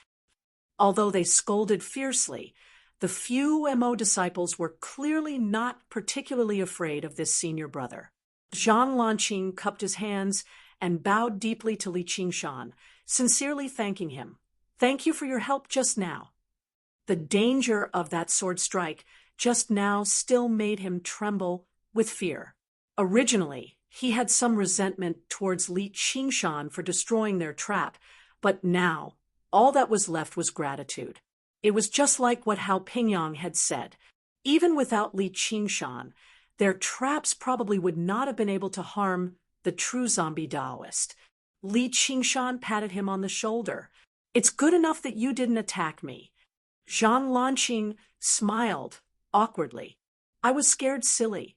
Although they scolded fiercely, the few Mo disciples were clearly not particularly afraid of this senior brother. Zhang Lanqing cupped his hands and bowed deeply to Li Qingshan, sincerely thanking him. "Thank you for your help just now." The danger of that sword strike just now still made him tremble with fear. Originally, he had some resentment towards Li Qingshan for destroying their trap, but now all that was left was gratitude. It was just like what Hao Pingyang had said. Even without Li Qingshan, their traps probably would not have been able to harm the true zombie Taoist. Li Qingshan patted him on the shoulder. "It's good enough that you didn't attack me." Zhang Lanqing smiled awkwardly. "I was scared silly."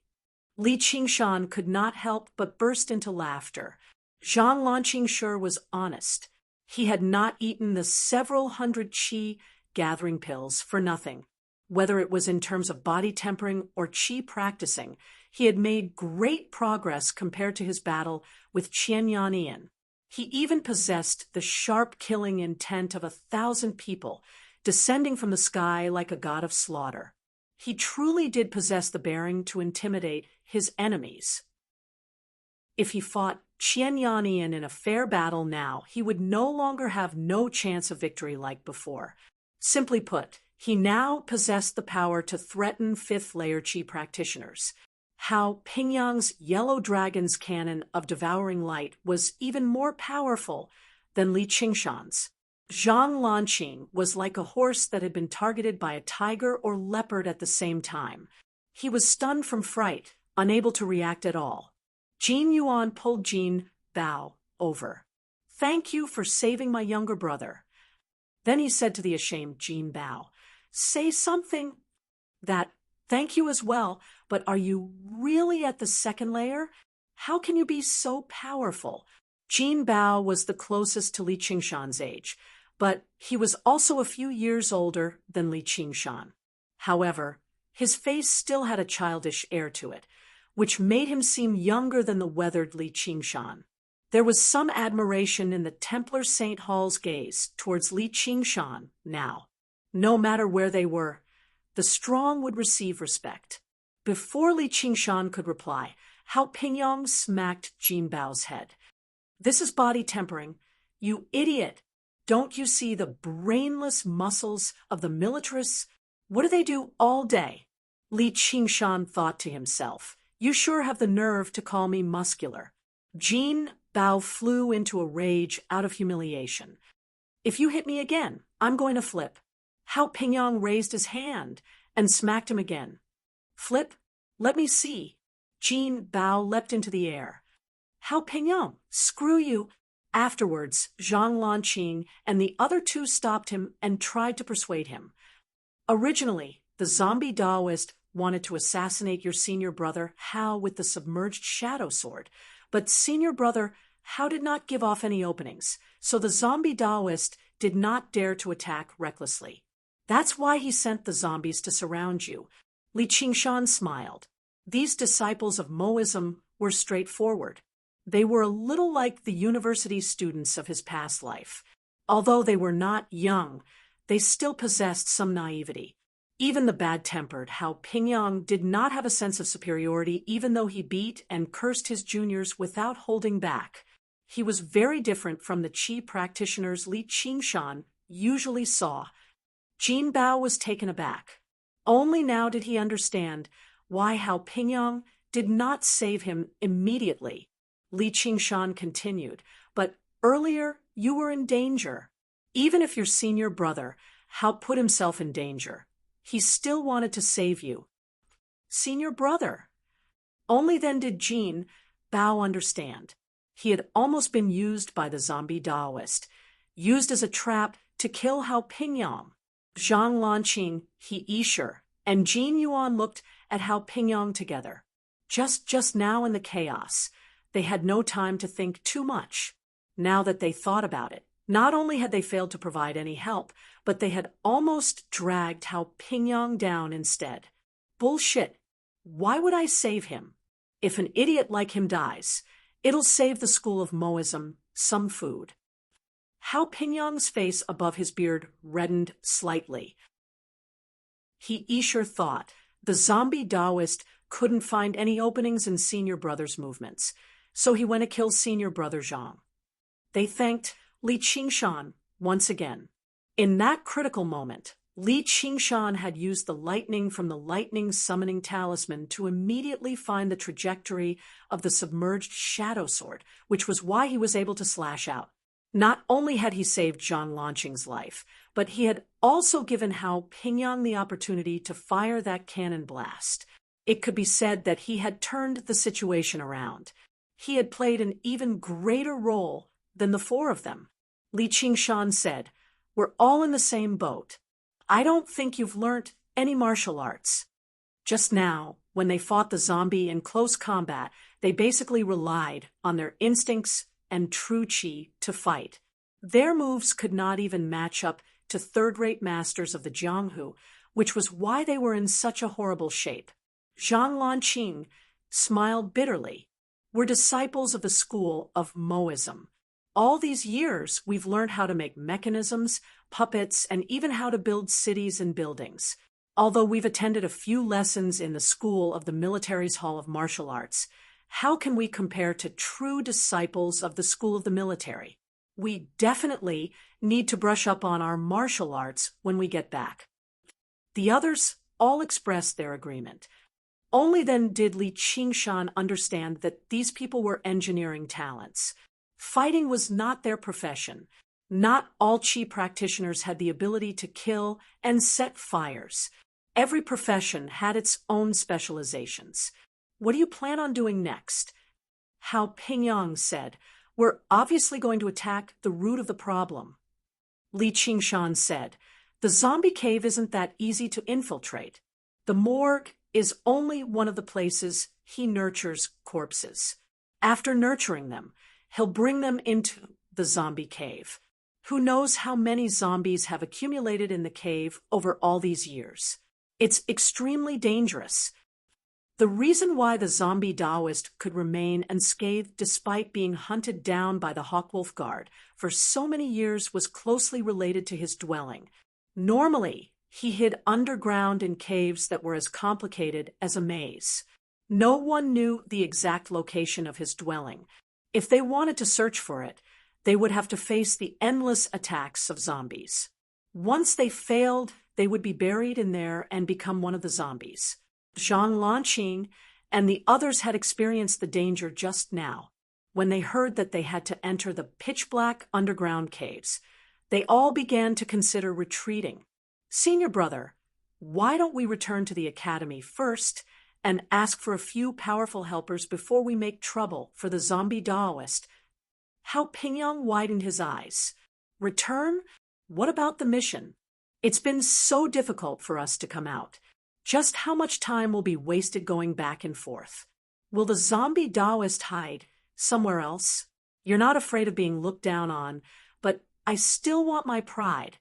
Li Qingshan could not help but burst into laughter. Zhang Lanqing sure was honest. He had not eaten the several hundred Qi gathering pills for nothing. Whether it was in terms of body tempering or Qi practicing, he had made great progress compared to his battle with Qian Yannian. He even possessed the sharp killing intent of 1,000 people, descending from the sky like a god of slaughter. He truly did possess the bearing to intimidate his enemies. If he fought Qian Yannian in a fair battle now, he would no longer have no chance of victory like before. Simply put, he now possessed the power to threaten 5th layer Qi practitioners. How Pingyang's Yellow Dragon's cannon of devouring light was even more powerful than Li Qingshan's. Zhang Lanqing was like a horse that had been targeted by a tiger or leopard at the same time. He was stunned from fright, unable to react at all. Jin Yuan pulled Jin Bao over. "Thank you for saving my younger brother." Then he said to the ashamed Jin Bao, "Say something." "That, thank you as well, but are you really at the 2nd layer? How can you be so powerful?" Jin Bao was the closest to Li Qingshan's age, but he was also a few years older than Li Qingshan. However, his face still had a childish air to it, which made him seem younger than the weathered Li Qingshan. There was some admiration in the Templar St. Hall's gaze towards Li Qingshan now. No matter where they were, the strong would receive respect. Before Li Qingshan could reply, Hao Pingyong smacked Jin Bao's head. "This is body tempering. You idiot! Don't you see the brainless muscles of the militarists? What do they do all day?" Li Qingshan thought to himself, "You sure have the nerve to call me muscular." Jin Bao flew into a rage out of humiliation. "If you hit me again, I'm going to flip." Hao Pingyong raised his hand and smacked him again. "Flip? Let me see." Jin Bao leapt into the air. "Hao Pingyong, screw you." Afterwards, Zhang Lanqing and the other two stopped him and tried to persuade him. "Originally, the zombie Taoist wanted to assassinate your senior brother, Hao, with the submerged shadow sword. But senior brother Hao did not give off any openings, so the zombie Taoist did not dare to attack recklessly. That's why he sent the zombies to surround you." Li Qingshan smiled. These disciples of Moism were straightforward. They were a little like the university students of his past life. Although they were not young, they still possessed some naivety. Even the bad-tempered Hao Pingyong did not have a sense of superiority, even though he beat and cursed his juniors without holding back. He was very different from the Qi practitioners Li Qingshan usually saw. Jin Bao was taken aback. Only now did he understand why Hao Pingyong did not save him immediately. Li Qingshan continued, "But earlier you were in danger. Even if your senior brother Hao put himself in danger, he still wanted to save you." Senior brother? Only then did Jin Bao understand. He had almost been used by the zombie Taoist, used as a trap to kill Hao Pingyong. Zhang Lanqing, He Yisher, and Jin Yuan looked at Hao Pingyong together. Just now in the chaos, they had no time to think too much. Now that they thought about it, not only had they failed to provide any help, but they had almost dragged Hao Pingyong down instead. Bullshit. Why would I save him? If an idiot like him dies, it'll save the school of Moism some food. Hao Pingyong's face above his beard reddened slightly. He Yisher thought the zombie Taoist couldn't find any openings in senior brother's movements, so he went to kill senior brother Zhang. They thanked Li Qingshan once again. In that critical moment, Li Qingshan had used the lightning from the lightning summoning talisman to immediately find the trajectory of the submerged shadow sword, which was why he was able to slash out. Not only had he saved Zhang Lanqing's life, but he had also given Hao Pingyong the opportunity to fire that cannon blast. It could be said that he had turned the situation around. He had played an even greater role than the four of them. Li Qingshan said, "We're all in the same boat. I don't think you've learnt any martial arts." Just now, when they fought the zombie in close combat, they basically relied on their instincts and true Qi to fight. Their moves could not even match up to third-rate masters of the Jianghu, which was why they were in such a horrible shape. Zhang Lanqing smiled bitterly. "We're disciples of the school of Moism. All these years, we've learned how to make mechanisms, puppets, and even how to build cities and buildings. Although we've attended a few lessons in the school of the military's Hall of Martial Arts, how can we compare to true disciples of the school of the military? We definitely need to brush up on our martial arts when we get back." The others all expressed their agreement. Only then did Li Qingshan understand that these people were engineering talents. Fighting was not their profession. Not all Qi practitioners had the ability to kill and set fires. Every profession had its own specializations. "What do you plan on doing next?" Hao Pingyong said, "We're obviously going to attack the root of the problem." Li Qingshan said, "The zombie cave isn't that easy to infiltrate. The morgue is only one of the places he nurtures corpses. After nurturing them, he'll bring them into the zombie cave. Who knows how many zombies have accumulated in the cave over all these years?" It's extremely dangerous. The reason why the zombie Taoist could remain unscathed despite being hunted down by the Hawkwolf Guard for so many years was closely related to his dwelling. Normally, he hid underground in caves that were as complicated as a maze. No one knew the exact location of his dwelling. If they wanted to search for it, they would have to face the endless attacks of zombies. Once they failed, they would be buried in there and become one of the zombies. Zhang Lanqing and the others had experienced the danger just now, when they heard that they had to enter the pitch-black underground caves. They all began to consider retreating. Senior brother, why don't we return to the academy first and ask for a few powerful helpers before we make trouble for the zombie Taoist? How Pingyang widened his eyes. Return? What about the mission? It's been so difficult for us to come out. Just how much time will be wasted going back and forth? Will the zombie Taoist hide somewhere else? You're not afraid of being looked down on, but I still want my pride.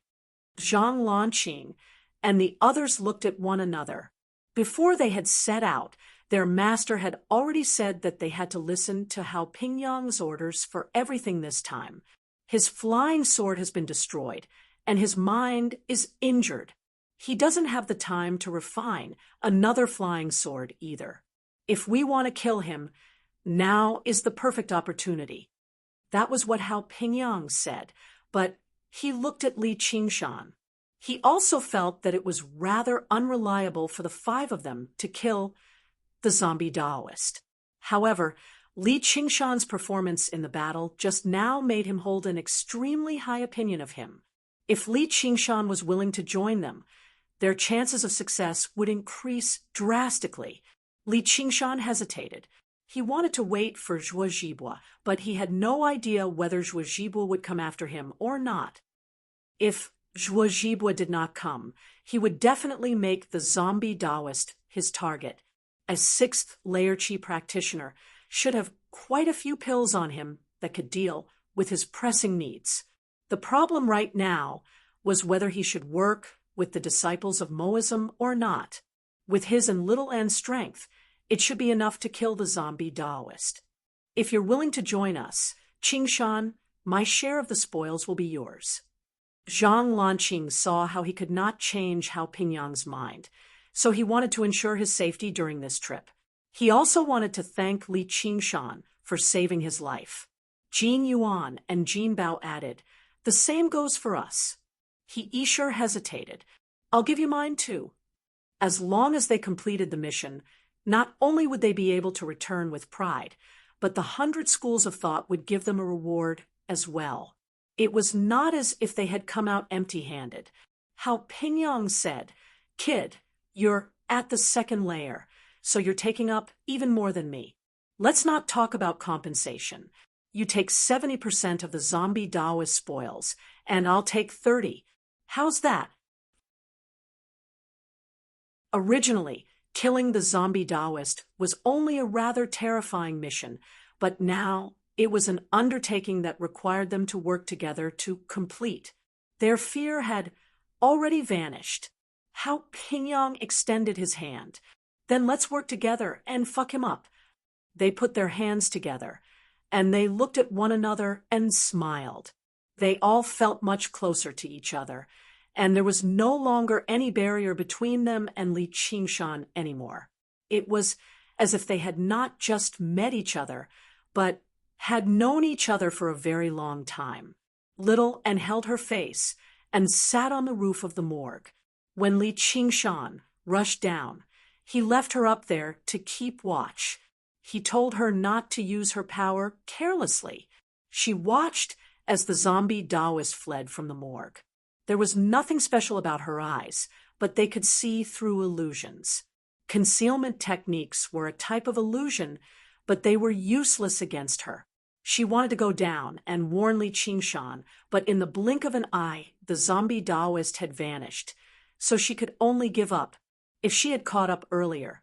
Zhang Lanqing and the others looked at one another. Before they had set out, their master had already said that they had to listen to Hao Pingyang's orders for everything this time. His flying sword has been destroyed, and his mind is injured. He doesn't have the time to refine another flying sword either. If we want to kill him, now is the perfect opportunity. That was what Hao Pingyang said, but he looked at Li Qingshan. He also felt that it was rather unreliable for the five of them to kill the zombie Taoist. However, Li Qingshan's performance in the battle just now made him hold an extremely high opinion of him. If Li Qingshan was willing to join them, their chances of success would increase drastically. Li Qingshan hesitated. He wanted to wait for Zhuo Zhibua, but he had no idea whether Zhuo Zhibua would come after him or not. If Zhuo Zhibua did not come, he would definitely make the zombie Taoist his target. As sixth layer Qi practitioner, should have quite a few pills on him that could deal with his pressing needs. The problem right now was whether he should work with the disciples of Moism or not. With his and little N strength, it should be enough to kill the zombie Taoist. If you're willing to join us, Qingshan, my share of the spoils will be yours. Zhang Lanqing saw how he could not change Hao Pingyang's mind, so he wanted to ensure his safety during this trip. He also wanted to thank Li Qingshan for saving his life. Jin Yuan and Jin Bao added, "The same goes for us." He Isher hesitated. "I'll give you mine too." As long as they completed the mission, not only would they be able to return with pride, but the 100 schools of thought would give them a reward as well. It was not as if they had come out empty-handed. Hao Pingyang said, "Kid, you're at the second layer, so you're taking up even more than me. Let's not talk about compensation. You take 70% of the zombie Taoist spoils, and I'll take 30. How's that?" Originally, killing the zombie Taoist was only a rather terrifying mission, but now it was an undertaking that required them to work together to complete. Their fear had already vanished. Hao Pingyang extended his hand. "Then let's work together and fuck him up." They put their hands together, and they looked at one another and smiled. They all felt much closer to each other, and there was no longer any barrier between them and Li Qingshan anymore. It was as if they had not just met each other, but had known each other for a very long time. Little N held her face and sat on the roof of the morgue. When Li Qingshan rushed down, he left her up there to keep watch. He told her not to use her power carelessly. She watched as the zombie Taoist fled from the morgue. There was nothing special about her eyes, but they could see through illusions. Concealment techniques were a type of illusion, but they were useless against her. She wanted to go down and warn Li Qingshan, but in the blink of an eye, the zombie Taoist had vanished, so she could only give up. If she had caught up earlier,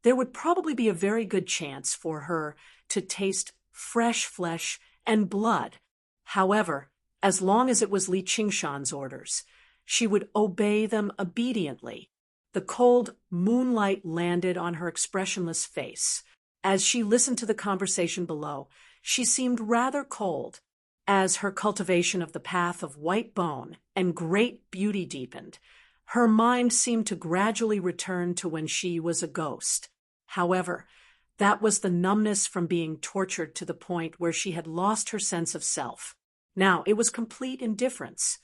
there would probably be a very good chance for her to taste fresh flesh and blood. However, as long as it was Li Qingshan's orders, she would obey them obediently. The cold moonlight landed on her expressionless face. As she listened to the conversation below, she seemed rather cold. As her cultivation of the path of white bone and great beauty deepened, her mind seemed to gradually return to when she was a ghost. However, that was the numbness from being tortured to the point where she had lost her sense of self. Now it was complete indifference.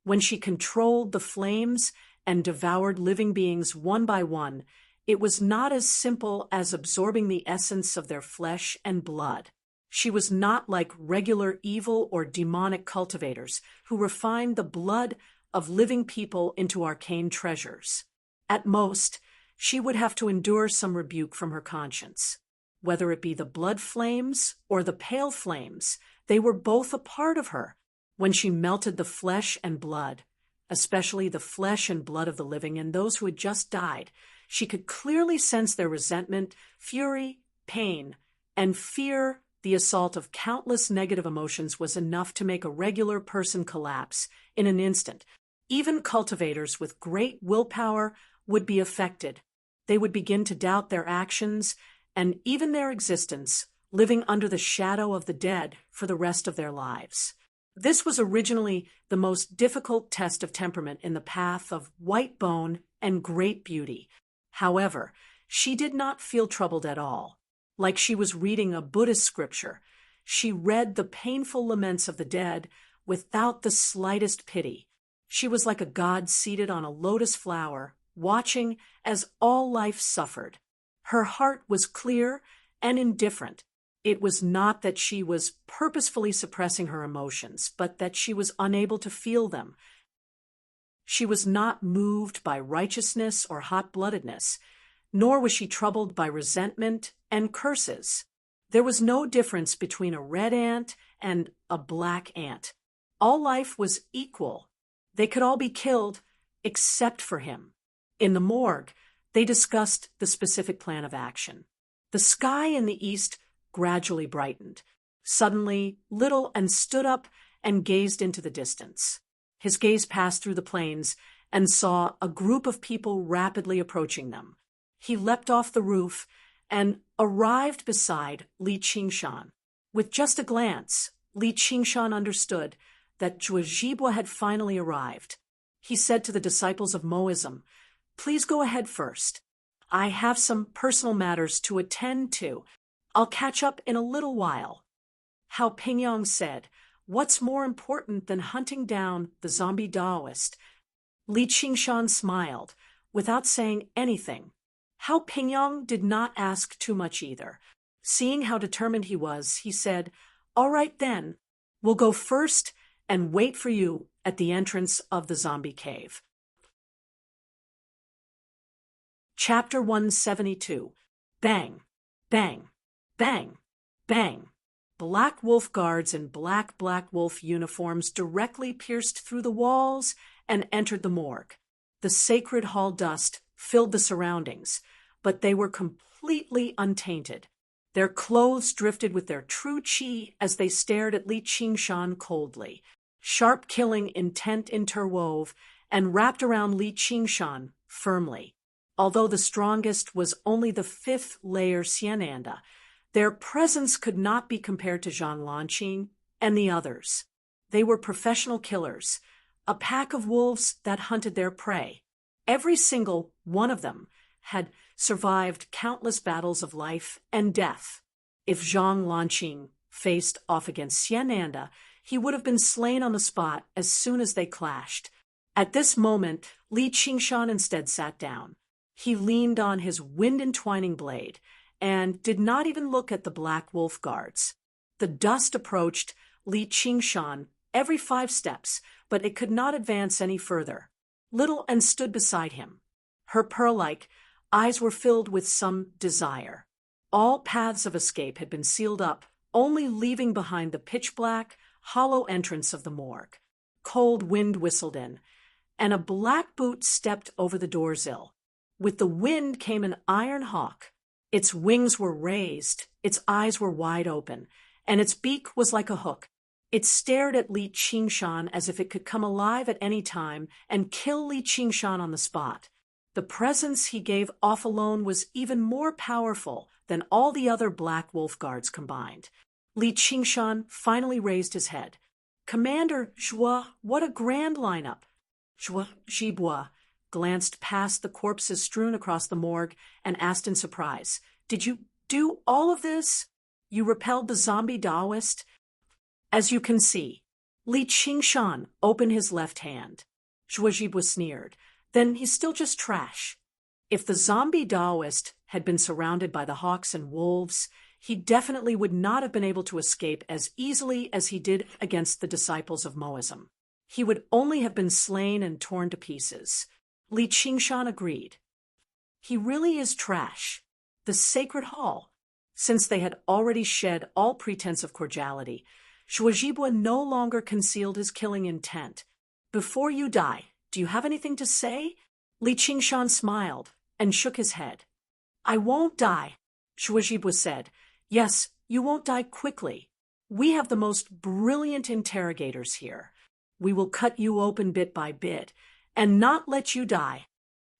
When she controlled the flames and devoured living beings one by one, it was not as simple as absorbing the essence of their flesh and blood. She was not like regular evil or demonic cultivators who refined the blood of living people into arcane treasures. At most, she would have to endure some rebuke from her conscience. Whether it be the blood flames or the pale flames, they were both a part of her. When she melted the flesh and blood, especially the flesh and blood of the living and those who had just died, she could clearly sense their resentment, fury, pain, and fear. The assault of countless negative emotions was enough to make a regular person collapse in an instant. Even cultivators with great willpower would be affected. They would begin to doubt their actions and even their existence, living under the shadow of the dead for the rest of their lives. This was originally the most difficult test of temperament in the path of white bone and great beauty. However, she did not feel troubled at all. Like she was reading a Buddhist scripture, she read the painful laments of the dead without the slightest pity. She was like a god seated on a lotus flower, watching as all life suffered. Her heart was clear and indifferent. It was not that she was purposefully suppressing her emotions, but that she was unable to feel them. She was not moved by righteousness or hot-bloodedness, nor was she troubled by resentment and curses. There was no difference between a red ant and a black ant. All life was equal. They could all be killed except for him. In the morgue, they discussed the specific plan of action. The sky in the east gradually brightened. Suddenly, Little stood up and gazed into the distance. His gaze passed through the plains and saw a group of people rapidly approaching them. He leapt off the roof and arrived beside Li Qingshan. With just a glance, Li Qingshan understood that Zhuozhibwa had finally arrived. He said to the disciples of Moism, "Please go ahead first. I have some personal matters to attend to. I'll catch up in a little while." Hao Pingyang said, "What's more important than hunting down the zombie Taoist?" Li Qingshan smiled, without saying anything. Hao Pingyang did not ask too much either. Seeing how determined he was, he said, "All right then, we'll go first and wait for you at the entrance of the zombie cave." Chapter 172. Bang, bang, bang, bang. Black wolf guards in black wolf uniforms directly pierced through the walls and entered the morgue. The sacred hall dust filled the surroundings, but they were completely untainted. Their clothes drifted with their true qi as they stared at Li Qingshan coldly. Sharp killing intent interwove and wrapped around Li Qingshan firmly. Although the strongest was only the 5th layer Xiananda, their presence could not be compared to Zhang Lanqing and the others. They were professional killers, a pack of wolves that hunted their prey. Every single one of them had survived countless battles of life and death. If Zhang Lanqing faced off against Xiananda, he would have been slain on the spot as soon as they clashed. At this moment, Li Qingshan instead sat down. He leaned on his wind-entwining blade and did not even look at the black wolf guards. The dust approached Li Qingshan every 5 steps, but it could not advance any further. Little stood beside him. Her pearl-like eyes were filled with some desire. All paths of escape had been sealed up, only leaving behind the pitch-black, hollow entrance of the morgue. Cold wind whistled in, and a black boot stepped over the doorsill. With the wind came an iron hawk. Its wings were raised, its eyes were wide open, and its beak was like a hook. It stared at Li Qingshan as if it could come alive at any time and kill Li Qingshan on the spot. The presence he gave off alone was even more powerful than all the other Black Wolf guards combined. Li Qingshan finally raised his head. "Commander Zhuo, what a grand lineup!" Zhuo Zhibua glanced past the corpses strewn across the morgue and asked in surprise, "Did you do all of this? You repelled the zombie Taoist?" "As you can see." Li Qingshan opened his left hand. Zhuo Zhibua sneered. "Then he's still just trash." If the zombie Taoist had been surrounded by the hawks and wolves, he definitely would not have been able to escape as easily as he did against the disciples of Moism. He would only have been slain and torn to pieces. Li Qingshan agreed. "He really is trash. The sacred hall." Since they had already shed all pretense of cordiality, Zhuo Zhibua no longer concealed his killing intent. "Before you die, do you have anything to say?" Li Qingshan smiled and shook his head. "I won't die," Zhuo Zhibua said. "Yes, you won't die quickly. We have the most brilliant interrogators here. We will cut you open bit by bit and not let you die."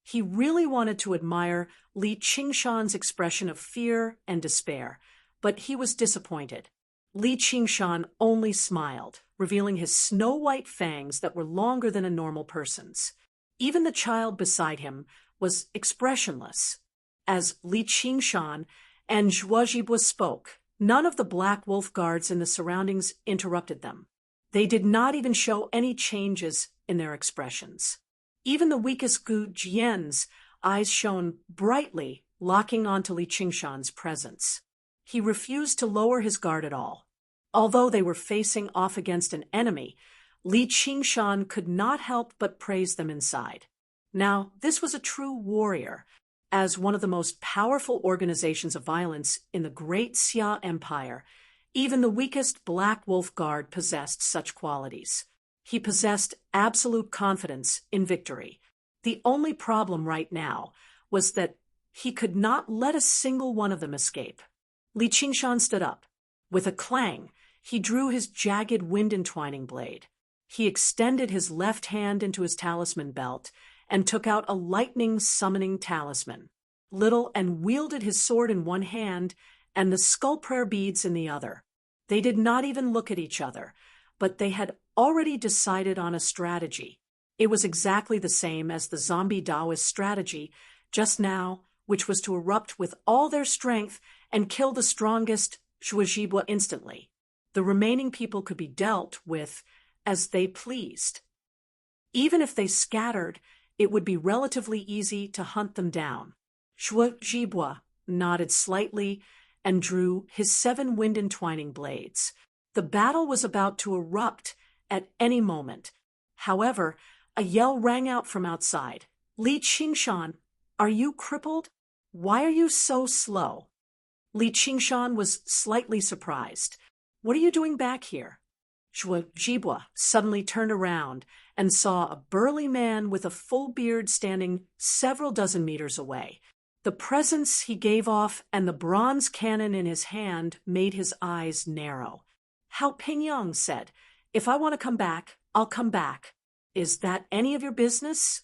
He really wanted to admire Li Qingshan's expression of fear and despair, but he was disappointed. Li Qingshan only smiled, revealing his snow-white fangs that were longer than a normal person's. Even the child beside him was expressionless. As Li Qingshan and Zhuo Zhibua spoke, none of the Black Wolf guards in the surroundings interrupted them. They did not even show any changes in their expressions. Even the weakest Gu Jian's eyes shone brightly, locking onto Li Qingshan's presence. He refused to lower his guard at all. Although they were facing off against an enemy, Li Qingshan could not help but praise them inside. Now, this was a true warrior. As one of the most powerful organizations of violence in the Great Xia Empire, even the weakest Black Wolf guard possessed such qualities. He possessed absolute confidence in victory. The only problem right now was that he could not let a single one of them escape. Li Qingshan stood up. With a clang, he drew his jagged wind-entwining blade. He extended his left hand into his talisman belt and took out a lightning-summoning talisman. Little and wielded his sword in one hand and the skull prayer beads in the other. They did not even look at each other, but they had already decided on a strategy. It was exactly the same as the zombie Taoist strategy just now, which was to erupt with all their strength and kill the strongest Zhuo Zhibua instantly. The remaining people could be dealt with as they pleased. Even if they scattered, it would be relatively easy to hunt them down. Zhuo Zhibua nodded slightly and drew his 7 wind-entwining blades. The battle was about to erupt at any moment. However, a yell rang out from outside. "Li Qingshan, are you crippled? Why are you so slow?" Li Qingshan was slightly surprised. "What are you doing back here?" Zhuo Zhibua suddenly turned around and saw a burly man with a full beard standing several dozen meters away. The presence he gave off and the bronze cannon in his hand made his eyes narrow. Hao Pingyang said, "If I want to come back, I'll come back. Is that any of your business?"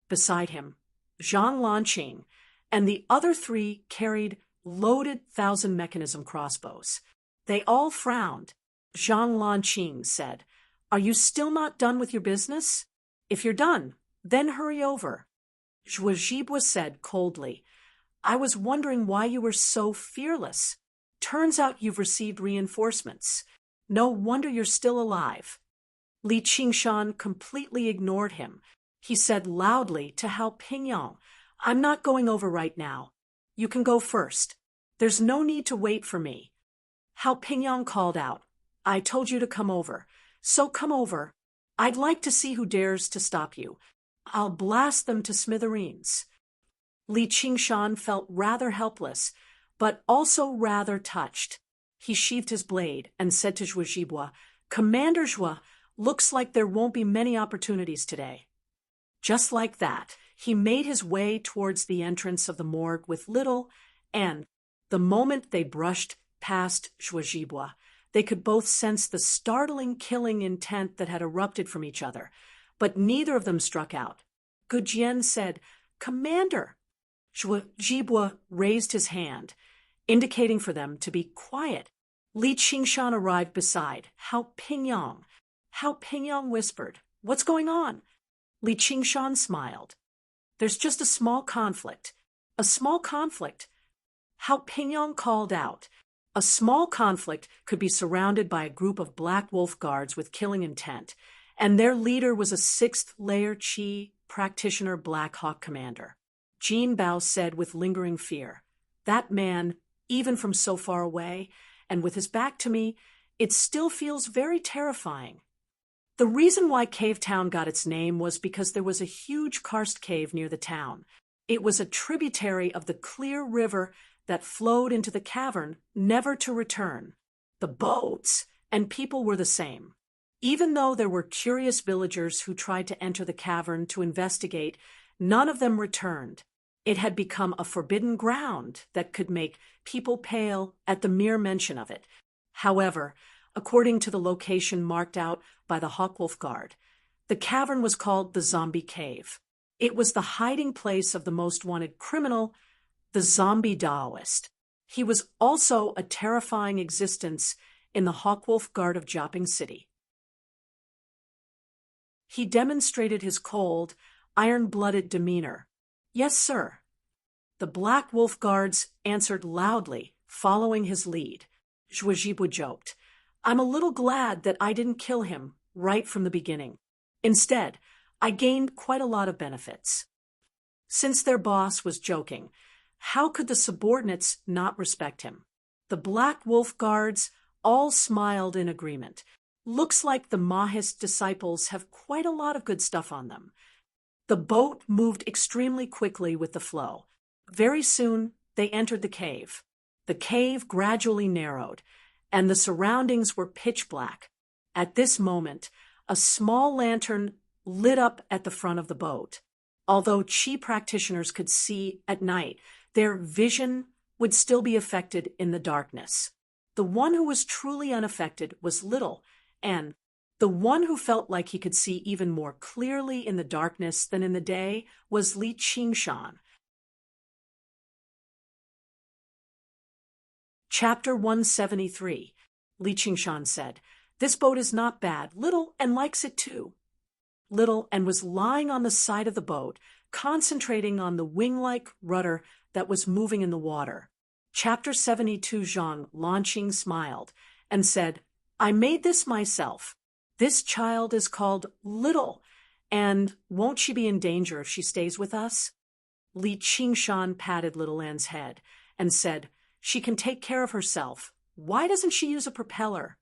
Beside him, Zhang Lanqing and the other 3 carried loaded 1,000-mechanism crossbows. They all frowned. Zhang Lanqing said, "Are you still not done with your business? If you're done, then hurry over." Zhuo Zhibua said coldly, "I was wondering why you were so fearless. Turns out you've received reinforcements. No wonder you're still alive." Li Qingshan completely ignored him. He said loudly to Hao Pingyang, "I'm not going over right now. You can go first. There's no need to wait for me." Hao Pingyang called out, "I told you to come over, so come over. I'd like to see who dares to stop you. I'll blast them to smithereens." Li Qingshan felt rather helpless, but also rather touched. He sheathed his blade and said to Zhuo Zhibua, "Commander Zhuo, looks like there won't be many opportunities today." Just like that, he made his way towards the entrance of the morgue with little, and the moment they brushed past Zhuo Zhibua, they could both sense the startling killing intent that had erupted from each other, but neither of them struck out. Gu Jian said, Commander! Zhuo raised his hand, indicating for them to be quiet. Li Qingshan arrived beside. Hao Pingyang. Hao Pingyang whispered, "What's going on?" Li Qingshan smiled. "There's just a small conflict." "A small conflict?" Hao Pingyang called out. A small conflict could be surrounded by a group of Black Wolf guards with killing intent, and their leader was a sixth-layer Qi practitioner Black Hawk commander. Jin Bao said with lingering fear, "That man, even from so far away, and with his back to me, it still feels very terrifying." The reason why Cave Town got its name was because there was a huge karst cave near the town. It was a tributary of the clear river that flowed into the cavern, never to return. The boats and people were the same. Even though there were curious villagers who tried to enter the cavern to investigate, none of them returned. It had become a forbidden ground that could make people pale at the mere mention of it. However, according to the location marked out by the Hawkwolf Guard, the cavern was called the Zombie Cave. It was the hiding place of the most wanted criminal, the zombie Daoist. He was also a terrifying existence in the Hawkwolf Guard of Jiaping City. He demonstrated his cold, iron-blooded demeanor. "Yes, sir." The Black Wolf Guards answered loudly, following his lead. Zhuo joked, "I'm a little glad that I didn't kill him right from the beginning. Instead, I gained quite a lot of benefits." Since their boss was joking, how could the subordinates not respect him? The Black Wolf Guards all smiled in agreement. "Looks like the Mahist disciples have quite a lot of good stuff on them." The boat moved extremely quickly with the flow. Very soon, they entered the cave. The cave gradually narrowed, and the surroundings were pitch black. At this moment, a small lantern lit up at the front of the boat. Although Qi practitioners could see at night, their vision would still be affected in the darkness. The one who was truly unaffected was little, and the one who felt like he could see even more clearly in the darkness than in the day was Li Qingshan. Chapter 173. Li Qingshan said, "This boat is not bad. Little and likes it too." Little and was lying on the side of the boat, concentrating on the wing-like rudder that was moving in the water. Chapter 72. Zhang Lanqing smiled and said, "I made this myself. This child is called Little, and won't she be in danger if she stays with us?" Li Qingshan patted Little An's head and said, "She can take care of herself. Why doesn't she use a propeller?"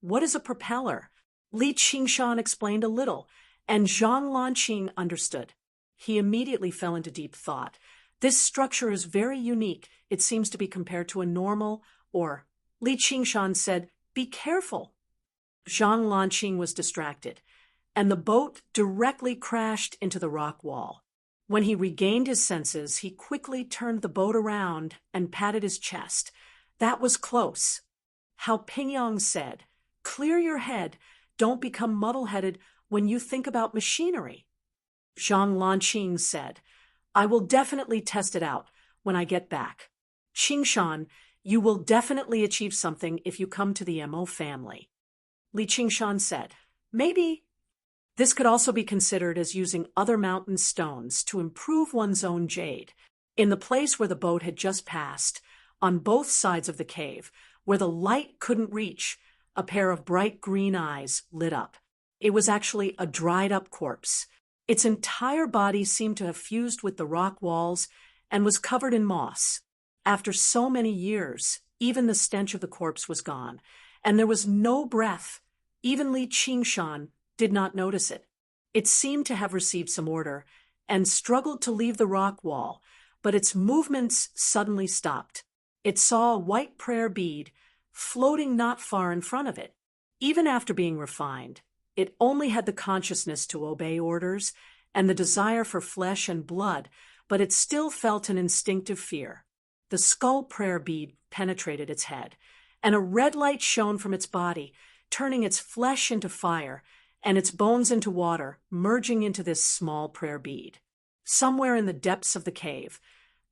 "What is a propeller?" Li Qingshan explained a little, and Zhang Lanqing understood. He immediately fell into deep thought. "This structure is very unique. It seems to be compared to a normal, or..." Li Qingshan said, "Be careful." Zhang Lanqing was distracted, and the boat directly crashed into the rock wall. When he regained his senses, he quickly turned the boat around and patted his chest. That was close. Hao Pingyang said, "Clear your head. Don't become muddle-headed when you think about machinery." Zhang Lanqing said, "I will definitely test it out when I get back. Qingshan, you will definitely achieve something if you come to the Mo family." Li Qingshan said, "Maybe." This could also be considered as using other mountain stones to improve one's own jade. In the place where the boat had just passed, on both sides of the cave, where the light couldn't reach, a pair of bright green eyes lit up. It was actually a dried-up corpse. Its entire body seemed to have fused with the rock walls and was covered in moss. After so many years, even the stench of the corpse was gone, and there was no breath. Even Li Qingshan did not notice it. It seemed to have received some order and struggled to leave the rock wall, but its movements suddenly stopped. It saw a white prayer bead floating not far in front of it. Even after being refined, it only had the consciousness to obey orders and the desire for flesh and blood, but it still felt an instinctive fear. The skull prayer bead penetrated its head, and a red light shone from its body, turning its flesh into fire and its bones into water, merging into this small prayer bead. Somewhere in the depths of the cave,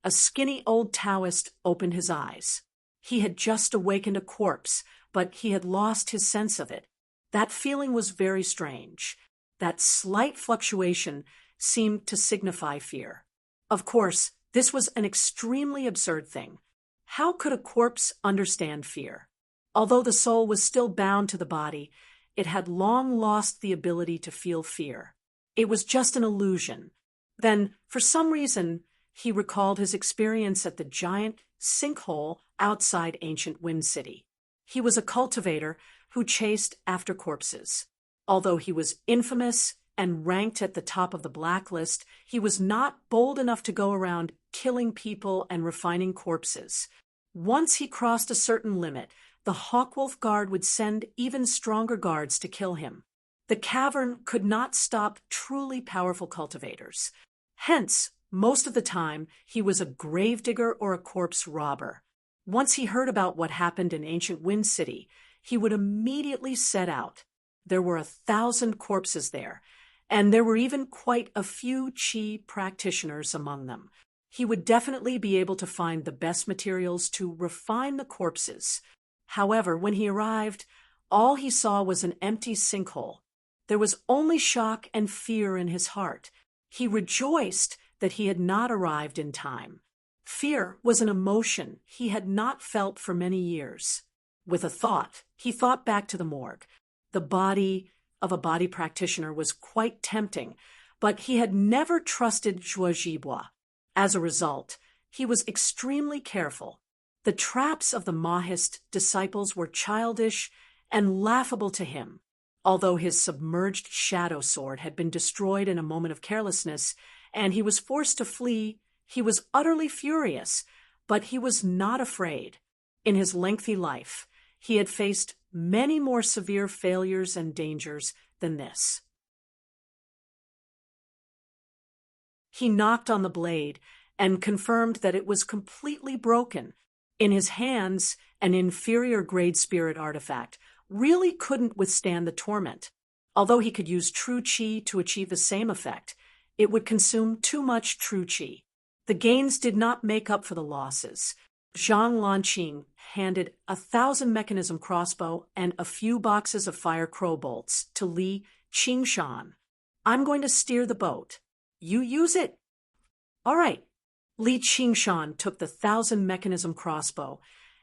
a skinny old Taoist opened his eyes. He had just awakened a corpse, but he had lost his sense of it. That feeling was very strange. That slight fluctuation seemed to signify fear. Of course, this was an extremely absurd thing. How could a corpse understand fear? Although the soul was still bound to the body, it had long lost the ability to feel fear. It was just an illusion. Then, for some reason, he recalled his experience at the giant sinkhole outside ancient Wind City. He was a cultivator who chased after corpses. Although he was infamous and ranked at the top of the blacklist, he was not bold enough to go around killing people and refining corpses. Once he crossed a certain limit, the Hawkwolf Guard would send even stronger guards to kill him. The cavern could not stop truly powerful cultivators. Hence, most of the time, he was a gravedigger or a corpse robber. Once he heard about what happened in ancient Wind City, he would immediately set out. There were 1,000 corpses there, and there were even quite a few Qi practitioners among them. He would definitely be able to find the best materials to refine the corpses. However, when he arrived, all he saw was an empty sinkhole. There was only shock and fear in his heart. He rejoiced that he had not arrived in time. Fear was an emotion he had not felt for many years. With a thought, he thought back to the morgue. The body of a body practitioner was quite tempting, but he had never trusted Zhuojibo. As a result, he was extremely careful. The traps of the Mahist disciples were childish and laughable to him. Although his submerged shadow sword had been destroyed in a moment of carelessness, and he was forced to flee, he was utterly furious, but he was not afraid. In his lengthy life, he had faced many more severe failures and dangers than this. He knocked on the blade and confirmed that it was completely broken. In his hands, an inferior-grade spirit artifact really couldn't withstand the torment. Although he could use true Qi to achieve the same effect, it would consume too much true Qi. The gains did not make up for the losses. Zhang Lanqing handed 1,000 mechanism crossbow and a few boxes of fire crow bolts to Li Qingshan. "I'm going to steer the boat. You use it." "All right." Li Qingshan took the 1,000 mechanism crossbow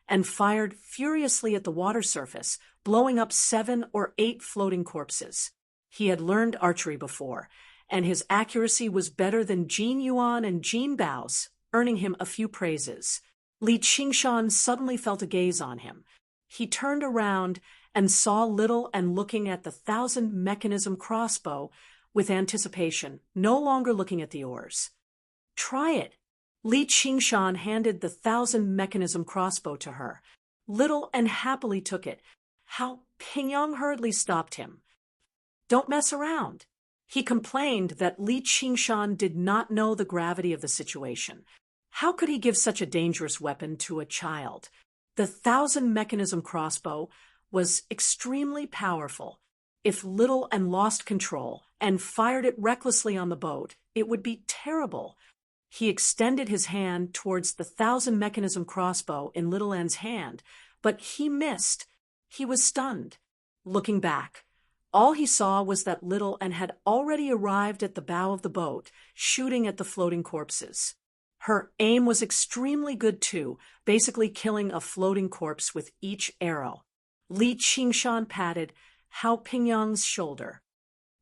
and fired furiously at the water surface, blowing up 7 or 8 floating corpses. He had learned archery before, and his accuracy was better than Jin Yuan and Jin Bao's, earning him a few praises. Li Qingshan suddenly felt a gaze on him. He turned around and saw Little and looking at the 1,000 mechanism crossbow with anticipation, no longer looking at the oars. "Try it." Li Qingshan handed the 1,000 mechanism crossbow to her. Little and happily took it. How Pingyang hurriedly stopped him. "Don't mess around." He complained that Li Qingshan did not know the gravity of the situation. How could he give such a dangerous weapon to a child? The 1,000 mechanism crossbow was extremely powerful. If Little and lost control and fired it recklessly on the boat, it would be terrible. He extended his hand towards the 1,000 mechanism crossbow in Little N's hand, but he missed. He was stunned. Looking back, all he saw was that Little N had already arrived at the bow of the boat, shooting at the floating corpses. Her aim was extremely good too, basically killing a floating corpse with each arrow. Li Qingshan patted Hao Pingyang's shoulder.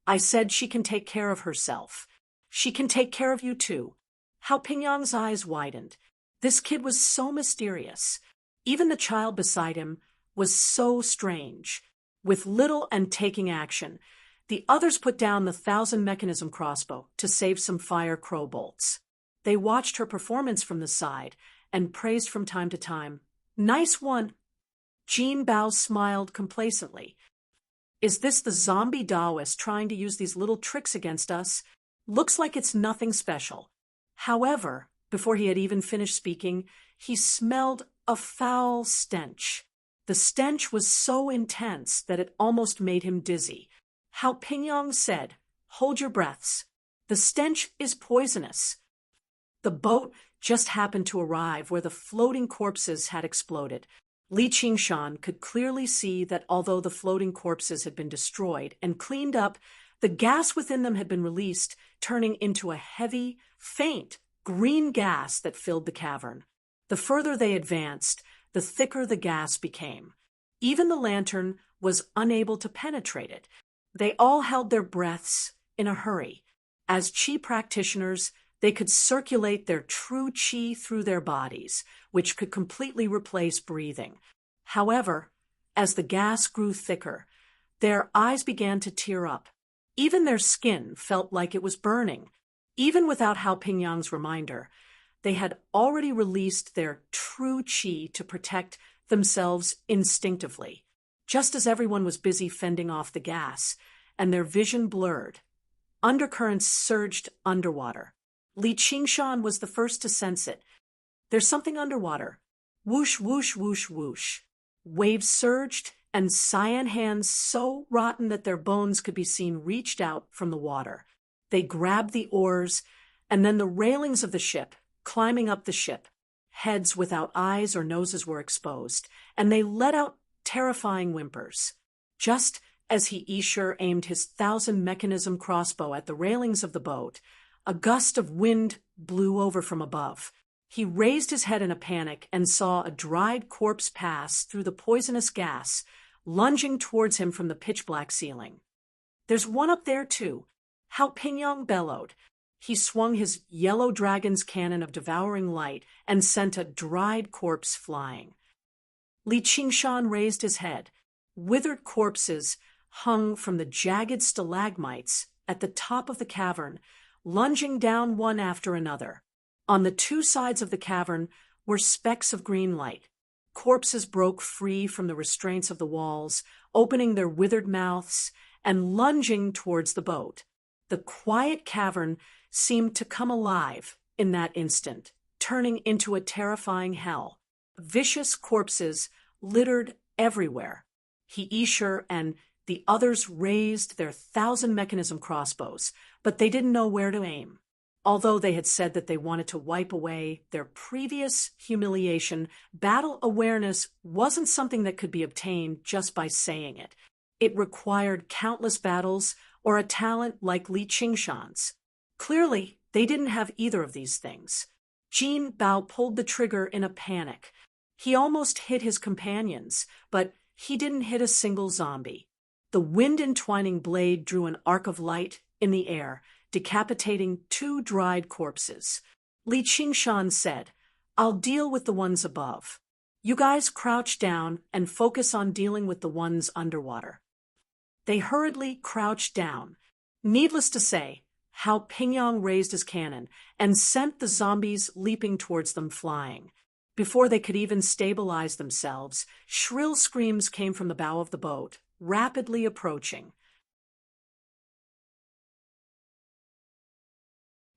"I said she can take care of herself. She can take care of you too." Hao Pingyang's eyes widened. This kid was so mysterious. Even the child beside him was so strange. With Little and taking action, the others put down the 1,000 mechanism crossbow to save some fire crow bolts. They watched her performance from the side and praised from time to time. "Nice one." Jin Bao smiled complacently. "Is this the zombie Taoist trying to use these little tricks against us? Looks like it's nothing special." However, before he had even finished speaking, he smelled a foul stench. The stench was so intense that it almost made him dizzy. Hao Pingyang said, "Hold your breaths." The stench is poisonous. The boat just happened to arrive where the floating corpses had exploded. Li Qingshan could clearly see that although the floating corpses had been destroyed and cleaned up, the gas within them had been released, turning into a heavy, faint, green gas that filled the cavern. The further they advanced, the thicker the gas became. Even the lantern was unable to penetrate it. They all held their breaths in a hurry. As qi practitioners, they could circulate their true qi through their bodies, which could completely replace breathing. However, as the gas grew thicker, their eyes began to tear up. Even their skin felt like it was burning. Even without Hao Pingyang's reminder, they had already released their true qi to protect themselves instinctively, just as everyone was busy fending off the gas, and their vision blurred. Undercurrents surged underwater. Li Qingshan was the first to sense it. There's something underwater. Whoosh, whoosh, whoosh, whoosh. Waves surged, and cyan hands so rotten that their bones could be seen reached out from the water. They grabbed the oars, and then the railings of the ship, climbing up the ship. Heads without eyes or noses were exposed, and they let out terrifying whimpers. Just as He Isher aimed his 1,000-mechanism crossbow at the railings of the boat, a gust of wind blew over from above. He raised his head in a panic and saw a dried corpse pass through the poisonous gas, lunging towards him from the pitch-black ceiling. "There's one up there, too," Hao Pingyang bellowed. He swung his yellow dragon's cannon of devouring light and sent a dried corpse flying. Li Qingshan raised his head. Withered corpses hung from the jagged stalagmites at the top of the cavern, lunging down one after another. On the two sides of the cavern were specks of green light. Corpses broke free from the restraints of the walls, opening their withered mouths and lunging towards the boat. The quiet cavern seemed to come alive in that instant, turning into a terrifying hell. Vicious corpses littered everywhere. He Isher and the others raised their 1,000-mechanism crossbows, but they didn't know where to aim. Although they had said that they wanted to wipe away their previous humiliation, battle awareness wasn't something that could be obtained just by saying it. It required countless battles or a talent like Li Qingshan's. Clearly, they didn't have either of these things. Jin Bao pulled the trigger in a panic. He almost hit his companions, but he didn't hit a single zombie. The wind-entwining blade drew an arc of light in the air, decapitating 2 dried corpses. Li Qingshan said, "I'll deal with the ones above. You guys crouch down and focus on dealing with the ones underwater." They hurriedly crouched down. Needless to say, Hao Pingyang raised his cannon and sent the zombies leaping towards them flying. Before they could even stabilize themselves, shrill screams came from the bow of the boat, rapidly approaching.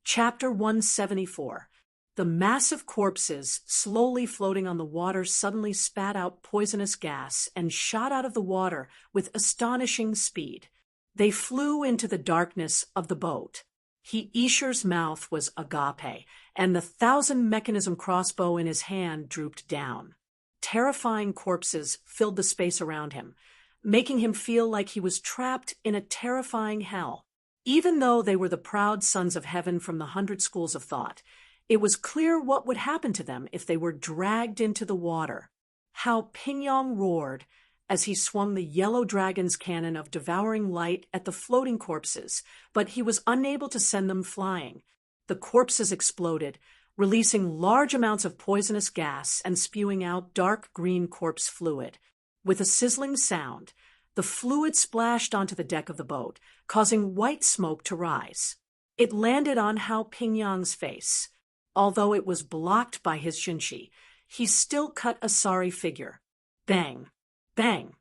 Chapter 174. The massive corpses, slowly floating on the water, suddenly spat out poisonous gas and shot out of the water with astonishing speed. They flew into the darkness of the boat. He Isher's mouth was agape, and the 1,000-mechanism crossbow in his hand drooped down. Terrifying corpses filled the space around him, making him feel like he was trapped in a terrifying hell. Even though they were the proud sons of heaven from the 100 schools of thought, it was clear what would happen to them if they were dragged into the water. Hao Pingyang roared as he swung the yellow dragon's cannon of devouring light at the floating corpses, but he was unable to send them flying. The corpses exploded, releasing large amounts of poisonous gas and spewing out dark green corpse fluid. With a sizzling sound, the fluid splashed onto the deck of the boat, causing white smoke to rise. It landed on Hao Pingyang's face. Although it was blocked by his xinqi, he still cut a sorry figure. Bang, bang,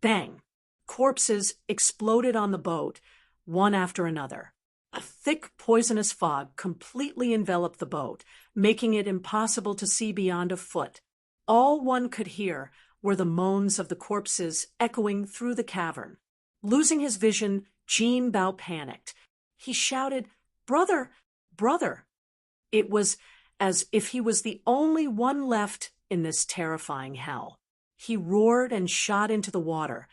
bang. Corpses exploded on the boat, one after another. A thick, poisonous fog completely enveloped the boat, making it impossible to see beyond a foot. All one could hear were the moans of the corpses echoing through the cavern. Losing his vision, Jin Bao panicked. He shouted, "Brother, brother!" It was as if he was the only one left in this terrifying hell. He roared and shot into the water,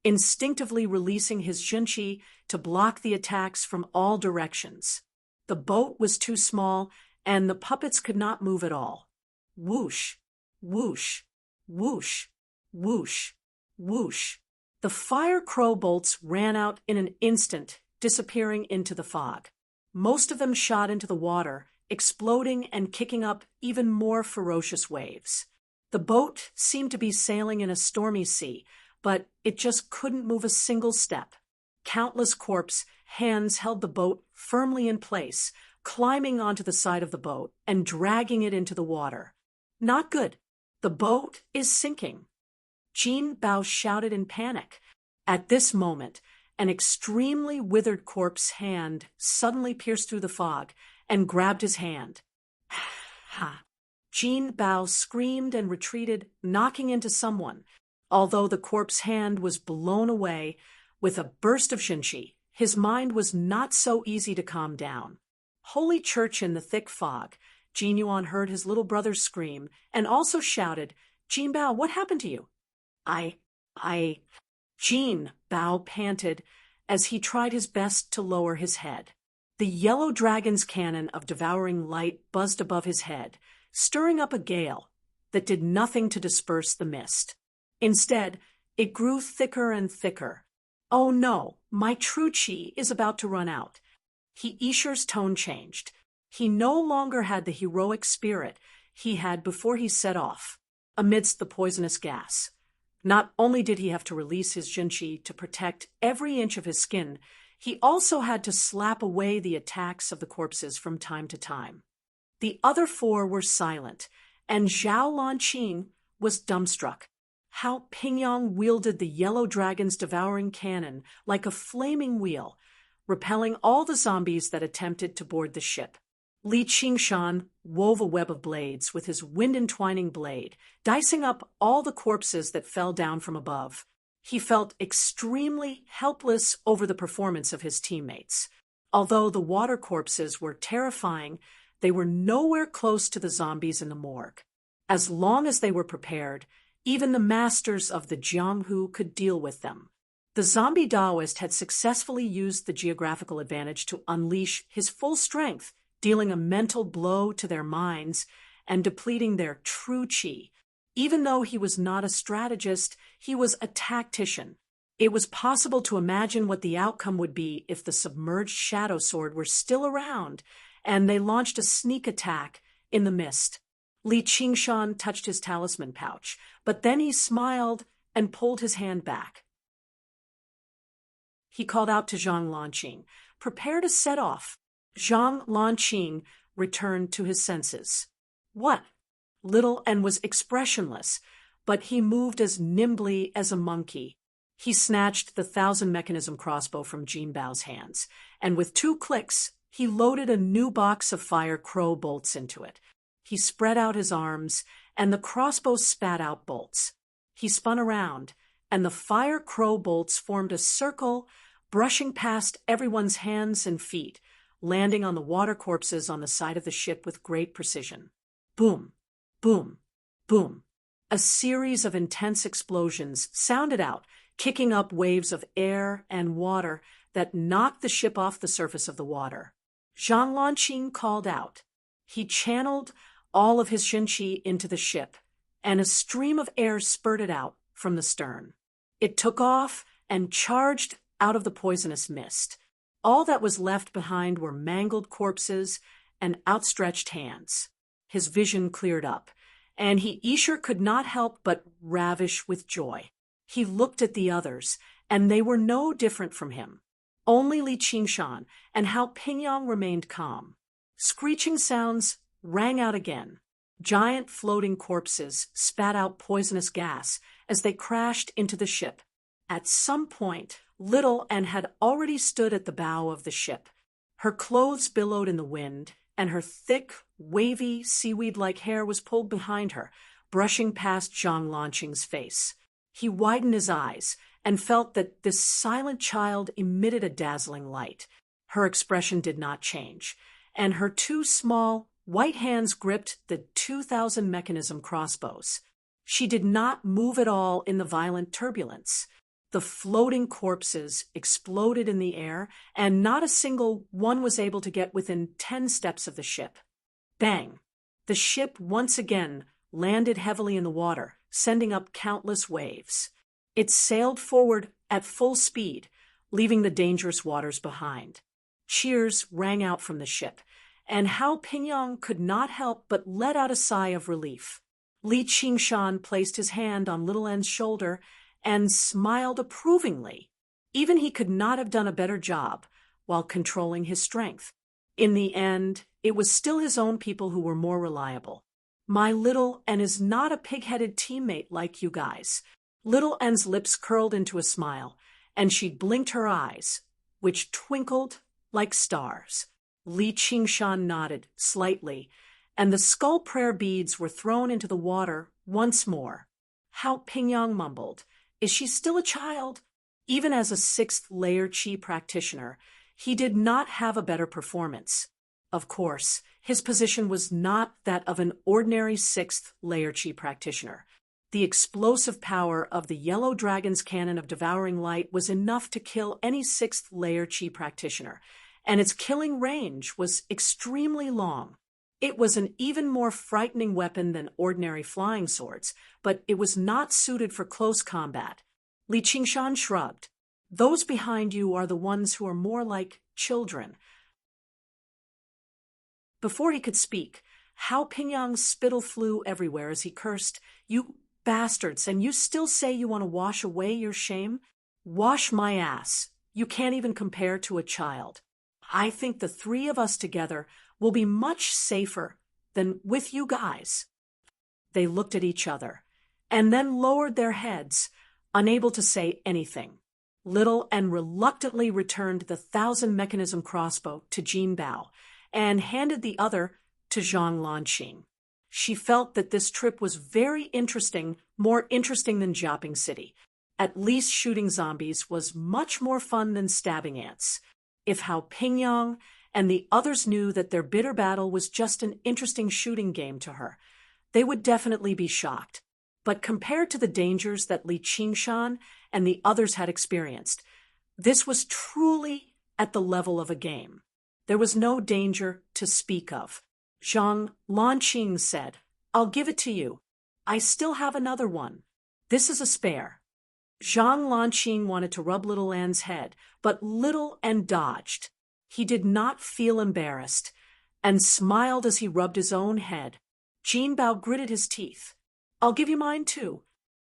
instinctively releasing his junshi to block the attacks from all directions. The boat was too small, and the puppets could not move at all. Whoosh, whoosh, whoosh, whoosh, whoosh. The fire crow bolts ran out in an instant, disappearing into the fog. Most of them shot into the water, exploding and kicking up even more ferocious waves. The boat seemed to be sailing in a stormy sea, but it just couldn't move a single step. Countless corpse hands held the boat firmly in place, climbing onto the side of the boat and dragging it into the water. Not good. The boat is sinking. Jin Bao shouted in panic. At this moment, an extremely withered corpse hand suddenly pierced through the fog and grabbed his hand. Ha! Jin Bao screamed and retreated, knocking into someone. Although the corpse hand was blown away with a burst of shinshi, his mind was not so easy to calm down. Holy Church in the thick fog, Jin Yuan heard his little brother scream and also shouted, "Jin Bao, what happened to you?" Jin Bao panted as he tried his best to lower his head. The yellow dragon's cannon of devouring light buzzed above his head, stirring up a gale that did nothing to disperse the mist. Instead, it grew thicker and thicker. "Oh no, my true chi is about to run out." Isher's tone changed. He no longer had the heroic spirit he had before he set off, amidst the poisonous gas. Not only did he have to release his junshi to protect every inch of his skin, he also had to slap away the attacks of the corpses from time to time. The other four were silent, and Zhao Lanqing was dumbstruck. How Pingyang wielded the yellow dragon's devouring cannon like a flaming wheel, repelling all the zombies that attempted to board the ship. Li Qingshan wove a web of blades with his wind-entwining blade, dicing up all the corpses that fell down from above. He felt extremely helpless over the performance of his teammates. Although the water corpses were terrifying, they were nowhere close to the zombies in the morgue. As long as they were prepared, even the masters of the Jianghu could deal with them. The zombie Taoist had successfully used the geographical advantage to unleash his full strength, dealing a mental blow to their minds and depleting their true chi. Even though he was not a strategist, he was a tactician. It was possible to imagine what the outcome would be if the submerged shadow sword were still around and they launched a sneak attack in the mist. Li Qingshan touched his talisman pouch, but then he smiled and pulled his hand back. He called out to Zhang Lanqing, "Prepare to set off." Zhang Lanqing returned to his senses. "What?" Little and was expressionless, but he moved as nimbly as a monkey. He snatched the 1,000-mechanism crossbow from Jin Bao's hands, and with 2 clicks, he loaded a new box of fire crow bolts into it. He spread out his arms, and the crossbow spat out bolts. He spun around, and the fire crow bolts formed a circle, brushing past everyone's hands and feet, landing on the water corpses on the side of the ship with great precision. Boom, boom, boom. A series of intense explosions sounded out, kicking up waves of air and water that knocked the ship off the surface of the water. Zhang Lanqing called out. He channeled all of his shinshi into the ship, and a stream of air spurted out from the stern. It took off and charged out of the poisonous mist. All that was left behind were mangled corpses and outstretched hands. His vision cleared up, and Isher could not help but ravish with joy. He looked at the others, and they were no different from him. Only Li Qingshan and Hao Pingyang remained calm. Screeching sounds rang out again. Giant floating corpses spat out poisonous gas as they crashed into the ship. At some point, Little Anne had already stood at the bow of the ship. Her clothes billowed in the wind, and her thick, wavy, seaweed-like hair was pulled behind her, brushing past Zhang Lanqing's face. He widened his eyes and felt that this silent child emitted a dazzling light. Her expression did not change, and her two small, white hands gripped the 2,000 mechanism crossbows. She did not move at all in the violent turbulence. The floating corpses exploded in the air, and not a single one was able to get within 10 steps of the ship. Bang! The ship once again landed heavily in the water, sending up countless waves. It sailed forward at full speed, leaving the dangerous waters behind. Cheers rang out from the ship, and Hao Pingyong could not help but let out a sigh of relief. Li Qingshan placed his hand on Little N's shoulder and smiled approvingly. Even he could not have done a better job while controlling his strength. In the end, it was still his own people who were more reliable. My Little N is not a pig-headed teammate like you guys. Little N's lips curled into a smile, and she blinked her eyes, which twinkled like stars. Li Qingshan nodded slightly, and the skull prayer beads were thrown into the water once more. Hao Pingyong mumbled, "Is she still a child?" Even as a sixth-layer Qi practitioner, he did not have a better performance. Of course, his position was not that of an ordinary sixth-layer Qi practitioner. The explosive power of the Yellow Dragon's cannon of devouring light was enough to kill any sixth-layer Qi practitioner, and its killing range was extremely long. It was an even more frightening weapon than ordinary flying swords, but it was not suited for close combat. Li Qingshan shrugged. "Those behind you are the ones who are more like children." Before he could speak, Hao Pingyong's spittle flew everywhere as he cursed, "You bastards, and you still say you want to wash away your shame? Wash my ass. You can't even compare to a child. I think the three of us together will be much safer than with you guys." They looked at each other, and then lowered their heads, unable to say anything. Little N reluctantly returned the 1,000 mechanism crossbow to Jin Bao, and handed the other to Zhang Lanqing. She felt that this trip was very interesting, more interesting than Jiaping City. At least shooting zombies was much more fun than stabbing ants. If Hao Pingyong and the others knew that their bitter battle was just an interesting shooting game to her, they would definitely be shocked. But compared to the dangers that Li Qingshan and the others had experienced, this was truly at the level of a game. There was no danger to speak of. Zhang Lanqing said, "I'll give it to you. I still have another one. This is a spare." Zhang Lanqing wanted to rub Little N's head, but Little N dodged. He did not feel embarrassed, and smiled as he rubbed his own head. Jin Bao gritted his teeth. "I'll give you mine too."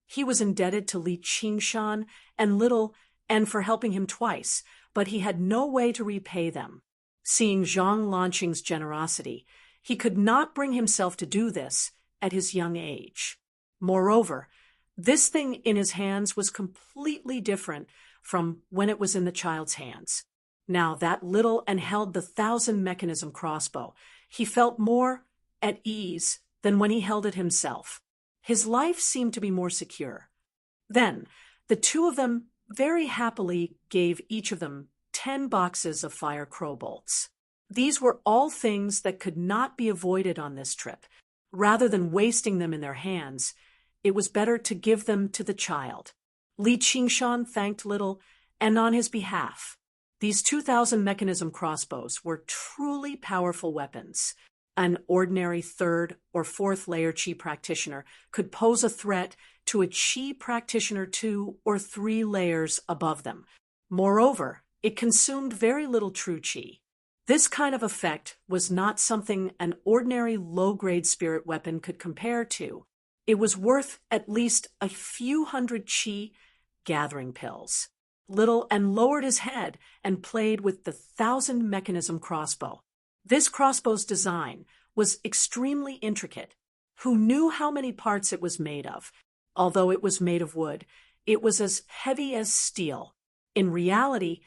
He was indebted to Li Qingshan and Little N for helping him twice, but he had no way to repay them. Seeing Zhang Lanqing's generosity, he could not bring himself to do this at his young age. Moreover, this thing in his hands was completely different from when it was in the child's hands. Now that Little N held the 1,000 mechanism crossbow, he felt more at ease than when he held it himself. His life seemed to be more secure. Then, the two of them very happily gave each of them 10 boxes of fire crow bolts. These were all things that could not be avoided on this trip. Rather than wasting them in their hands, it was better to give them to the child. Li Qingshan thanked Little N on his behalf. These 2,000 mechanism crossbows were truly powerful weapons. An ordinary third or fourth layer Qi practitioner could pose a threat to a Qi practitioner 2 or 3 layers above them. Moreover, it consumed very little true Qi. This kind of effect was not something an ordinary low-grade spirit weapon could compare to. It was worth at least a few hundred Qi gathering pills. Little N lowered his head and played with the 1,000 mechanism crossbow. This crossbow's design was extremely intricate. Who knew how many parts it was made of? Although it was made of wood, it was as heavy as steel. In reality,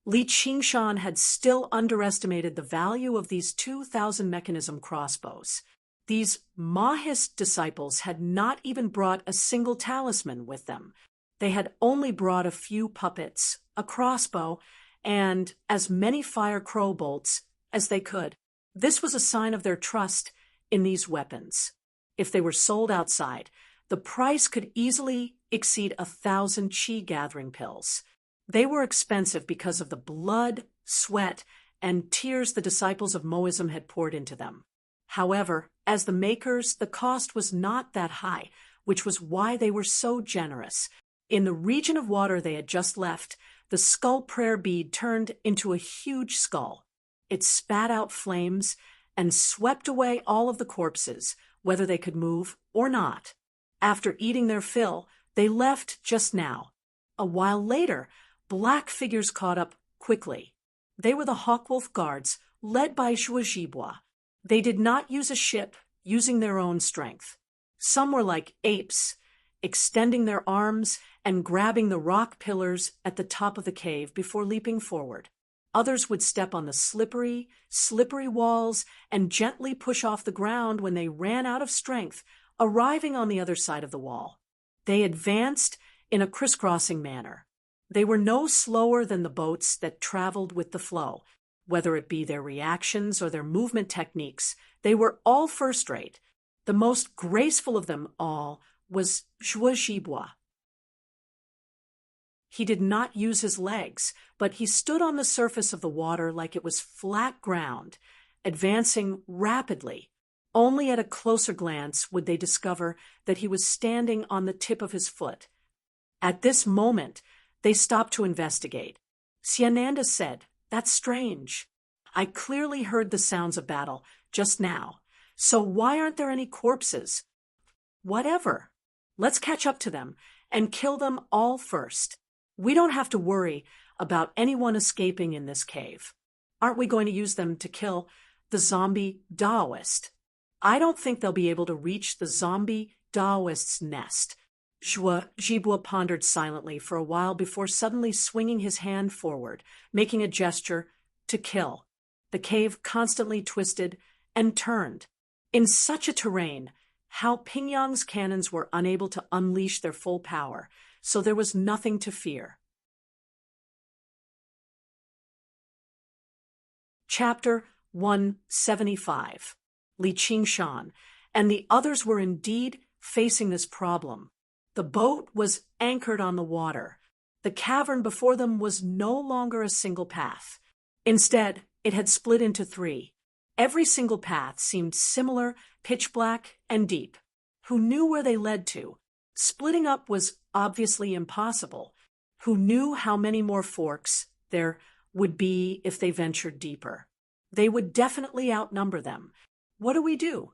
Li Qingshan had still underestimated the value of these 2,000 mechanism crossbows. These Mahist disciples had not even brought a single talisman with them. They had only brought a few puppets, a crossbow, and as many fire crow bolts as they could. This was a sign of their trust in these weapons. If they were sold outside, the price could easily exceed 1,000 chi gathering pills. They were expensive because of the blood, sweat, and tears the disciples of Moism had poured into them. However, as the makers, the cost was not that high, which was why they were so generous. In the region of water they had just left, the skull prayer bead turned into a huge skull. It spat out flames and swept away all of the corpses, whether they could move or not. After eating their fill, they left just now. A while later, black figures caught up quickly. They were the Hawkwolf Guards, led by Zhuozhibwa. They did not use a ship, using their own strength. Some were like apes, extending their arms and grabbing the rock pillars at the top of the cave before leaping forward. Others would step on the slippery walls and gently push off the ground when they ran out of strength, arriving on the other side of the wall. They advanced in a crisscrossing manner. They were no slower than the boats that traveled with the flow. Whether it be their reactions or their movement techniques, they were all first-rate. The most graceful of them all was Zhuozhibwa. He did not use his legs, but he stood on the surface of the water like it was flat ground, advancing rapidly. Only at a closer glance would they discover that he was standing on the tip of his foot. At this moment, they stopped to investigate. Xiananda said, "That's strange. I clearly heard the sounds of battle just now. So why aren't there any corpses?" "Whatever. Let's catch up to them and kill them all first. We don't have to worry about anyone escaping in this cave. Aren't we going to use them to kill the zombie Daoist? I don't think they'll be able to reach the zombie Daoist's nest." Zhuozhibwa pondered silently for a while before suddenly swinging his hand forward, making a gesture to kill. The cave constantly twisted and turned. In such a terrain, Hao Pingyang's cannons were unable to unleash their full power, so there was nothing to fear. Chapter 175. Li Qingshan and the others were indeed facing this problem. The boat was anchored on the water. The cavern before them was no longer a single path. Instead, it had split into three. Every single path seemed similar, pitch black, and deep. Who knew where they led to? Splitting up was obviously impossible. Who knew how many more forks there would be if they ventured deeper? They would definitely outnumber them. What do we do?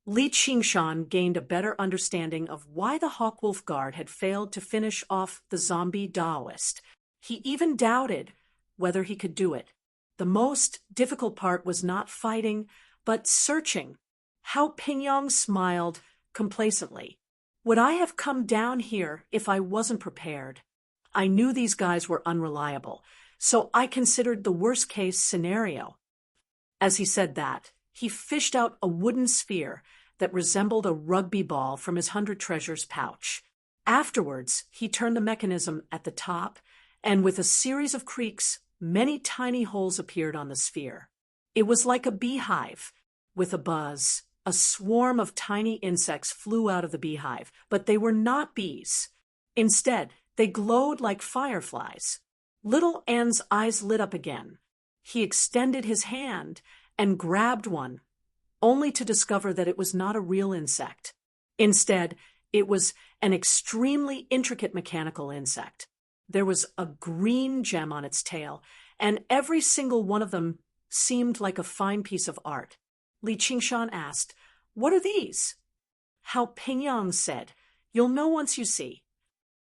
Li Qingshan gained a better understanding of why the Hawkwolf Guard had failed to finish off the zombie Daoist. He even doubted whether he could do it. The most difficult part was not fighting, but searching. Hao Pingyang smiled complacently. Would I have come down here if I wasn't prepared? I knew these guys were unreliable, so I considered the worst-case scenario. As he said that, he fished out a wooden sphere that resembled a rugby ball from his 100 treasures pouch. Afterwards, he turned the mechanism at the top, and with a series of creaks, many tiny holes appeared on the sphere. It was like a beehive. With a buzz, a swarm of tiny insects flew out of the beehive, but they were not bees. Instead, they glowed like fireflies. Little An's eyes lit up again. He extended his hand and grabbed one, only to discover that it was not a real insect. Instead, it was an extremely intricate mechanical insect. There was a green gem on its tail, and every single one of them seemed like a fine piece of art. Li Qingshan asked, "What are these?" Hao Pingyang said, "You'll know once you see."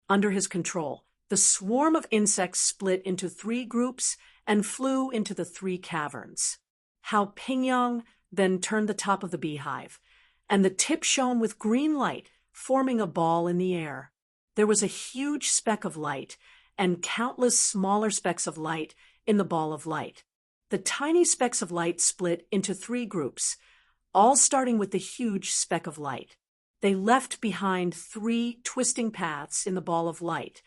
Under his control, the swarm of insects split into 3 groups and flew into the 3 caverns. Hao Pingyang then turned the top of the beehive, and the tip shone with green light, forming a ball in the air. There was a huge speck of light and countless smaller specks of light in the ball of light. The tiny specks of light split into 3 groups, all starting with the huge speck of light. They left behind 3 twisting paths in the ball of light.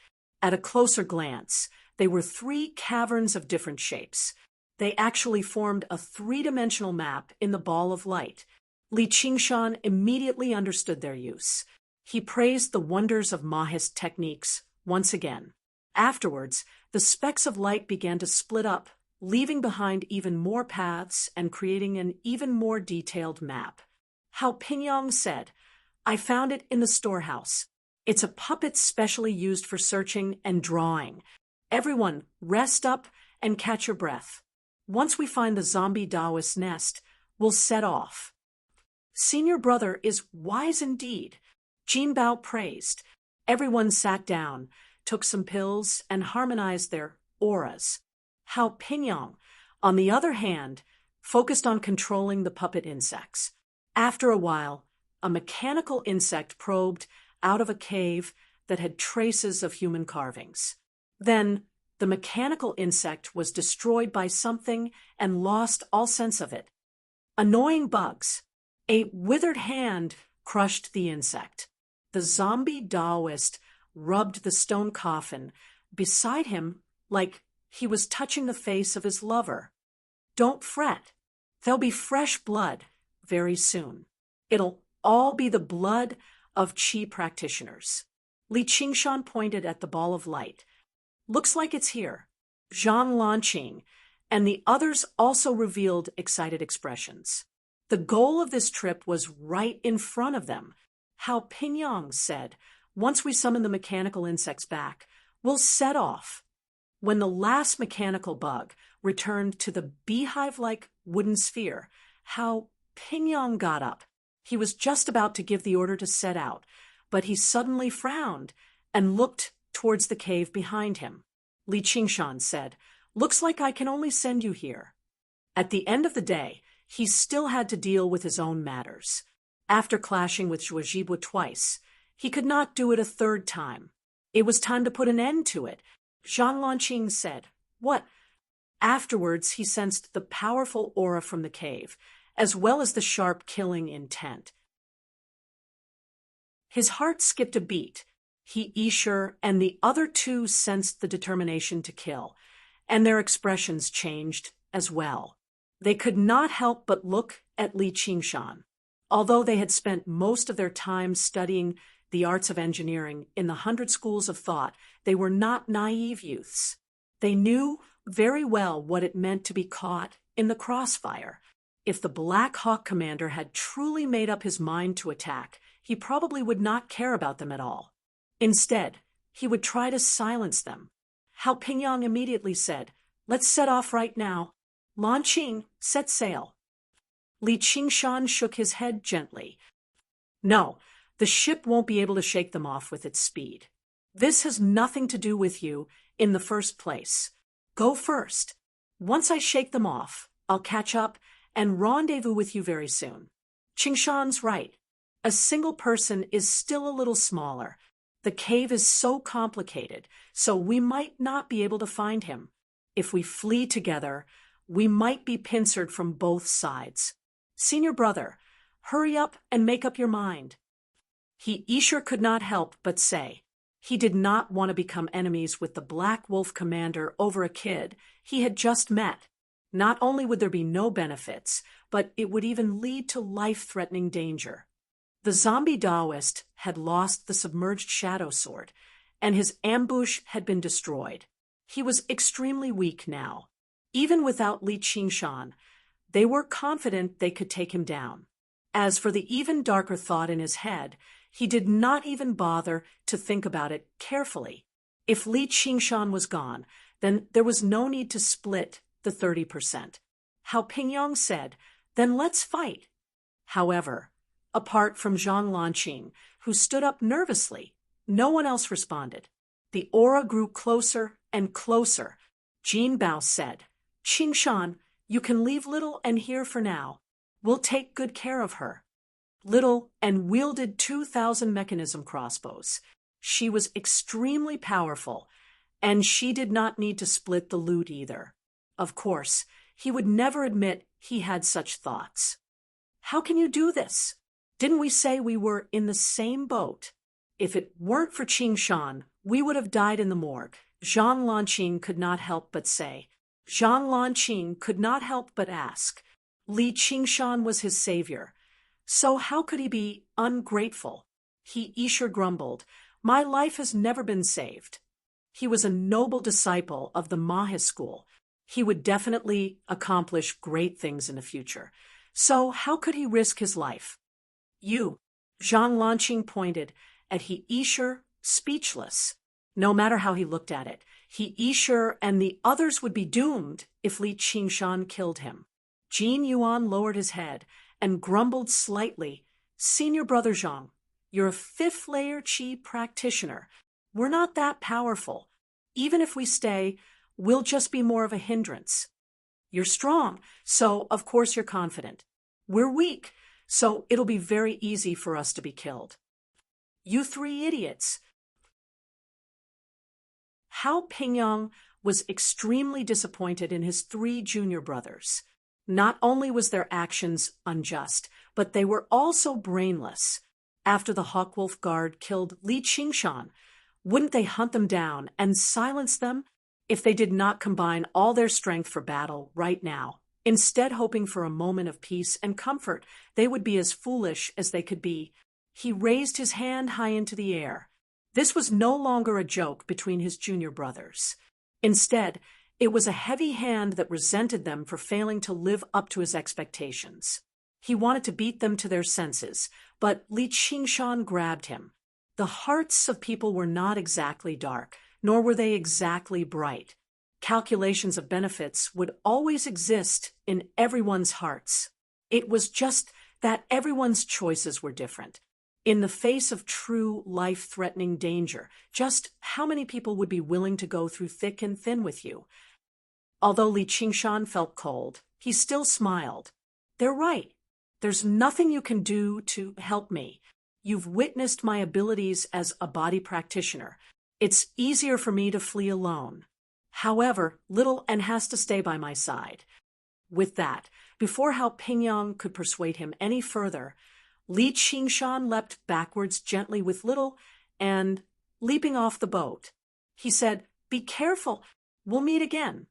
At a closer glance, they were 3 caverns of different shapes. They actually formed a 3-dimensional map in the ball of light. Li Qingshan immediately understood their use. He praised the wonders of Ma's techniques once again. Afterwards, the specks of light began to split up, leaving behind even more paths and creating an even more detailed map. Hao Pingyong said, "I found it in the storehouse. It's a puppet specially used for searching and drawing. Everyone, rest up and catch your breath. Once we find the zombie Taoist nest, we'll set off." "Senior brother is wise indeed," Jin Bao praised. Everyone sat down, took some pills, and harmonized their auras. Hao Pingyong, on the other hand, focused on controlling the puppet insects. After a while, a mechanical insect probed out of a cave that had traces of human carvings. Then, the mechanical insect was destroyed by something and lost all sense of it. Annoying bugs. A withered hand crushed the insect. The zombie Taoist rubbed the stone coffin beside him like he was touching the face of his lover. "Don't fret. There'll be fresh blood very soon. It'll all be the blood of Qi practitioners." Li Qingshan pointed at the ball of light. "Looks like it's here." Zhang Lanqing and the others also revealed excited expressions. The goal of this trip was right in front of them. Hao Pingyong said, "Once we summon the mechanical insects back, we'll set off." When the last mechanical bug returned to the beehive-like wooden sphere, Hao Pingyong got up. He was just about to give the order to set out, but he suddenly frowned and looked towards the cave behind him. Li Qingshan said, "Looks like I can only send you here." At the end of the day, he still had to deal with his own matters. After clashing with Zhuozhibwa twice, he could not do it a third time. It was time to put an end to it. Zhang Lanqing said, "What?" Afterwards, he sensed the powerful aura from the cave, as well as the sharp killing intent. His heart skipped a beat. He, Isher, and the other 2 sensed the determination to kill, and their expressions changed as well. They could not help but look at Li Qingshan. Although they had spent most of their time studying the arts of engineering in the 100 schools of thought, they were not naive youths. They knew very well what it meant to be caught in the crossfire. If the Black Hawk commander had truly made up his mind to attack, he probably would not care about them at all. Instead, he would try to silence them. Hao Pingyong immediately said, "Let's set off right now." Lanqing, set sail. Li Qingshan shook his head gently. "No, the ship won't be able to shake them off with its speed. This has nothing to do with you in the first place. Go first. Once I shake them off, I'll catch up and rendezvous with you very soon." Qingshan's right. A single person is still a little smaller. The cave is so complicated, so we might not be able to find him. If we flee together, we might be pincered from both sides. "Senior brother, hurry up and make up your mind." Isher could not help but say. He did not want to become enemies with the Black Wolf commander over a kid he had just met. Not only would there be no benefits, but it would even lead to life-threatening danger. The zombie Taoist had lost the submerged shadow sword, and his ambush had been destroyed. He was extremely weak now. Even without Li Qingshan, they were confident they could take him down. As for the even darker thought in his head, he did not even bother to think about it carefully. If Li Qingshan was gone, then there was no need to split the 30%. Hao Pingyong said, "Then let's fight." However, apart from Zhang Lanqing, who stood up nervously, no one else responded. The aura grew closer and closer. Jin Bao said, "Qingshan, you can leave Little and here for now. We'll take good care of her." Little and wielded 2,000 mechanism crossbows. She was extremely powerful, and she did not need to split the loot either. Of course, he would never admit he had such thoughts. "How can you do this? Didn't we say we were in the same boat?" If it weren't for Qingshan, We would have died in the morgue. Zhang Lanqing could not help but say. Zhang Lanqing could not help but ask. Li Qingshan was his savior. So how could he be ungrateful? He Isher grumbled. My life has never been saved. He was a noble disciple of the Mahe school. He would definitely accomplish great things in the future. So how could he risk his life? You. Zhang Lanqing pointed at He Isher, speechless. No matter how he looked at it, He Isher and the others would be doomed if Li Qingshan killed him. Jin Yuan lowered his head and grumbled slightly. Senior brother Zhang, you're a fifth-layer Qi practitioner. We're not that powerful. Even if we stay, we'll just be more of a hindrance. You're strong, so of course you're confident. We're weak, so it'll be very easy for us to be killed. You three idiots. Hao Pingyang was extremely disappointed in his three junior brothers. Not only was their actions unjust, but they were also brainless. After the Hawkwolf Guard killed Li Qingshan, wouldn't they hunt them down and silence them if they did not combine all their strength for battle right now? Instead, hoping for a moment of peace and comfort, they would be as foolish as they could be. He raised his hand high into the air. This was no longer a joke between his junior brothers. Instead, it was a heavy hand that resented them for failing to live up to his expectations. He wanted to beat them to their senses, but Li Qingshan grabbed him. The hearts of people were not exactly dark, nor were they exactly bright. Calculations of benefits would always exist in everyone's hearts. It was just that everyone's choices were different. In the face of true life-threatening danger, just how many people would be willing to go through thick and thin with you? Although Li Qingshan felt cold, he still smiled. They're right. There's nothing you can do to help me. You've witnessed my abilities as a body practitioner. It's easier for me to flee alone. However, Little N has to stay by my side. With that, before Hao Pingyang could persuade him any further, Li Qingshan leapt backwards gently with Little, and, leaping off the boat, he said, "Be careful, we'll meet again."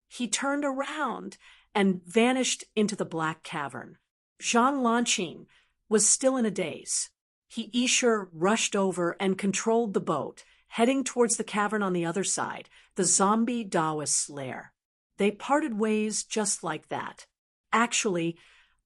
He turned around and vanished into the black cavern. Zhang Lanqing was still in a daze. He Isher rushed over and controlled the boat, heading towards the cavern on the other side, the zombie Taoist's lair. They parted ways just like that. Actually,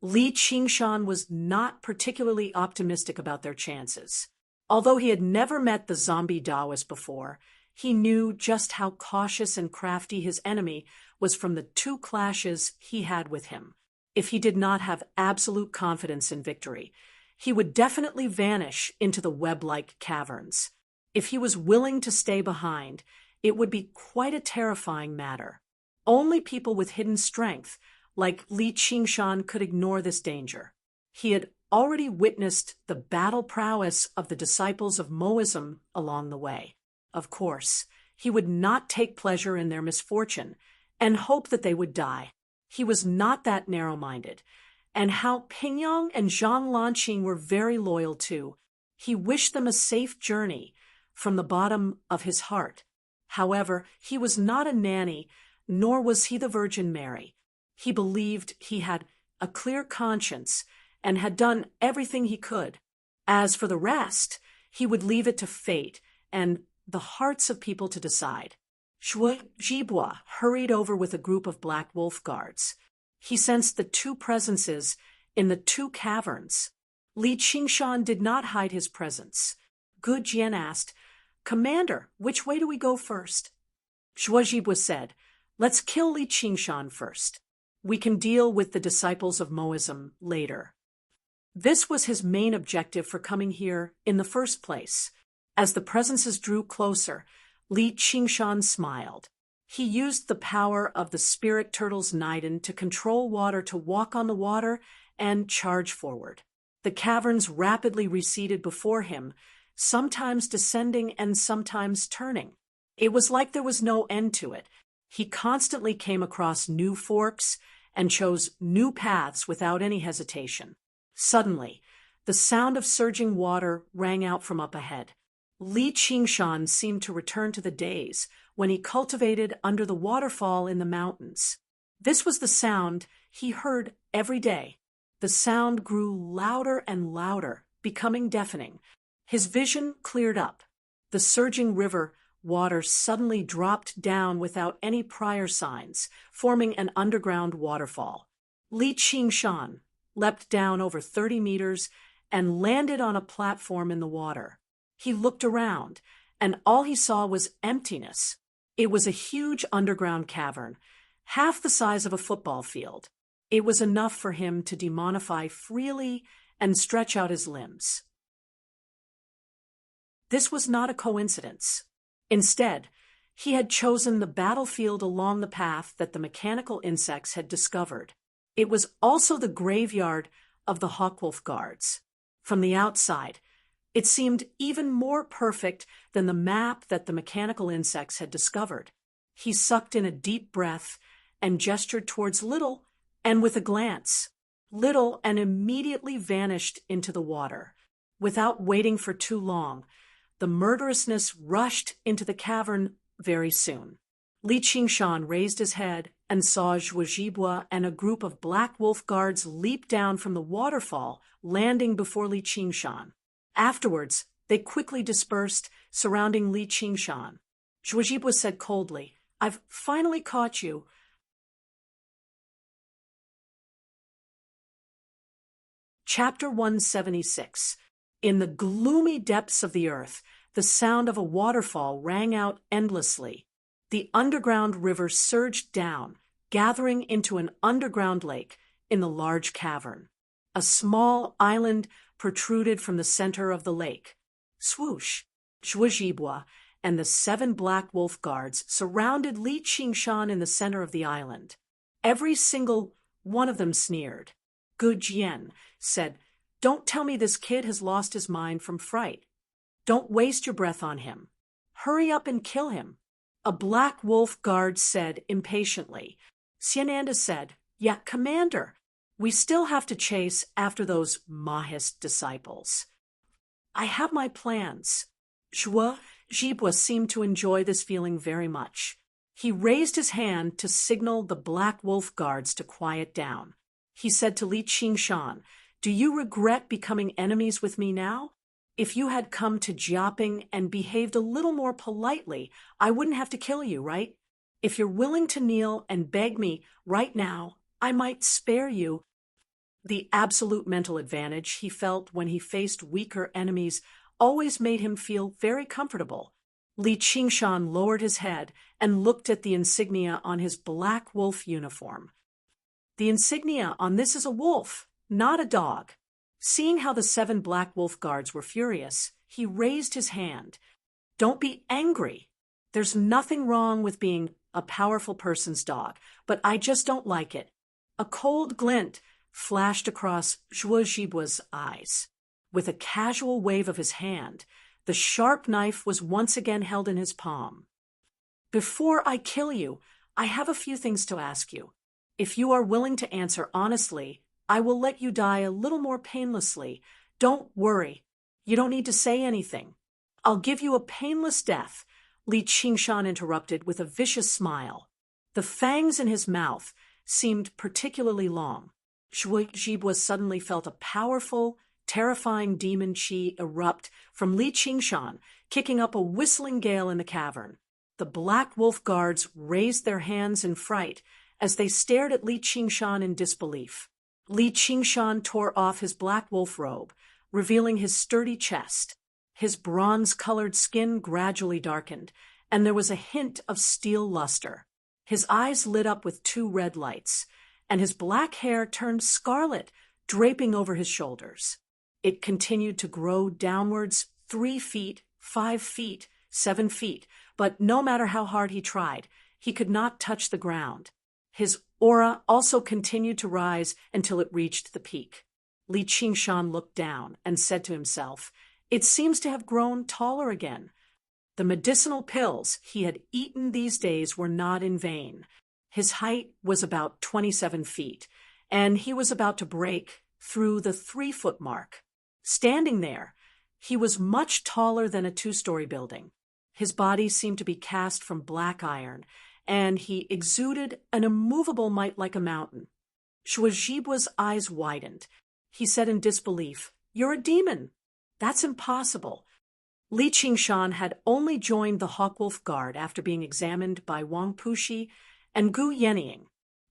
Li Qingshan was not particularly optimistic about their chances. Although he had never met the zombie Taoist before, he knew just how cautious and crafty his enemy was from the two clashes he had with him. If he did not have absolute confidence in victory, he would definitely vanish into the web-like caverns. If he was willing to stay behind, it would be quite a terrifying matter. Only people with hidden strength, like Li Qingshan, could ignore this danger. He had already witnessed the battle prowess of the disciples of Moism along the way. Of course, he would not take pleasure in their misfortune and hope that they would die. He was not that narrow-minded, and Hao Pingyang and Zhang Lanqing were very loyal too. He wished them a safe journey from the bottom of his heart. However, he was not a nanny, nor was he the Virgin Mary. He believed he had a clear conscience and had done everything he could. As for the rest, he would leave it to fate and the hearts of people to decide. Shui Jibua hurried over with a group of Black Wolf guards. He sensed the two presences in the two caverns. Li Qingshan did not hide his presence. Gu Jian asked, "Commander, which way do we go first?" Shui Jibua said, "Let's kill Li Qingshan first. We can deal with the disciples of Moism later." This was his main objective for coming here in the first place. As the presences drew closer, Li Qingshan smiled. He used the power of the spirit turtle's Niden to control water to walk on the water and charge forward. The caverns rapidly receded before him, sometimes descending and sometimes turning. It was like there was no end to it. He constantly came across new forks and chose new paths without any hesitation. Suddenly, the sound of surging water rang out from up ahead. Li Qingshan seemed to return to the days when he cultivated under the waterfall in the mountains. This was the sound he heard every day. The sound grew louder and louder, becoming deafening. His vision cleared up. The surging river water suddenly dropped down without any prior signs, forming an underground waterfall. Li Qingshan leapt down over 30 meters and landed on a platform in the water. He looked around, and all he saw was emptiness. It was a huge underground cavern, half the size of a football field. It was enough for him to demonify freely and stretch out his limbs. This was not a coincidence. Instead, he had chosen the battlefield along the path that the mechanical insects had discovered. It was also the graveyard of the Hawkwolf guards. From the outside, it seemed even more perfect than the map that the mechanical insects had discovered. He sucked in a deep breath and gestured towards Little, and with a glance, Little and immediately vanished into the water. Without waiting for too long, the murderousness rushed into the cavern very soon. Li Qingshan raised his head and saw Zhuozhibua and a group of Black Wolf guards leap down from the waterfall, landing before Li Qingshan. Afterwards, they quickly dispersed, surrounding Li Qingshan. Zhuozhibua said coldly, "I've finally caught you." Chapter 176. In the gloomy depths of the earth, the sound of a waterfall rang out endlessly. The underground river surged down, gathering into an underground lake in the large cavern. A small island protruded from the center of the lake. Swoosh! Zhuozhibua and the 7 Black Wolf guards surrounded Li Qingshan in the center of the island. Every single one of them sneered. Gu Jian said, "Don't tell me this kid has lost his mind from fright. Don't waste your breath on him. Hurry up and kill him." A Black Wolf guard said impatiently. Xiananda said, "Yeah, Commander, we still have to chase after those Mahist disciples." "I have my plans." Zhuozhibua seemed to enjoy this feeling very much. He raised his hand to signal the Black Wolf guards to quiet down. He said to Li Qingshan, "Do you regret becoming enemies with me now? If you had come to Jiaping and behaved a little more politely, I wouldn't have to kill you, right? If you're willing to kneel and beg me right now, I might spare you." The absolute mental advantage he felt when he faced weaker enemies always made him feel very comfortable. Li Qingshan lowered his head and looked at the insignia on his Black Wolf uniform. The insignia on this is a wolf, not a dog. Seeing how the 7 Black Wolf guards were furious, he raised his hand. "Don't be angry. There's nothing wrong with being a powerful person's dog, but I just don't like it." A cold glint flashed across Zhuozhibua's eyes. With a casual wave of his hand, the sharp knife was once again held in his palm. "Before I kill you, I have a few things to ask you. If you are willing to answer honestly, I will let you die a little more painlessly. Don't worry. You don't need to say anything. I'll give you a painless death," Li Qingshan interrupted with a vicious smile. The fangs in his mouth seemed particularly long. Zhuozhibua suddenly felt a powerful, terrifying demon chi erupt from Li Qingshan, kicking up a whistling gale in the cavern. The Black Wolf guards raised their hands in fright as they stared at Li Qingshan in disbelief. Li Qingshan tore off his Black Wolf robe, revealing his sturdy chest. His bronze-colored skin gradually darkened, and there was a hint of steel luster. His eyes lit up with 2 red lights, and his black hair turned scarlet, draping over his shoulders. It continued to grow downwards 3 feet, 5 feet, 7 feet, but no matter how hard he tried, he could not touch the ground. His aura also continued to rise until it reached the peak. Li Qingshan looked down and said to himself, "It seems to have grown taller again." The medicinal pills he had eaten these days were not in vain. His height was about 27 feet, and he was about to break through the 3-foot mark. Standing there, He was much taller than a two-story building. His body seemed to be cast from black iron, and he exuded an immovable might like a mountain. Zhuozhibua's eyes widened. He said in disbelief, "You're a demon. That's impossible." Li Qingshan had only joined the Hawkwolf Guard after being examined by Wang Puxi and Gu Yenying.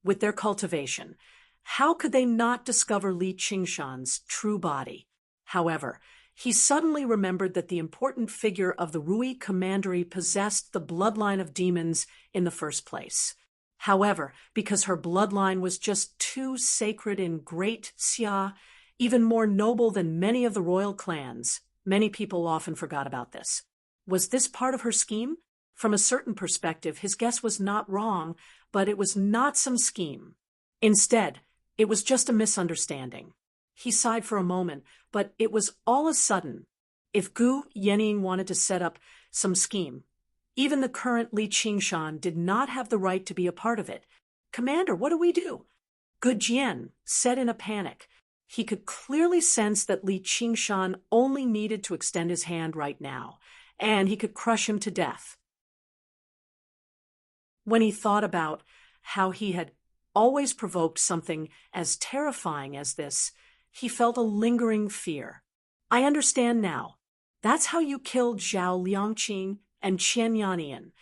With their cultivation, how could they not discover Li Qingshan's true body? However, he suddenly remembered that the important figure of the Rui commandery possessed the bloodline of demons in the first place. However, because her bloodline was just too sacred in Great Xia, even more noble than many of the royal clans, many people often forgot about this. Was this part of her scheme? From a certain perspective, his guess was not wrong, but it was not some scheme. Instead, it was just a misunderstanding. He sighed for a moment, but it was all of a sudden. If Gu Yenying wanted to set up some scheme, even the current Li Qingshan did not have the right to be a part of it. "Commander, what do we do?" Gu Jian said in a panic. He could clearly sense that Li Qingshan only needed to extend his hand right now, and he could crush him to death. When he thought about how he had always provoked something as terrifying as this, he felt a lingering fear. "I understand now. That's how you killed Zhao Liangqing and Qian Yannian."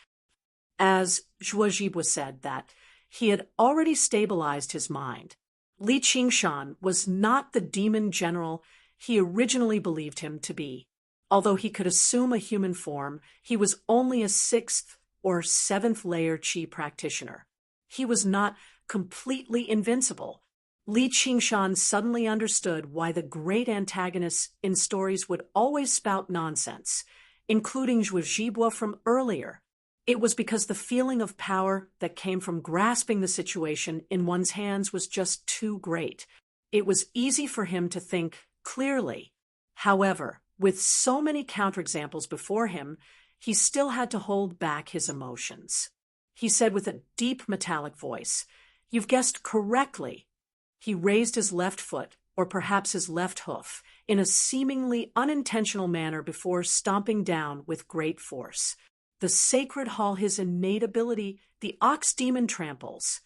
As Zhuozhibua said that, he had already stabilized his mind. Li Qingshan was not the demon general he originally believed him to be. Although he could assume a human form, he was only a 6th or 7th layer qi practitioner. He was not completely invincible. Li Qingshan suddenly understood why the great antagonists in stories would always spout nonsense, including Zhuozhibua from earlier. It was because the feeling of power that came from grasping the situation in one's hands was just too great. It was easy for him to think clearly. However, with so many counterexamples before him, he still had to hold back his emotions. He said with a deep metallic voice, "You've guessed correctly." He raised his left foot, or perhaps his left hoof, in a seemingly unintentional manner before stomping down with great force. The sacred hall, his innate ability, the ox demon tramples.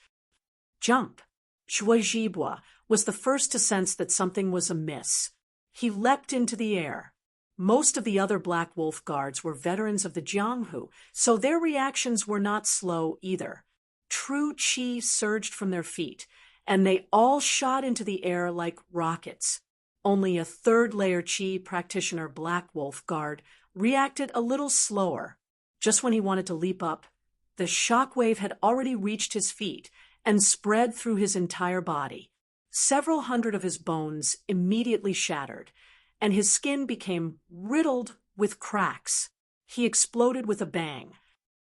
"Jump!" Zhuozhibua was the first to sense that something was amiss. He leapt into the air. Most of the other Black Wolf guards were veterans of the Jianghu, so their reactions were not slow either. True qi surged from their feet, and they all shot into the air like rockets. Only a 3rd layer qi practitioner Black Wolf guard reacted a little slower. Just when he wanted to leap up, the shock wave had already reached his feet and spread through his entire body. Several hundred of his bones immediately shattered, and his skin became riddled with cracks. He exploded with a bang.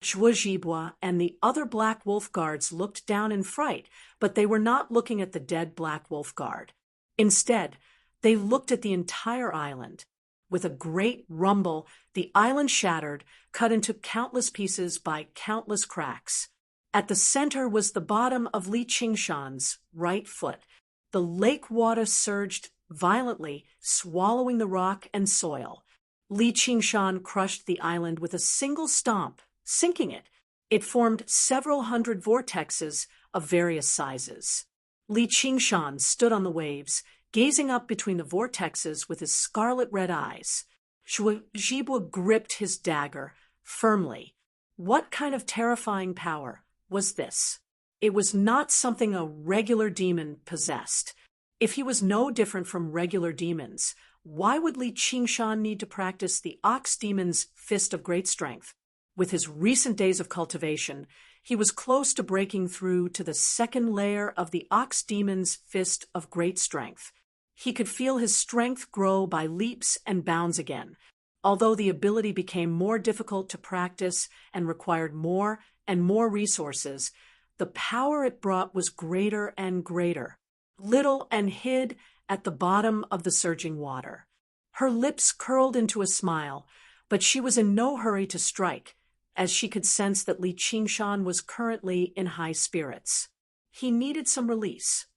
Zhuozhibua and the other Black Wolf guards looked down in fright, but they were not looking at the dead Black Wolf guard. Instead, they looked at the entire island. With a great rumble, the island shattered, cut into countless pieces by countless cracks. At the center was the bottom of Li Qingshan's right foot. The lake water surged violently, swallowing the rock and soil. Li Qingshan crushed the island with a single stomp, sinking it. It formed several hundred vortexes of various sizes. Li Qingshan stood on the waves, gazing up between the vortexes with his scarlet-red eyes. Zhuozhibua gripped his dagger firmly. What kind of terrifying power was this? It was not something a regular demon possessed. If he was no different from regular demons, why would Li Qingshan need to practice the ox demon's fist of great strength? With his recent days of cultivation, he was close to breaking through to the 2nd layer of the ox demon's fist of great strength. He could feel his strength grow by leaps and bounds again, although the ability became more difficult to practice and required more and more resources. The power it brought was greater and greater, little and hid at the bottom of the surging water. Her lips curled into a smile, but she was in no hurry to strike, as she could sense that Li Qingshan was currently in high spirits. He needed some release.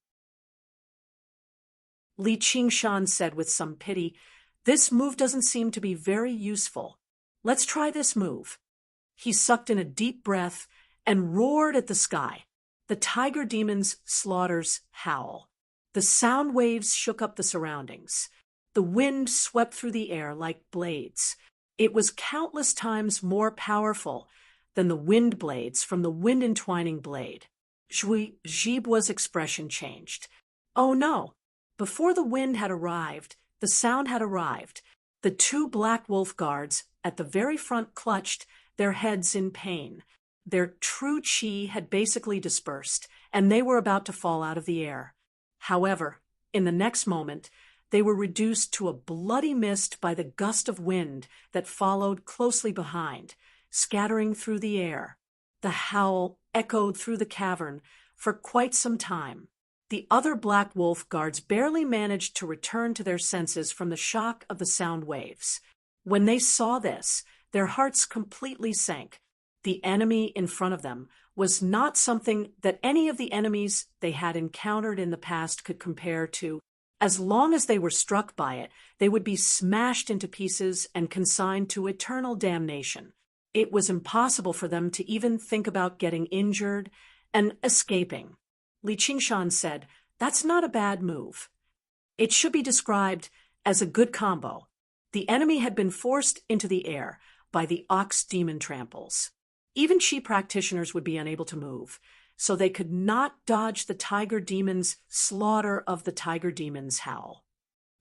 Li Qingshan said with some pity, This move doesn't seem to be very useful. Let's try this move. He sucked in a deep breath and roared at the sky. The tiger demon's slaughters howl. The sound waves shook up the surroundings. The wind swept through the air like blades. It was countless times more powerful than the wind blades from the wind-entwining blade. Jibo's expression changed. Oh no! Before the wind had arrived, the sound had arrived. The two black wolf guards at the very front clutched their heads in pain. Their true chi had basically dispersed, and they were about to fall out of the air. However, in the next moment, they were reduced to a bloody mist by the gust of wind that followed closely behind, scattering through the air. The howl echoed through the cavern for quite some time. The other black wolf guards barely managed to return to their senses from the shock of the sound waves. When they saw this, their hearts completely sank. The enemy in front of them was not something that any of the enemies they had encountered in the past could compare to. As long as they were struck by it, they would be smashed into pieces and consigned to eternal damnation. It was impossible for them to even think about getting injured and escaping. Li Qingshan said, "That's not a bad move. It should be described as a good combo." The enemy had been forced into the air by the ox demon tramples. Even chi practitioners would be unable to move, so they could not dodge the tiger demon's slaughter of the tiger demon's howl.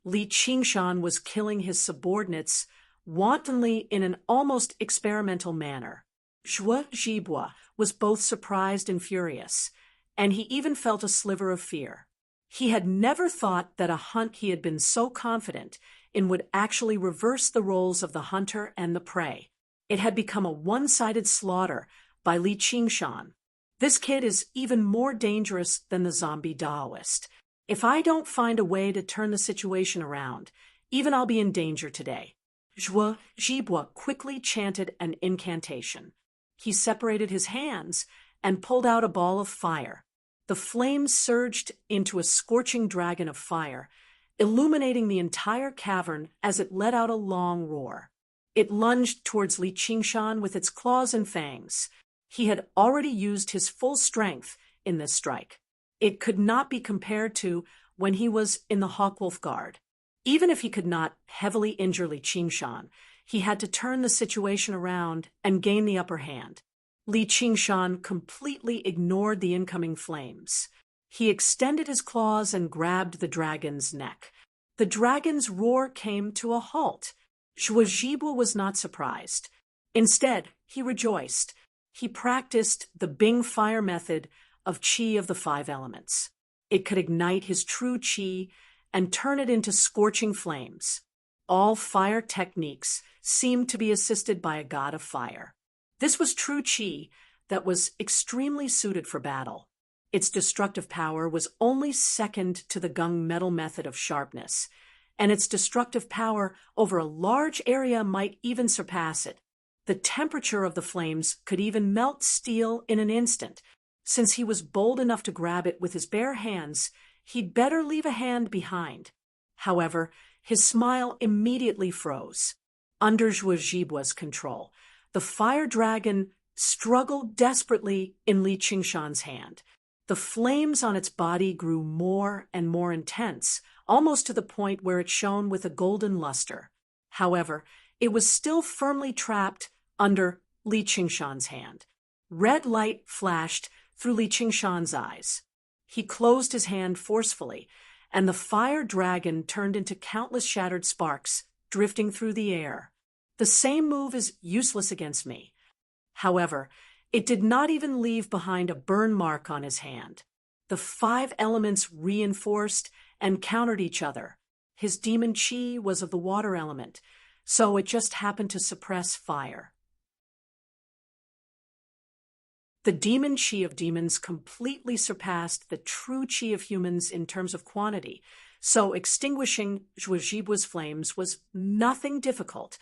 Li Qingshan was killing his subordinates wantonly in an almost experimental manner. Zhuo Zhibua was both surprised and furious, and he even felt a sliver of fear. He had never thought that a hunt he had been so confident in would actually reverse the roles of the hunter and the prey. It had become a one-sided slaughter by Li Qingshan. This kid is even more dangerous than the zombie Daoist. If I don't find a way to turn the situation around, even I'll be in danger today. Zhuo Zhibua quickly chanted an incantation. He separated his hands and pulled out a ball of fire. The flames surged into a scorching dragon of fire, illuminating the entire cavern as it let out a long roar. It lunged towards Li Qingshan with its claws and fangs. He had already used his full strength in this strike. It could not be compared to when he was in the Hawkwolf Guard. Even if he could not heavily injure Li Qingshan, he had to turn the situation around and gain the upper hand. Li Qingshan completely ignored the incoming flames. He extended his claws and grabbed the dragon's neck. The dragon's roar came to a halt. Zhuo Zhibua was not surprised. Instead, he rejoiced. He practiced the Bing fire method of qi of the 5 elements. It could ignite his true qi and turn it into scorching flames. All fire techniques seemed to be assisted by a god of fire. This was true qi that was extremely suited for battle. Its destructive power was only second to the gung metal method of sharpness, and its destructive power over a large area might even surpass it. The temperature of the flames could even melt steel in an instant. Since he was bold enough to grab it with his bare hands, he'd better leave a hand behind. However, his smile immediately froze. Under Zhuo Zhibua's control, the fire dragon struggled desperately in Li Qingshan's hand. The flames on its body grew more and more intense, almost to the point where it shone with a golden luster. However, it was still firmly trapped under Li Qingshan's hand. Red light flashed through Li Qingshan's eyes. He closed his hand forcefully, and the fire dragon turned into countless shattered sparks, drifting through the air. The same move is useless against me. However, it did not even leave behind a burn mark on his hand. The 5 elements reinforced and countered each other. His demon chi was of the water element, so it just happened to suppress fire. The demon chi of demons completely surpassed the true chi of humans in terms of quantity, so extinguishing Zhuo Zhibua's flames was nothing difficult.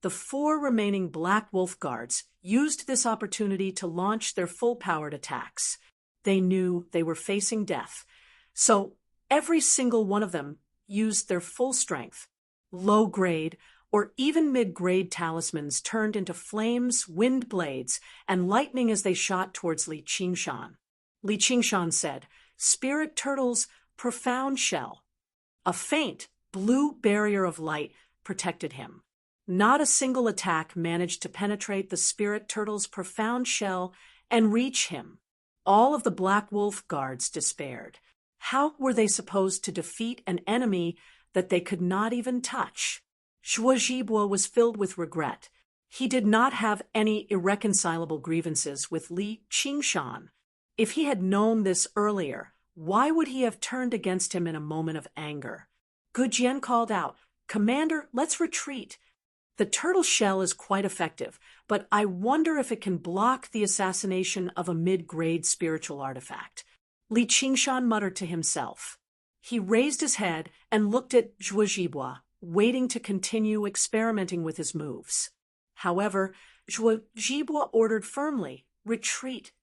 The 4 remaining Black Wolf Guards used this opportunity to launch their full-powered attacks. They knew they were facing death, so every single one of them used their full strength. Low-grade or even mid-grade talismans turned into flames, wind blades, and lightning as they shot towards Li Qingshan. Li Qingshan said, "Spirit turtle's profound shell." A faint, blue barrier of light protected him. Not a single attack managed to penetrate the spirit turtle's profound shell and reach him. All of the Black Wolf guards despaired. How were they supposed to defeat an enemy that they could not even touch? Zhuo was filled with regret. He did not have any irreconcilable grievances with Li Qingshan. If he had known this earlier, why would he have turned against him in a moment of anger? Gu Jian called out, "Commander, let's retreat. The turtle shell is quite effective, but I wonder if it can block the assassination of a mid-grade spiritual artifact." Li Qingshan muttered to himself. He raised his head and looked at Zhuo, waiting to continue experimenting with his moves. However, Zhuo ordered firmly, "Retreat."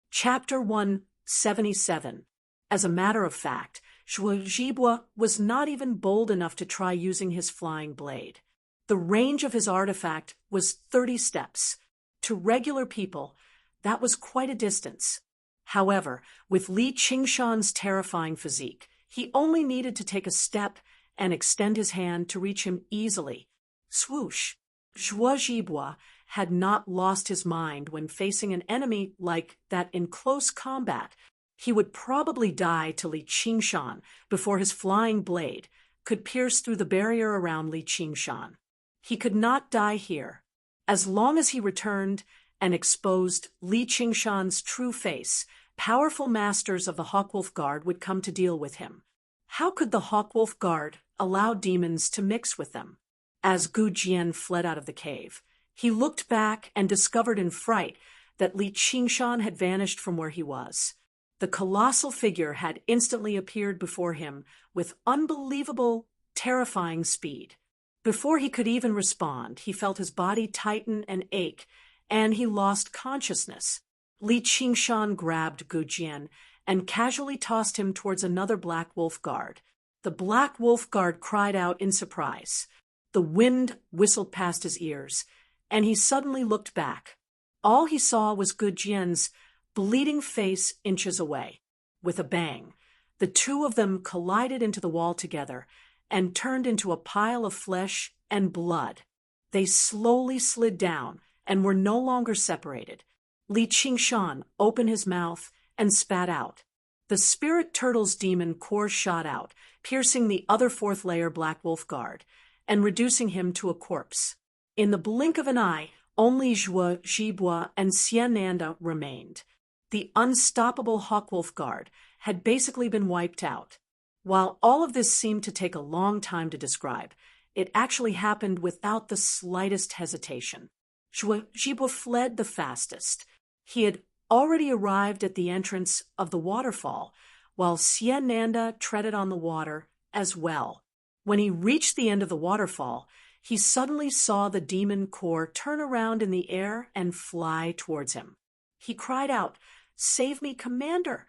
Chapter 177. As a matter of fact, Zhuo was not even bold enough to try using his flying blade. The range of his artifact was 30 steps. To regular people, that was quite a distance. However, with Li Qingshan's terrifying physique, he only needed to take a step and extend his hand to reach him easily. Swoosh! Zhuo had not lost his mind when facing an enemy like that in close combat. He would probably die to Li Qingshan before his flying blade could pierce through the barrier around Li Qingshan. He could not die here. As long as he returned and exposed Li Qingshan's true face, powerful masters of the Hawkwolf Guard would come to deal with him. How could the Hawkwolf Guard allow demons to mix with them? As Gu Jian fled out of the cave, he looked back and discovered in fright that Li Qingshan had vanished from where he was. The colossal figure had instantly appeared before him with unbelievable, terrifying speed. Before he could even respond, he felt his body tighten and ache, and he lost consciousness. Li Qingshan grabbed Gu Jian and casually tossed him towards another Black Wolf Guard. The Black Wolf Guard cried out in surprise. The wind whistled past his ears, and he suddenly looked back. All he saw was Gu Jian's bleeding face inches away. With a bang, the two of them collided into the wall together and turned into a pile of flesh and blood. They slowly slid down and were no longer separated. Li Qingshan opened his mouth and spat out. The spirit turtle's demon core shot out, piercing the other fourth-layer Black Wolf Guard and reducing him to a corpse. In the blink of an eye, only Zhuo and Xiananda remained. The unstoppable Hawkwolf Guard had basically been wiped out. While all of this seemed to take a long time to describe, it actually happened without the slightest hesitation. Zhuo fled the fastest. He had already arrived at the entrance of the waterfall, while Xiananda treaded on the water as well. When he reached the end of the waterfall, he suddenly saw the demon core turn around in the air and fly towards him. He cried out, "Save me, Commander!"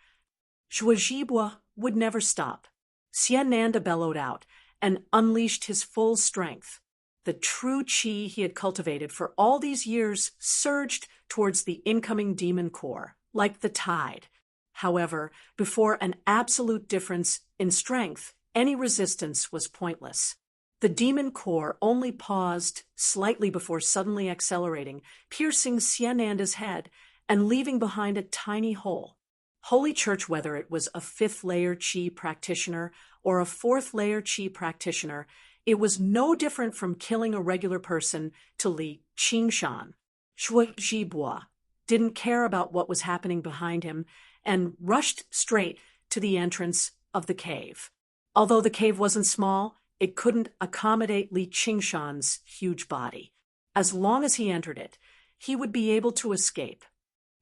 Zhuo would never stop. Xiananda bellowed out and unleashed his full strength. The true qi he had cultivated for all these years surged towards the incoming demon core, like the tide. However, before an absolute difference in strength, any resistance was pointless. The demon core only paused slightly before suddenly accelerating, piercing Xiananda's head and leaving behind a tiny hole. Holy Church, whether it was a fifth-layer qi practitioner or a fourth-layer qi practitioner, it was no different from killing a regular person to Li Qingshan. Zhuo didn't care about what was happening behind him and rushed straight to the entrance of the cave. Although the cave wasn't small, it couldn't accommodate Li Qingshan's huge body. As long as he entered it, he would be able to escape.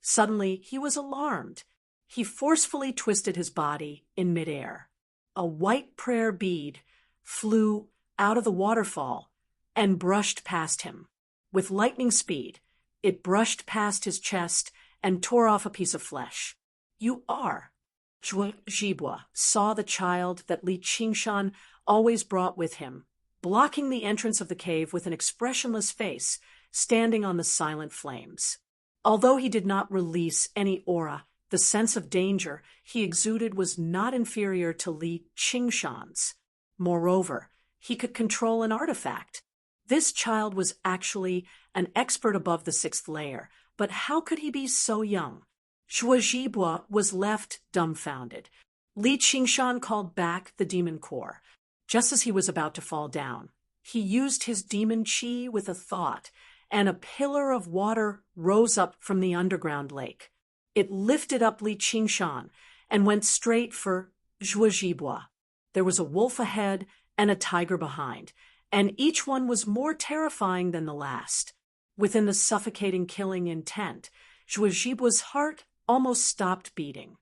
Suddenly, he was alarmed. He forcefully twisted his body in midair. A white prayer bead flew out of the waterfall and brushed past him. With lightning speed, it brushed past his chest and tore off a piece of flesh. "You are." Zhuo Zhibua saw the child that Li Qingshan always brought with him, blocking the entrance of the cave with an expressionless face, standing on the silent flames. Although he did not release any aura, the sense of danger he exuded was not inferior to Li Qingshan's. Moreover, he could control an artifact. This child was actually an expert above the sixth layer, but how could he be so young? Zhuo Zhibua was left dumbfounded. Li Qingshan called back the demon core. Just as he was about to fall down, he used his demon qi with a thought, and a pillar of water rose up from the underground lake. It lifted up Li Qingshan and went straight for Zhuo Zhibua. There was a wolf ahead and a tiger behind, and each one was more terrifying than the last. Within the suffocating killing intent, Zhuo Zhibua's heart almost stopped beating.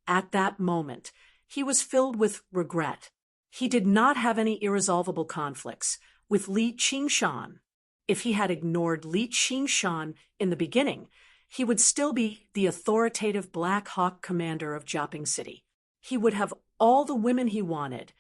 At that moment, he was filled with regret. He did not have any irresolvable conflicts with Li Qingshan. If he had ignored Li Qingshan in the beginning, he would still be the authoritative Black Hawk commander of Jiaping City. He would have all the women he wanted,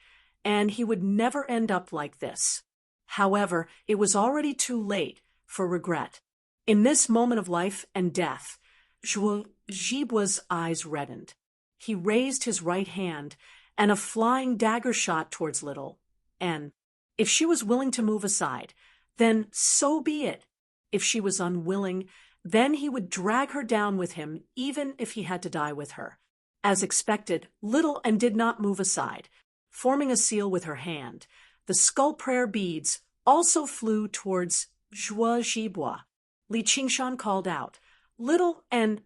and he would never end up like this. However, it was already too late for regret. In this moment of life and death, Zhuo Zhibua's eyes reddened. He raised his right hand, and a flying dagger shot towards little N. If she was willing to move aside, then so be it. If she was unwilling, then he would drag her down with him, even if he had to die with her. As expected, little N did not move aside. Forming a seal with her hand, the skull prayer beads also flew towards Zhuo Zhibua. Li Qingshan called out, "Little N."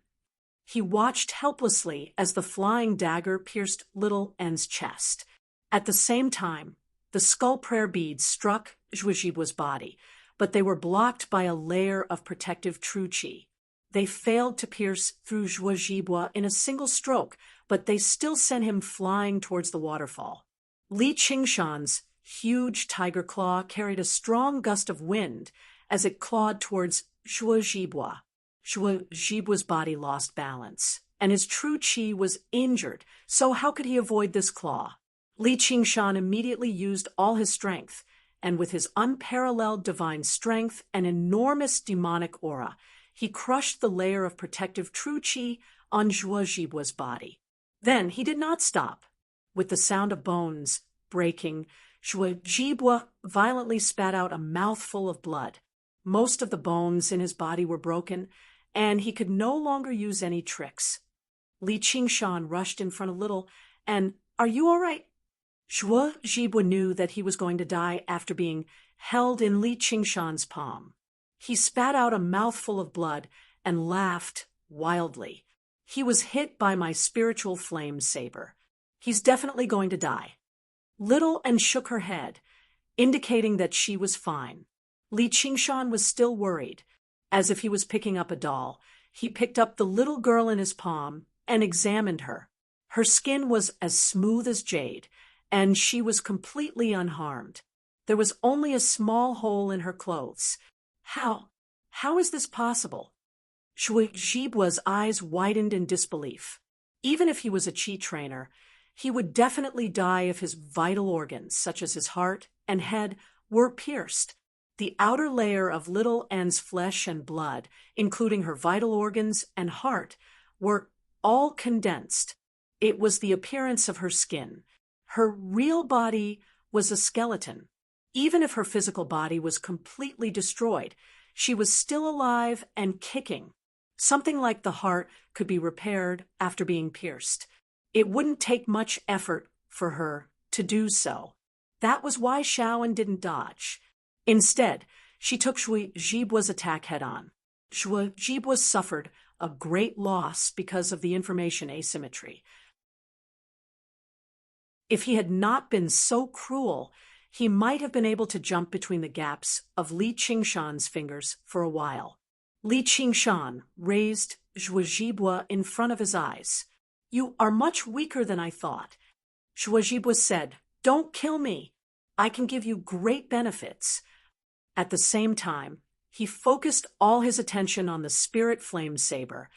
He watched helplessly as the flying dagger pierced little N's chest. At the same time, the skull prayer beads struck Zhuo Zhibua's body, but they were blocked by a layer of protective true qi. They failed to pierce through Zhuo Zhibua in a single stroke, but they still sent him flying towards the waterfall. Li Qingshan's huge tiger claw carried a strong gust of wind as it clawed towards Zhuo Zhibua. Zhuo Zhibua's body lost balance, and his true qi was injured, so how could he avoid this claw? Li Qingshan immediately used all his strength, and with his unparalleled divine strength and enormous demonic aura, he crushed the layer of protective true qi on Zhuo Zhibua's body. Then he did not stop. With the sound of bones breaking, Zhuo Zhibua violently spat out a mouthful of blood. Most of the bones in his body were broken, and he could no longer use any tricks. Li Qingshan rushed in front of Little, and, "Are you all right?" Zhuo Zhibua knew that he was going to die after being held in Li Qingshan's palm. He spat out a mouthful of blood and laughed wildly. "He was hit by my spiritual flame saber. He's definitely going to die." Little and shook her head, indicating that she was fine. Li Qingshan was still worried. As if he was picking up a doll, he picked up the little girl in his palm and examined her. Her skin was as smooth as jade, and she was completely unharmed. There was only a small hole in her clothes. How is this possible? Zhuo Zhibua's eyes widened in disbelief. Even if he was a qi trainer, he would definitely die if his vital organs, such as his heart and head, were pierced. The outer layer of little N's flesh and blood, including her vital organs and heart, were all condensed. It was the appearance of her skin. Her real body was a skeleton. Even if her physical body was completely destroyed, she was still alive and kicking. Something like the heart could be repaired after being pierced. It wouldn't take much effort for her to do so. That was why Shaoan didn't dodge. Instead, she took Zhuo Zhibua's attack head-on. Zhuo Zhibua suffered a great loss because of the information asymmetry. If he had not been so cruel, he might have been able to jump between the gaps of Li Qingshan's fingers for a while. Li Qingshan raised Zhuo Zhibua in front of his eyes. "You are much weaker than I thought." Zhuo Zhibua said, "Don't kill me. I can give you great benefits." At the same time, he focused all his attention on the spirit flame saber.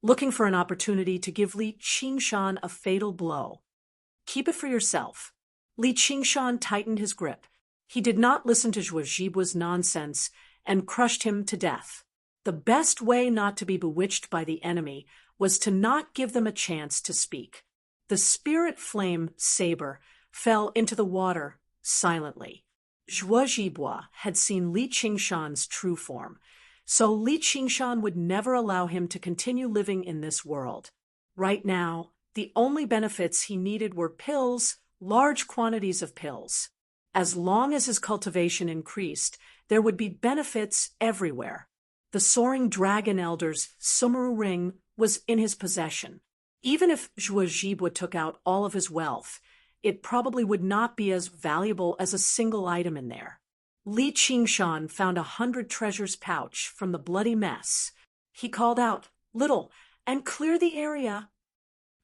looking for an opportunity to give Li Qingshan a fatal blow. Keep it for yourself. Li Qingshan tightened his grip. He did not listen to Zhuo Zhibu's nonsense and crushed him to death. The best way not to be bewitched by the enemy was to not give them a chance to speak. The spirit flame saber fell into the water silently. Zhuo Zhibo had seen Li Qingshan's true form, so Li Qingshan would never allow him to continue living in this world. Right now, the only benefits he needed were pills, large quantities of pills. As long as his cultivation increased, there would be benefits everywhere. The soaring dragon elder's Sumeru ring was in his possession. Even if Zhuo Zhibo took out all of his wealth, it probably would not be as valuable as a single item in there. Li Qingshan found 100 treasures pouch from the bloody mess. He called out, "Little, and clear the area."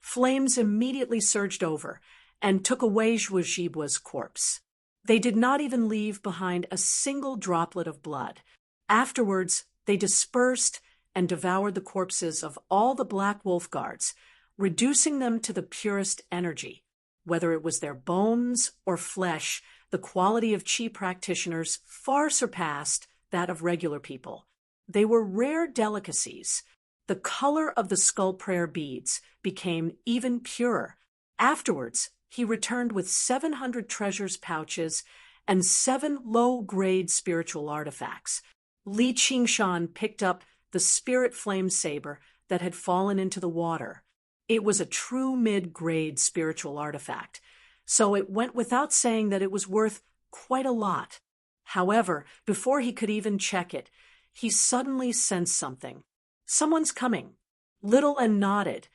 Flames immediately surged over and took away Zhuo Zhibo's corpse. They did not even leave behind a single droplet of blood. Afterwards, they dispersed and devoured the corpses of all the Black Wolf guards, reducing them to the purest energy. Whether it was their bones or flesh, the quality of Qi practitioners far surpassed that of regular people. They were rare delicacies. The color of the skull prayer beads became even purer. Afterwards, he returned with 700 treasures pouches and 7 low-grade spiritual artifacts. Li Qingshan picked up the spirit flame saber that had fallen into the water. It was a true mid-grade spiritual artifact, so it went without saying that it was worth quite a lot. However, before he could even check it, he suddenly sensed something. Someone's coming. Little and nodded,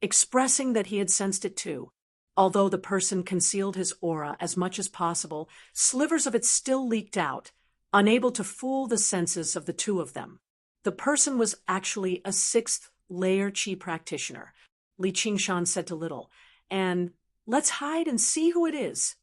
expressing that he had sensed it too. Although the person concealed his aura as much as possible, slivers of it still leaked out, unable to fool the senses of the two of them. The person was actually a 6th-layer Qi practitioner. Li Qingshan said to Little, "And let's hide and see who it is."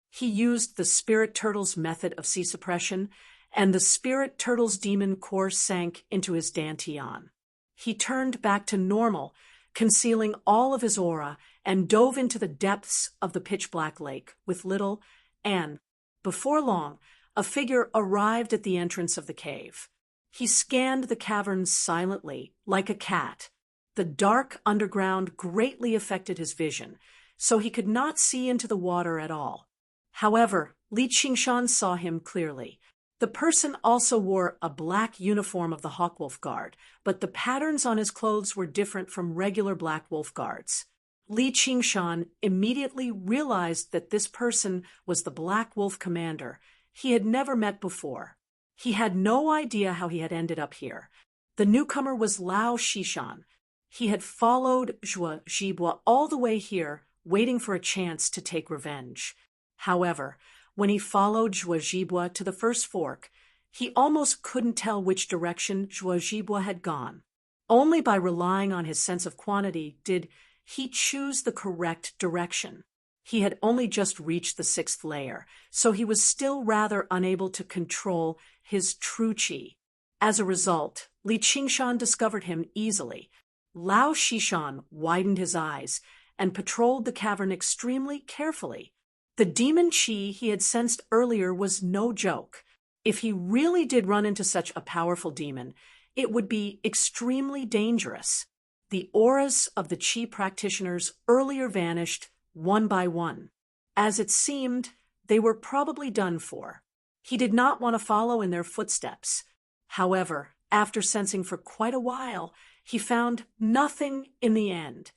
He used the spirit turtle's method of Qi suppression, and the spirit turtle's demon core sank into his dantian. He turned back to normal, concealing all of his aura, and dove into the depths of the pitch-black lake with Little, and, before long, a figure arrived at the entrance of the cave. He scanned the caverns silently, like a cat. The dark underground greatly affected his vision, so he could not see into the water at all. However, Li Qingshan saw him clearly. The person also wore a black uniform of the Hawkwolf Guard, but the patterns on his clothes were different from regular Black Wolf Guards. Li Qingshan immediately realized that this person was the Black Wolf commander he had never met before. He had no idea how he had ended up here. The newcomer was Lao Shishan. He had followed Zhuo Zhibo all the way here, waiting for a chance to take revenge. However, when he followed Zhuo Zhibo to the first fork, he almost couldn't tell which direction Zhuo Zhibo had gone. Only by relying on his sense of quantity did he choose the correct direction. He had only just reached the 6th layer, so he was still rather unable to control his true Qi. As a result, Li Qingshan discovered him easily. Lao Shishan widened his eyes and patrolled the cavern extremely carefully. The demon Qi he had sensed earlier was no joke. If he really did run into such a powerful demon, it would be extremely dangerous. The auras of the Qi practitioners earlier vanished one by one. As it seemed, they were probably done for. He did not want to follow in their footsteps. However, after sensing for quite a while, he found nothing in the end.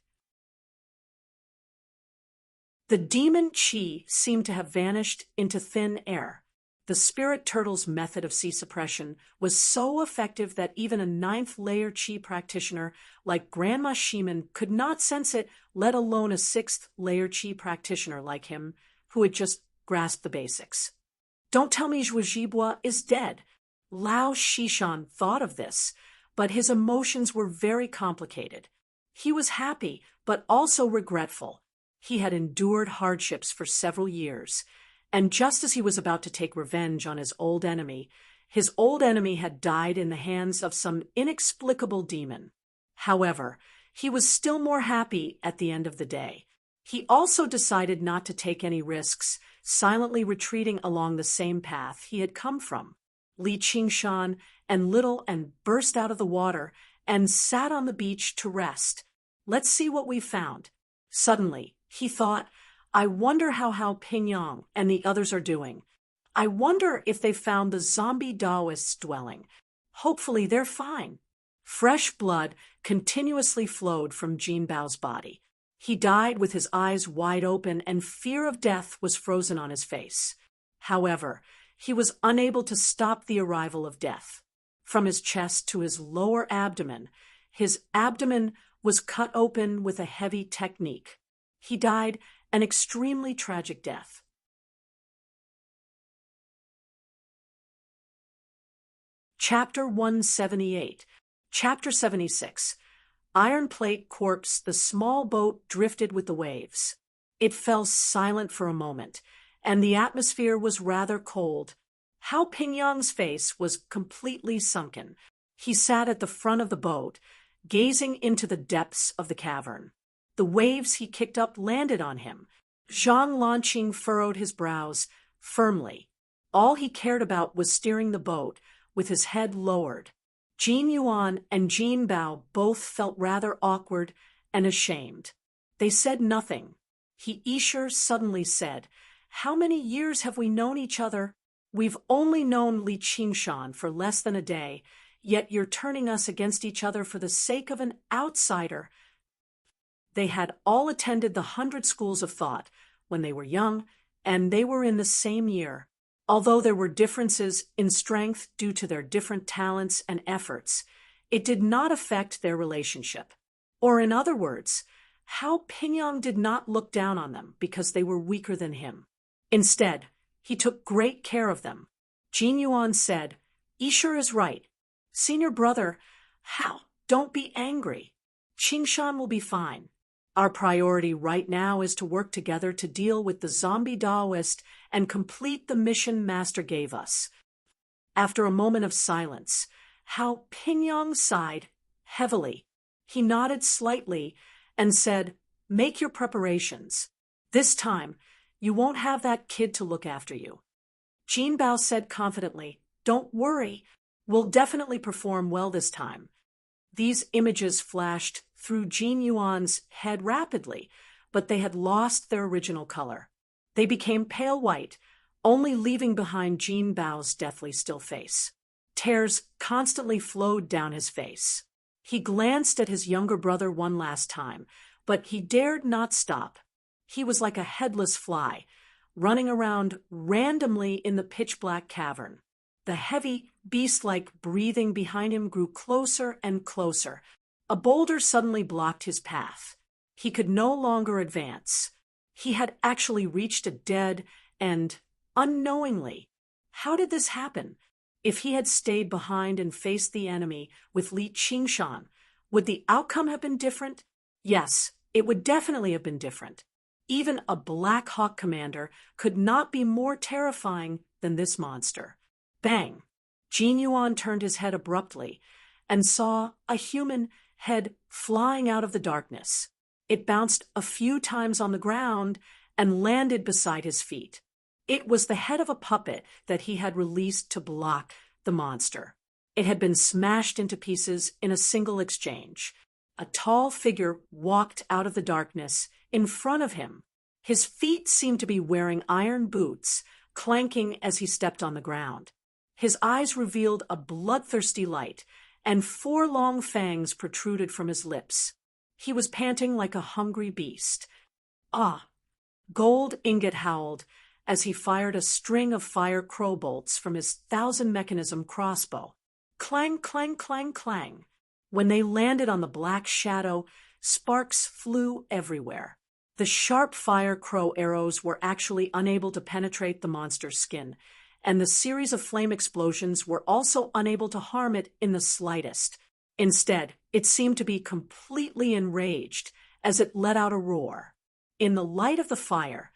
The demon Qi seemed to have vanished into thin air. The spirit turtle's method of Qi suppression was so effective that even a 9th-layer Qi practitioner like Grandma Shimen could not sense it, let alone a 6th-layer Qi practitioner like him, who had just grasped the basics. Don't tell me Zhuo Zhibo is dead. Lao Shishan thought of this, but his emotions were very complicated. He was happy, but also regretful. He had endured hardships for several years, and just as he was about to take revenge on his old enemy had died in the hands of some inexplicable demon. However, he was still more happy at the end of the day. He also decided not to take any risks, silently retreating along the same path he had come from. Li Qingshan and Little and burst out of the water and sat on the beach to rest. Let's see what we found. Suddenly, he thought, I wonder how Pingyang and the others are doing. I wonder if they found the zombie Taoist's dwelling. Hopefully they're fine. Fresh blood continuously flowed from Jin Bao's body. He died with his eyes wide open, and fear of death was frozen on his face. However, he was unable to stop the arrival of death. From his chest to his lower abdomen, his abdomen was cut open with a heavy technique. He died an extremely tragic death. Chapter 178. Chapter 76. Iron Plate Corpse. The small boat drifted with the waves. It fell silent for a moment, and the atmosphere was rather cold. Hao Pingyang's face was completely sunken. He sat at the front of the boat, gazing into the depths of the cavern. The waves he kicked up landed on him. Zhang Lanqing furrowed his brows firmly. All he cared about was steering the boat, with his head lowered. Jin Yuan and Jin Bao both felt rather awkward and ashamed. They said nothing. He Isher suddenly said, How many years have we known each other? We've only known Li Qingshan for less than a day, yet you're turning us against each other for the sake of an outsider. They had all attended the 100 schools of thought when they were young, and they were in the same year. Although there were differences in strength due to their different talents and efforts, it did not affect their relationship. Or in other words, Hao Pingyang did not look down on them because they were weaker than him. Instead, he took great care of them. Jin Yuan said, Isher is right. Senior brother, Hao, don't be angry. Qingshan will be fine. Our priority right now is to work together to deal with the zombie Taoist and complete the mission Master gave us. After a moment of silence, Hao Pingyang sighed heavily. He nodded slightly and said, Make your preparations. This time, you won't have that kid to look after you. Jin Bao said confidently, Don't worry, we'll definitely perform well this time. These images flashed through Jin Yuan's head rapidly, but they had lost their original color. They became pale white, only leaving behind Jin Bao's deathly still face. Tears constantly flowed down his face. He glanced at his younger brother one last time, but he dared not stop. He was like a headless fly, running around randomly in the pitch-black cavern. The heavy, beast-like breathing behind him grew closer and closer. A boulder suddenly blocked his path. He could no longer advance. He had actually reached a dead end, unknowingly. How did this happen? If he had stayed behind and faced the enemy with Li Qingshan, would the outcome have been different? Yes, it would definitely have been different. Even a Black Hawk commander could not be more terrifying than this monster. Bang! Jin Yuan turned his head abruptly and saw a human head flying out of the darkness. It bounced a few times on the ground and landed beside his feet. It was the head of a puppet that he had released to block the monster. It had been smashed into pieces in a single exchange. A tall figure walked out of the darkness in front of him. His feet seemed to be wearing iron boots, clanking as he stepped on the ground. His eyes revealed a bloodthirsty light, and 4 long fangs protruded from his lips. He was panting like a hungry beast. Ah! Gold Ingot howled as he fired a string of fire crow bolts from his 1,000-mechanism crossbow. Clang, clang, clang, clang. When they landed on the black shadow, sparks flew everywhere. The sharp fire crow arrows were actually unable to penetrate the monster's skin, and the series of flame explosions were also unable to harm it in the slightest. Instead, it seemed to be completely enraged as it let out a roar. In the light of the fire,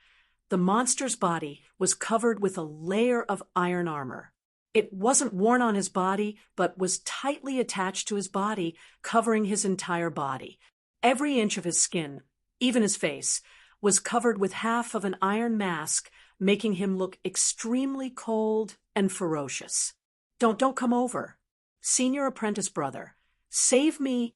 the monster's body was covered with a layer of iron armor. It wasn't worn on his body, but was tightly attached to his body, covering his entire body. Every inch of his skin, even his face, was covered with half of an iron mask, making him look extremely cold and ferocious. Don't come over. Senior apprentice brother, save me.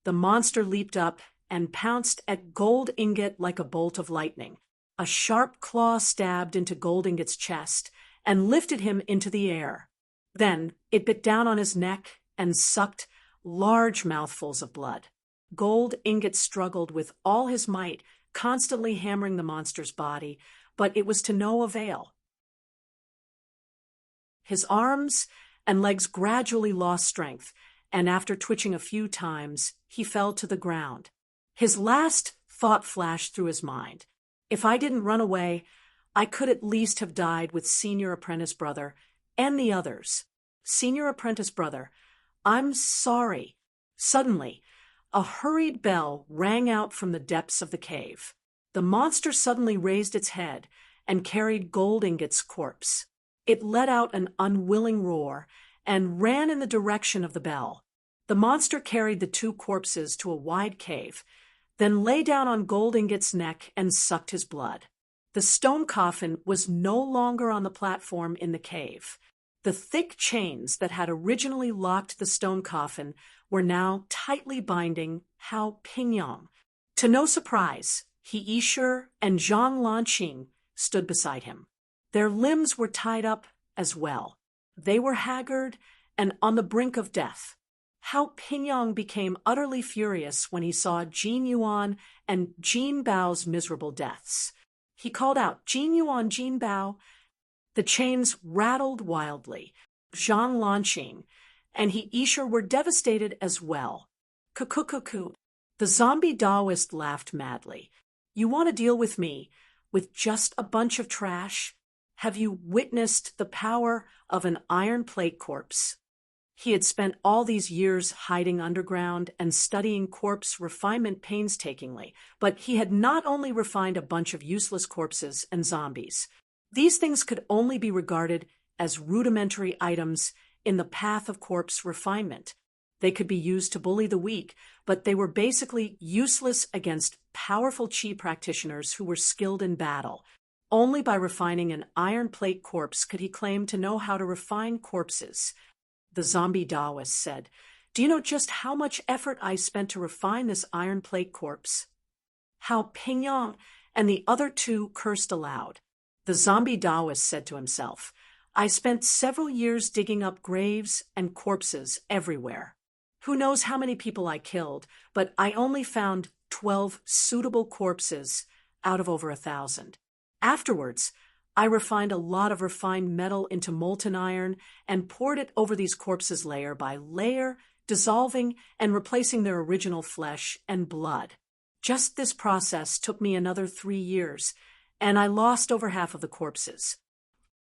The monster leaped up and pounced at Gold Ingot like a bolt of lightning. A sharp claw stabbed into Gold Ingot's chest and lifted him into the air. Then it bit down on his neck and sucked large mouthfuls of blood. Gold Ingot struggled with all his might, constantly hammering the monster's body, but it was to no avail. His arms and legs gradually lost strength, and after twitching a few times, he fell to the ground. His last thought flashed through his mind. If I didn't run away, I could at least have died with Senior Apprentice Brother and the others. Senior Apprentice Brother, I'm sorry. Suddenly, a hurried bell rang out from the depths of the cave. The monster suddenly raised its head and carried Gold Ingot's corpse. It let out an unwilling roar and ran in the direction of the bell. The monster carried the two corpses to a wide cave, then lay down on Gold Ingot's neck and sucked his blood. The stone coffin was no longer on the platform in the cave. The thick chains that had originally locked the stone coffin were now tightly binding Hao Pingyang. To no surprise, He Yishur and Zhang Lanqing stood beside him. Their limbs were tied up as well. They were haggard and on the brink of death. Hao Pingyang became utterly furious when he saw Jin Yuan and Jin Bao's miserable deaths. He called out, "Jin Yuan, Jin Bao." The chains rattled wildly. Zhang Lanqing and He Yishur were devastated as well. Kukukuku. The zombie Taoist laughed madly. "You want to deal with me, with just a bunch of trash? Have you witnessed the power of an iron plate corpse?" He had spent all these years hiding underground and studying corpse refinement painstakingly, but he had not only refined a bunch of useless corpses and zombies. These things could only be regarded as rudimentary items in the path of corpse refinement. They could be used to bully the weak, but they were basically useless against powerful chi practitioners who were skilled in battle. Only by refining an iron plate corpse could he claim to know how to refine corpses. The zombie Taoist said, "Do you know just how much effort I spent to refine this iron plate corpse?" Hao Pingyang and the other two cursed aloud. The zombie Taoist said to himself, "I spent several years digging up graves and corpses everywhere. Who knows how many people I killed, but I only found 12 suitable corpses out of over 1,000. Afterwards, I refined a lot of refined metal into molten iron and poured it over these corpses layer by layer, dissolving and replacing their original flesh and blood. Just this process took me another 3 years, and I lost over half of the corpses.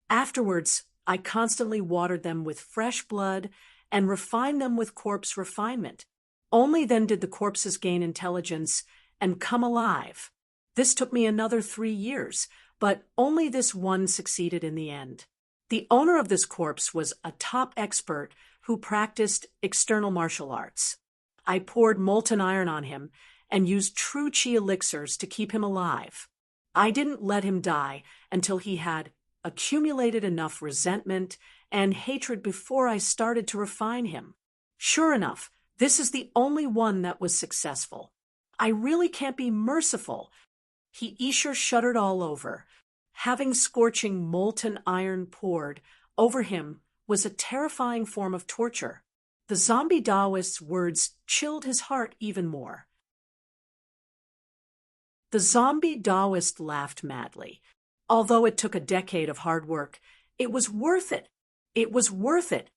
Afterwards, I constantly watered them with fresh blood and refined them with corpse refinement. Only then did the corpses gain intelligence and come alive. This took me another 3 years, but only this one succeeded in the end. The owner of this corpse was a top expert who practiced external martial arts. I poured molten iron on him and used true chi elixirs to keep him alive. I didn't let him die until he had accumulated enough resentment and hatred before I started to refine him. Sure enough, this is the only one that was successful. I really can't be merciful." He Yishur shuddered all over. Having scorching molten iron poured over him was a terrifying form of torture. The zombie Taoist's words chilled his heart even more. The zombie Taoist laughed madly. Although it took a decade of hard work, it was worth it. It was worth it.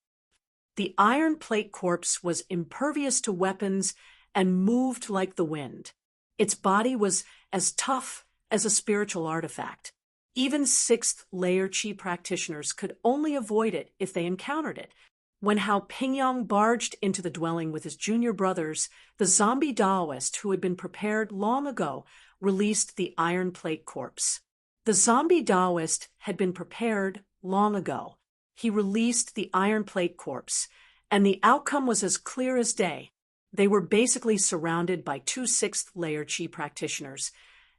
The iron plate corpse was impervious to weapons and moved like the wind. Its body was as tough as a spiritual artifact. Even sixth-layer chi practitioners could only avoid it if they encountered it. When Hao Pingyang barged into the dwelling with his junior brothers, the zombie Taoist, who had been prepared long ago, released the iron plate corpse. The zombie Taoist had been prepared long ago. He released the iron plate corpse, and the outcome was as clear as day. They were basically surrounded by two sixth-layer Qi practitioners,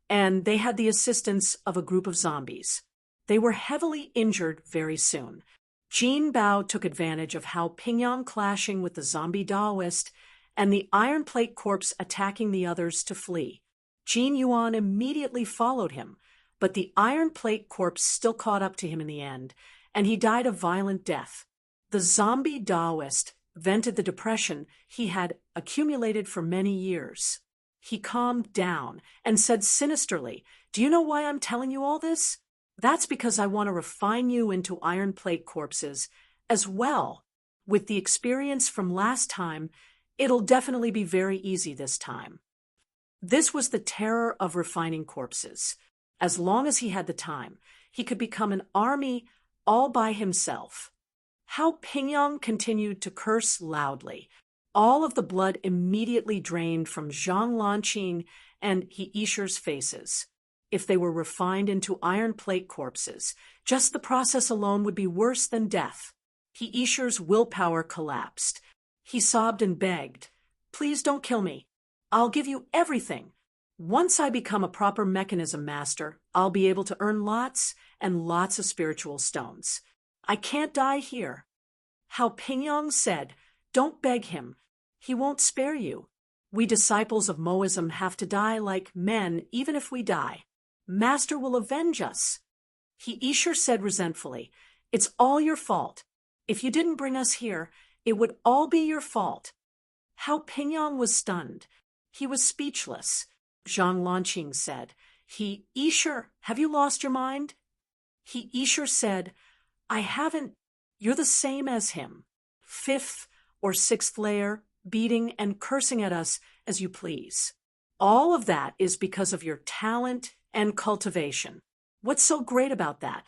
and they had the assistance of a group of zombies. They were heavily injured very soon. Jin Bao took advantage of Hao Pingyang clashing with the zombie Daoist and the iron plate corpse attacking the others to flee. Jin Yuan immediately followed him, but the iron plate corpse still caught up to him in the end, and he died a violent death. The zombie Daoist vented the depression he had accumulated for many years. He calmed down and said sinisterly, "Do you know why I'm telling you all this? That's because I want to refine you into iron plate corpses as well. With the experience from last time, it'll definitely be very easy this time." This was the terror of refining corpses. As long as he had the time, he could become an army all by himself. Hao Pingyang continued to curse loudly. All of the blood immediately drained from Zhang Lanqing and He Yishi's faces. If they were refined into iron plate corpses, just the process alone would be worse than death. He Yishi's willpower collapsed. He sobbed and begged, "Please don't kill me. I'll give you everything. Once I become a proper mechanism master, I'll be able to earn lots and lots of spiritual stones. I can't die here." Hao Pingyang said, "Don't beg him. He won't spare you. We disciples of Moism have to die like men even if we die. Master will avenge us." He Yishi said resentfully, "It's all your fault. If you didn't bring us here, it would all be your fault." Hao Pingyang was stunned. He was speechless. Zhang Lanqing said, "He Yishi, have you lost your mind?" He Yishi said, "I haven't. You're the same as him. Fifth or sixth layer, beating and cursing at us as you please. All of that is because of your talent and cultivation. What's so great about that?"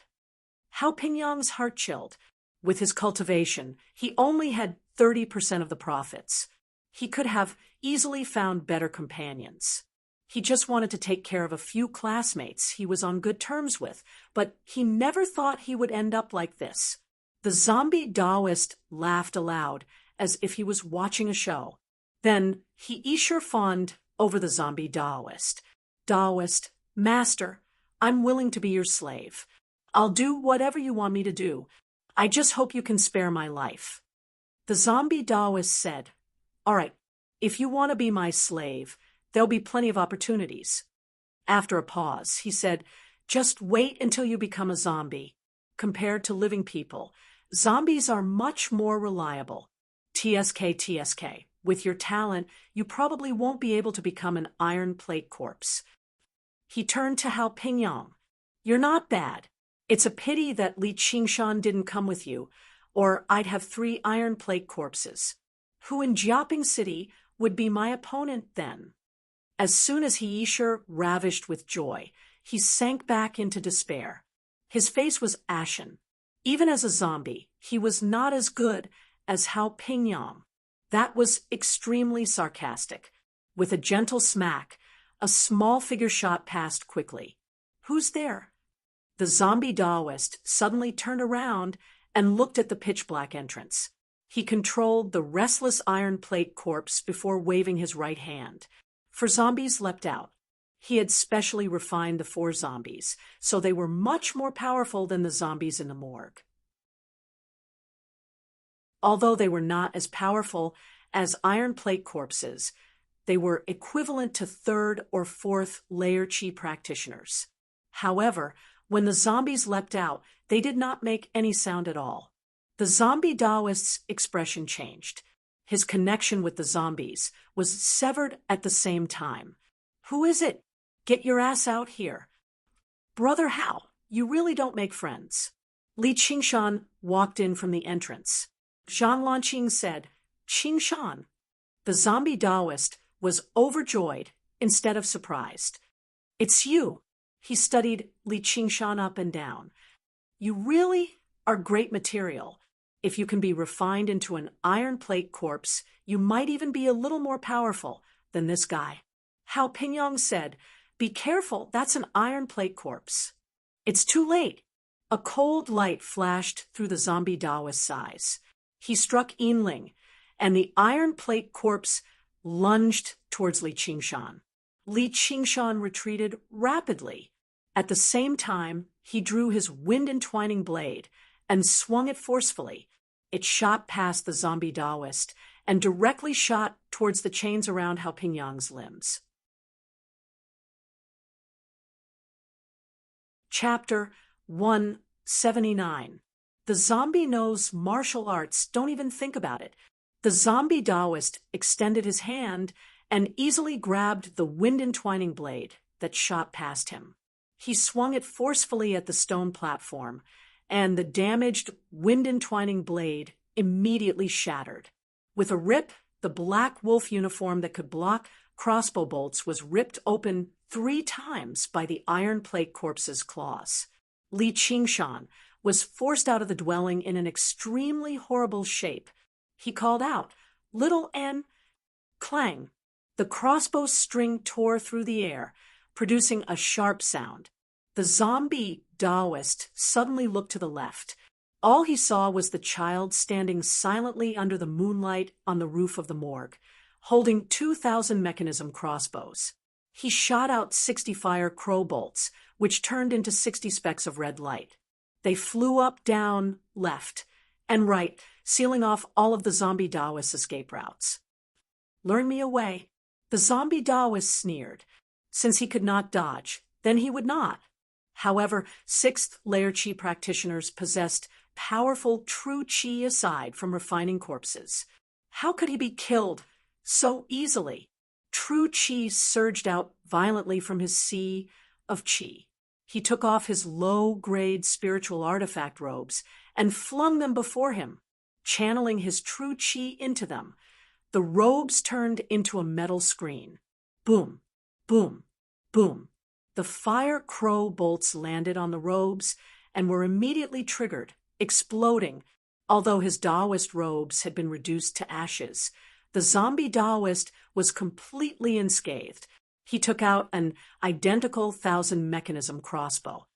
Hao Pingyang's heart chilled. With his cultivation, he only had 30% of the profits. He could have easily found better companions. He just wanted to take care of a few classmates he was on good terms with, but he never thought he would end up like this. The zombie Daoist laughed aloud, as if he was watching a show. Then He Yishi fawned over the zombie Daoist. "Daoist, Master, I'm willing to be your slave. I'll do whatever you want me to do. I just hope you can spare my life." The zombie Daoist said, "All right, if you want to be my slave, there'll be plenty of opportunities." After a pause, he said, "Just wait until you become a zombie. Compared to living people, zombies are much more reliable. TSK. With your talent, you probably won't be able to become an iron plate corpse." He turned to Hao Pingyang. "You're not bad. It's a pity that Li Qingshan didn't come with you, or I'd have 3 iron plate corpses. Who in Jiaping City would be my opponent then?" As soon as He Yishi ravished with joy, he sank back into despair. His face was ashen. Even as a zombie, he was not as good as Hao Pingyang. That was extremely sarcastic. With a gentle smack, a small figure shot past quickly. "Who's there?" The zombie Daoist suddenly turned around and looked at the pitch-black entrance. He controlled the restless iron plate corpse before waving his right hand. 4 zombies leapt out. He had specially refined the 4 zombies, so they were much more powerful than the zombies in the morgue. Although they were not as powerful as iron plate corpses, they were equivalent to 3rd or 4th layer Qi practitioners. However, when the zombies leapt out, they did not make any sound at all. The zombie Daoist's expression changed. His connection with the zombies was severed at the same time. "Who is it? Get your ass out here." "Brother Hao, you really don't make friends." Li Qingshan walked in from the entrance. Zhang Lanqing said, "Qingshan." The zombie Daoist was overjoyed instead of surprised. "It's you." He studied Li Qingshan up and down. "You really are great material. If you can be refined into an iron plate corpse, you might even be a little more powerful than this guy." Hao Pingyang said, "Be careful, that's an iron plate corpse." "It's too late. A cold light flashed through the zombie Taoist's eyes. He struck Yinling, and the iron plate corpse lunged towards Li Qingshan. Li Qingshan retreated rapidly. At the same time, he drew his wind-entwining blade and swung it forcefully. It shot past the zombie Taoist and directly shot towards the chains around Hao Pingyang's limbs. Chapter 179. The zombie knows martial arts. Don't even think about it. The zombie Taoist extended his hand and easily grabbed the wind-entwining blade that shot past him. He swung it forcefully at the stone platform, and the damaged wind-entwining blade immediately shattered. With a rip, the black wolf uniform that could block crossbow bolts was ripped open 3 times by the iron plate corpse's claws. Li Qingshan was forced out of the dwelling in an extremely horrible shape. He called out, "Little N!" Clang! The crossbow's string tore through the air, producing a sharp sound. The zombie Taoist suddenly looked to the left. All he saw was the child standing silently under the moonlight on the roof of the morgue, holding 2,000 mechanism crossbows. He shot out 60 fire crow bolts, which turned into 60 specks of red light. They flew up, down, left, and right, sealing off all of the zombie Taoist's escape routes. "Lure me away." The zombie Taoist sneered. Since he could not dodge, then he would not. However, 6th layer Qi practitioners possessed powerful true Qi aside from refining corpses. How could he be killed so easily? True Qi surged out violently from his sea of Qi. He took off his low-grade spiritual artifact robes and flung them before him, channeling his true Qi into them. The robes turned into a metal screen. Boom, boom, boom. The fire crow bolts landed on the robes and were immediately triggered, exploding. Although his Taoist robes had been reduced to ashes, the zombie Taoist was completely unscathed. He took out an identical 1,000 mechanism crossbow.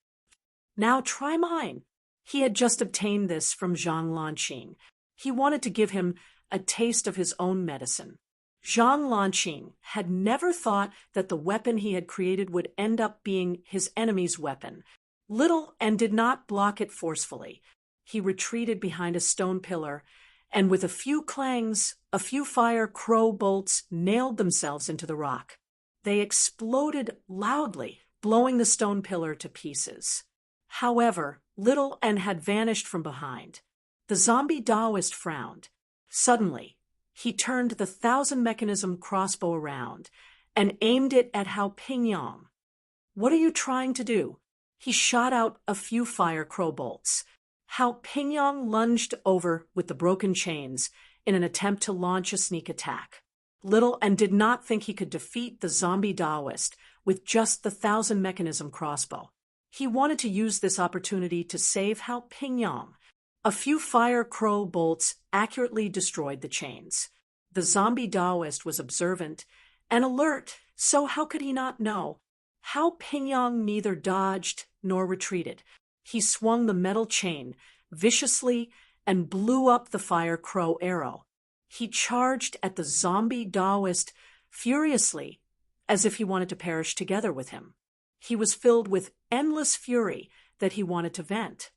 "Now try mine." He had just obtained this from Zhang Lanqing. He wanted to give him a taste of his own medicine. Zhang Lanqing had never thought that the weapon he had created would end up being his enemy's weapon. Little and did not block it forcefully. He retreated behind a stone pillar, and with a few clangs, a few fire crow bolts nailed themselves into the rock. They exploded loudly, blowing the stone pillar to pieces. However, Little and had vanished from behind. The zombie Taoist frowned. Suddenly, he turned the 1,000 mechanism crossbow around and aimed it at Hao Pingyang. "What are you trying to do?" He shot out a few fire crow bolts. Hao Pingyang lunged over with the broken chains in an attempt to launch a sneak attack. Little and did not think he could defeat the zombie Taoist with just the 1,000 mechanism crossbow. He wanted to use this opportunity to save Hao Pingyang. A few fire crow bolts accurately destroyed the chains. The zombie Taoist was observant and alert, so how could he not know? Hao Pingyang neither dodged nor retreated. He swung the metal chain viciously and blew up the fire crow arrow. He charged at the zombie Taoist furiously, as if he wanted to perish together with him. He was filled with endless fury that he wanted to vent.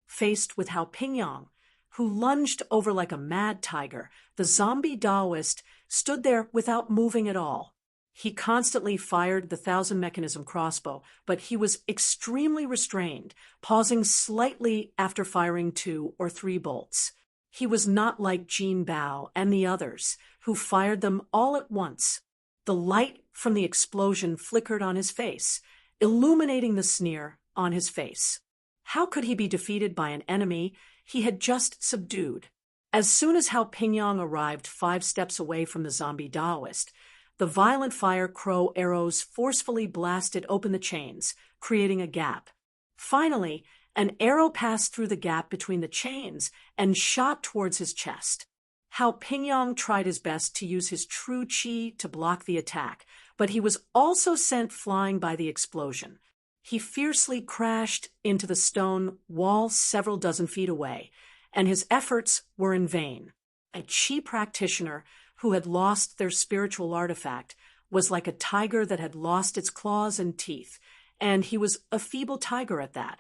Faced with Hao Pingyang, who lunged over like a mad tiger, the zombie Taoist stood there without moving at all. He constantly fired the 1,000 mechanism crossbow, but he was extremely restrained, pausing slightly after firing 2 or 3 bolts. He was not like Jin Bao and the others, who fired them all at once. The light from the explosion flickered on his face, illuminating the sneer on his face. How could he be defeated by an enemy he had just subdued? As soon as Hao Pingyang arrived 5 steps away from the zombie Taoist, the violent fire crow arrows forcefully blasted open the chains, creating a gap. Finally, an arrow passed through the gap between the chains and shot towards his chest. Hao Pingyang tried his best to use his true Qi to block the attack, but he was also sent flying by the explosion. He fiercely crashed into the stone wall several dozen feet away, and his efforts were in vain. A Qi practitioner who had lost their spiritual artifact was like a tiger that had lost its claws and teeth, and he was a feeble tiger at that.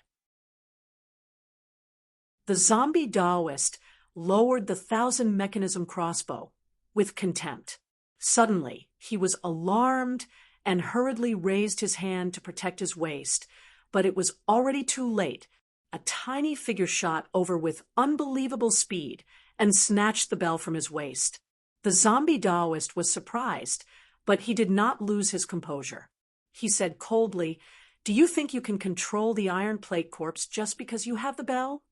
The zombie Taoist lowered the 1,000-mechanism crossbow with contempt. Suddenly, he was alarmed and hurriedly raised his hand to protect his waist, but it was already too late. A tiny figure shot over with unbelievable speed and snatched the bell from his waist. The zombie Taoist was surprised, but he did not lose his composure. He said coldly, "Do you think you can control the iron plate corpse just because you have the bell?"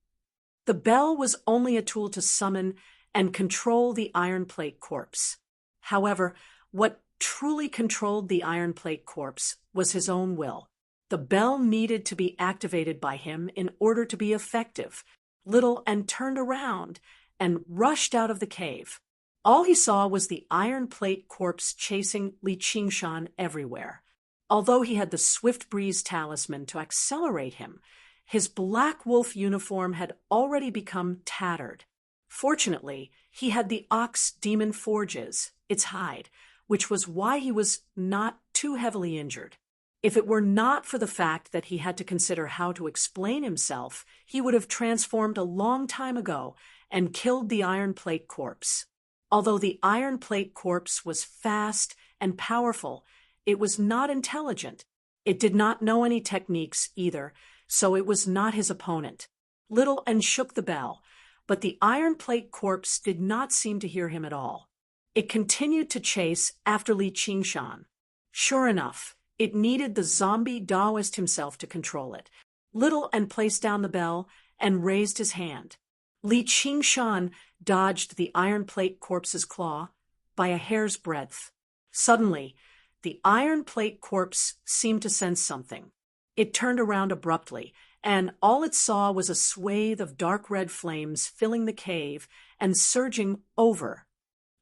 The bell was only a tool to summon and control the iron plate corpse. However, what truly controlled the iron plate corpse was his own will. The bell needed to be activated by him in order to be effective. Little N turned around and rushed out of the cave. All he saw was the iron plate corpse chasing Li Qingshan everywhere. Although he had the Swift Breeze talisman to accelerate him, his black wolf uniform had already become tattered. Fortunately, he had the ox demon forges, its hide, which was why he was not too heavily injured. If it were not for the fact that he had to consider how to explain himself, he would have transformed a long time ago and killed the iron plate corpse. Although the iron plate corpse was fast and powerful, it was not intelligent. It did not know any techniques either, so it was not his opponent. Little N shook the bell, but the iron plate corpse did not seem to hear him at all. It continued to chase after Li Qingshan. Sure enough, it needed the zombie Taoist himself to control it. Little N placed down the bell and raised his hand. Li Qingshan dodged the iron plate corpse's claw by a hair's breadth. Suddenly, the iron plate corpse seemed to sense something. It turned around abruptly, and all it saw was a swathe of dark red flames filling the cave and surging over.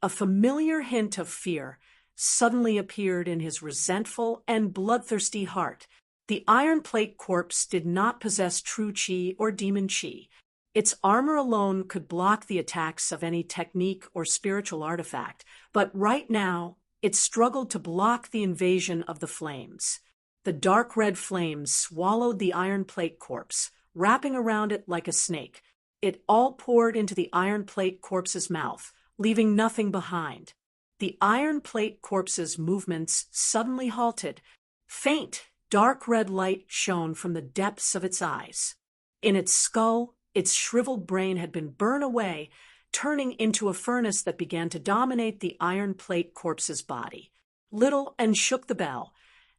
A familiar hint of fear suddenly appeared in his resentful and bloodthirsty heart. The iron plate corpse did not possess true Qi or demon Qi. Its armor alone could block the attacks of any technique or spiritual artifact, but right now it struggled to block the invasion of the flames. The dark red flames swallowed the iron plate corpse, wrapping around it like a snake. It all poured into the iron plate corpse's mouth, leaving nothing behind. The iron plate corpse's movements suddenly halted. Faint, dark red light shone from the depths of its eyes. In its skull, its shriveled brain had been burned away, turning into a furnace that began to dominate the iron plate corpse's body. Little N shook the bell,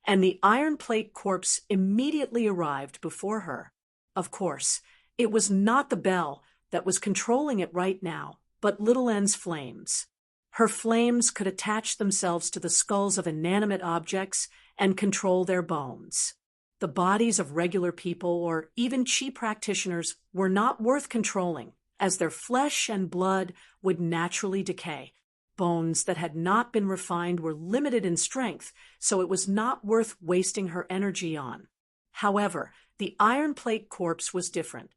and the iron plate corpse immediately arrived before her. Of course, it was not the bell that was controlling it right now, but Little N's flames. Her flames could attach themselves to the skulls of inanimate objects and control their bones. The bodies of regular people or even Qi practitioners were not worth controlling, as their flesh and blood would naturally decay. Bones that had not been refined were limited in strength, so it was not worth wasting her energy on. However, the iron plate corpse was different.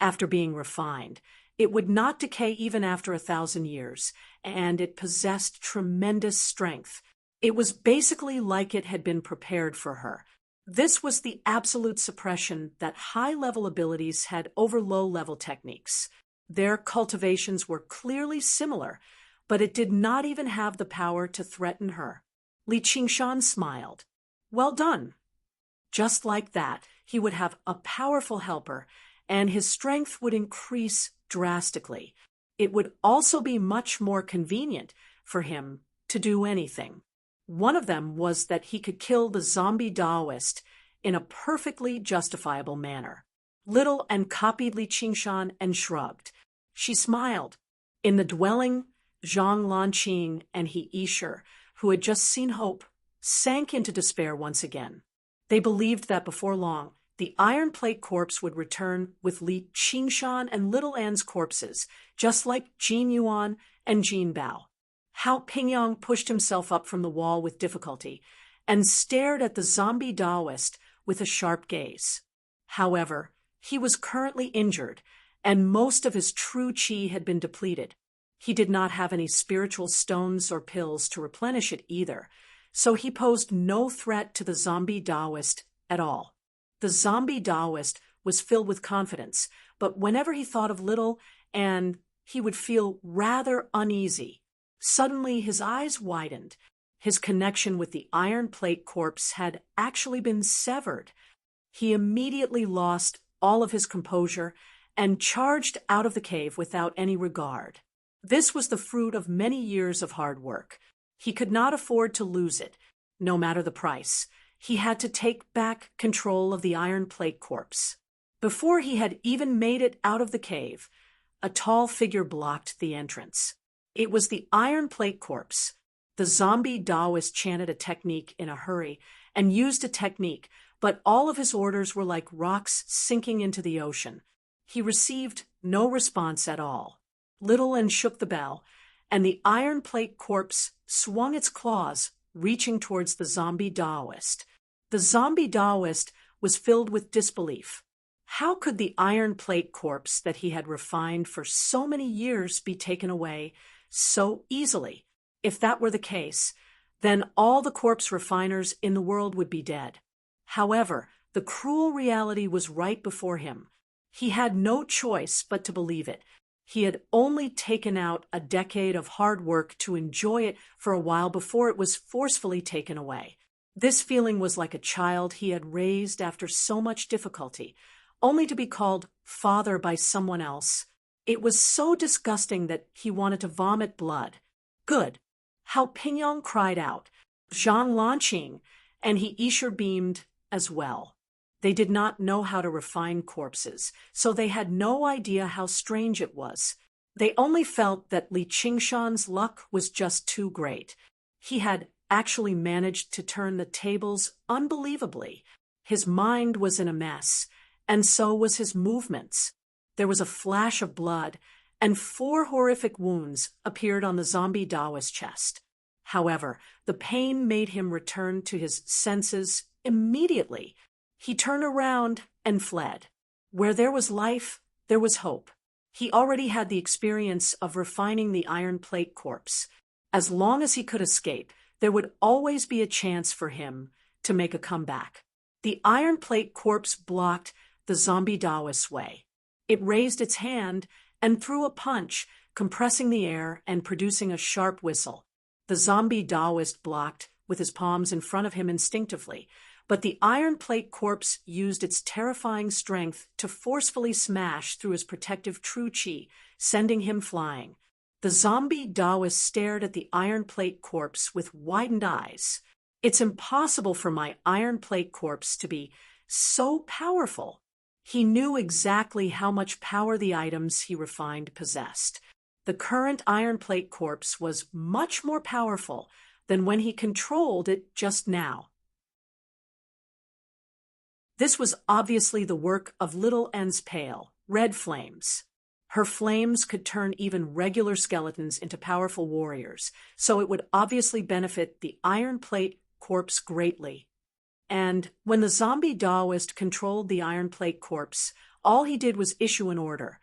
After being refined, it would not decay even after 1,000 years, and it possessed tremendous strength. It was basically like it had been prepared for her. This was the absolute suppression that high-level abilities had over low-level techniques. Their cultivations were clearly similar, but it did not even have the power to threaten her. Li Qingshan smiled. Well done. Just like that, he would have a powerful helper, and his strength would increase drastically. It would also be much more convenient for him to do anything. One of them was that he could kill the zombie Taoist in a perfectly justifiable manner. Little N copied Li Qingshan and shrugged. She smiled. In the dwelling, Zhang Lanqing and He Yisher, who had just seen hope, sank into despair once again. They believed that before long, the iron plate corpse would return with Li Qingshan and Little N's corpses, just like Jin Yuan and Jin Bao. Hao Pingyang pushed himself up from the wall with difficulty, and stared at the zombie Taoist with a sharp gaze. However, he was currently injured, and most of his true qi had been depleted. He did not have any spiritual stones or pills to replenish it either, so he posed no threat to the zombie Taoist at all. The zombie Taoist was filled with confidence, but whenever he thought of Little, and he would feel rather uneasy. Suddenly his eyes widened. His connection with the iron plate corpse had actually been severed. He immediately lost all of his composure and charged out of the cave without any regard. This was the fruit of many years of hard work. He could not afford to lose it, no matter the price. He had to take back control of the iron plate corpse. Before he had even made it out of the cave, a tall figure blocked the entrance. It was the iron plate corpse. The zombie Taoist chanted a technique in a hurry and used a technique, but all of his orders were like rocks sinking into the ocean. He received no response at all. Little and shook the bell, and the iron plate corpse swung its claws, reaching towards the zombie Taoist. The zombie Taoist was filled with disbelief. How could the iron plate corpse that he had refined for so many years be taken away so easily? If that were the case, then all the corpse refiners in the world would be dead. However, the cruel reality was right before him. He had no choice but to believe it. He had only taken out a decade of hard work to enjoy it for a while before it was forcefully taken away. This feeling was like a child he had raised after so much difficulty, only to be called father by someone else. It was so disgusting that he wanted to vomit blood. Good. How Pingyong cried out, Zhang Lanqing, and he Isher beamed as well. They did not know how to refine corpses, so they had no idea how strange it was. They only felt that Li Qingshan's luck was just too great. He had actually managed to turn the tables unbelievably. His mind was in a mess, and so was his movements. There was a flash of blood, and 4 horrific wounds appeared on the zombie Taoist's chest. However, the pain made him return to his senses immediately. He turned around and fled. Where there was life, there was hope. He already had the experience of refining the iron plate corpse. As long as he could escape, there would always be a chance for him to make a comeback. The iron plate corpse blocked the zombie Taoist's way. It raised its hand and threw a punch, compressing the air and producing a sharp whistle. The zombie Taoist blocked with his palms in front of him instinctively, but the iron plate corpse used its terrifying strength to forcefully smash through his protective true qi, sending him flying. The zombie Taoist stared at the iron plate corpse with widened eyes. It's impossible for my iron plate corpse to be so powerful. He knew exactly how much power the items he refined possessed. The current iron plate corpse was much more powerful than when he controlled it just now. This was obviously the work of Little N's pale, red flames. Her flames could turn even regular skeletons into powerful warriors, so it would obviously benefit the iron plate corpse greatly. And when the zombie Taoist controlled the iron plate corpse, all he did was issue an order,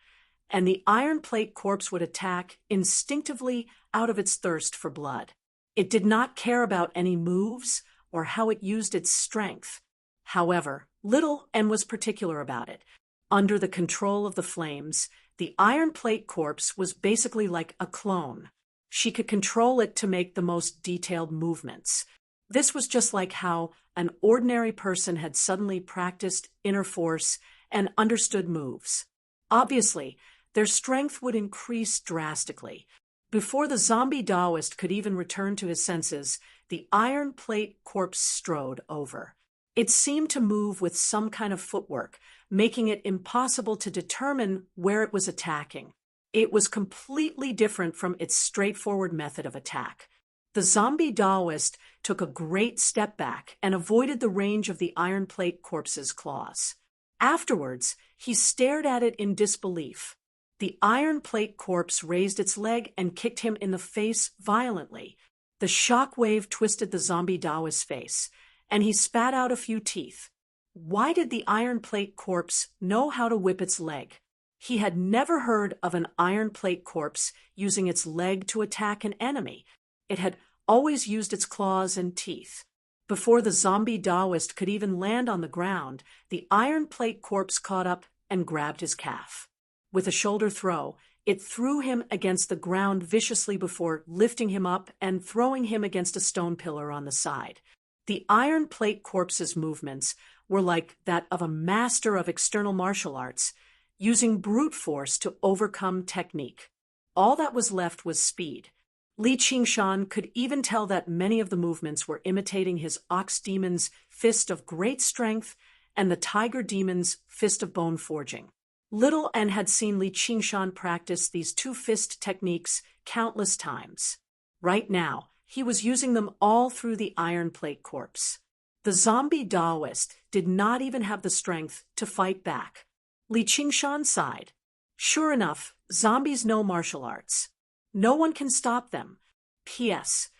and the iron plate corpse would attack instinctively out of its thirst for blood. It did not care about any moves or how it used its strength. However, Little N was particular about it. Under the control of the flames, the iron plate corpse was basically like a clone. She could control it to make the most detailed movements. This was just like how an ordinary person had suddenly practiced inner force and understood moves. Obviously, their strength would increase drastically. Before the zombie Taoist could even return to his senses, the iron plate corpse strode over. It seemed to move with some kind of footwork, making it impossible to determine where it was attacking. It was completely different from its straightforward method of attack. The zombie Taoist took a great step back and avoided the range of the iron plate corpse's claws. Afterwards, he stared at it in disbelief. The iron plate corpse raised its leg and kicked him in the face violently. The shock wave twisted the zombie Taoist's face, and he spat out a few teeth. Why did the iron plate corpse know how to whip its leg? He had never heard of an iron plate corpse using its leg to attack an enemy. It had always used its claws and teeth. Before the zombie Taoist could even land on the ground, the iron plate corpse caught up and grabbed his calf. With a shoulder throw, it threw him against the ground viciously before lifting him up and throwing him against a stone pillar on the side. The iron plate corpse's movements were like that of a master of external martial arts, using brute force to overcome technique. All that was left was speed. Li Qingshan could even tell that many of the movements were imitating his ox demon's fist of great strength and the tiger demon's fist of bone forging. Little N had seen Li Qingshan practice these two-fist techniques countless times. Right now, he was using them all through the iron plate corpse. The zombie Taoist did not even have the strength to fight back. Li Qingshan sighed. Sure enough, zombies know martial arts. No one can stop them. P.S.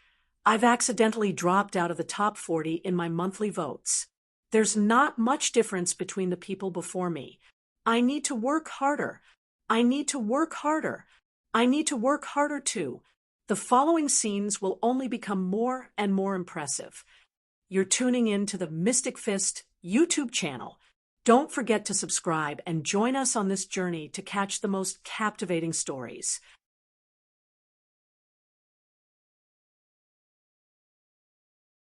I've accidentally dropped out of the top 40 in my monthly votes. There's not much difference between the people before me. I need to work harder. I need to work harder. I need to work harder too. The following scenes will only become more and more impressive. You're tuning in to the Mystic Fist YouTube channel. Don't forget to subscribe and join us on this journey to catch the most captivating stories.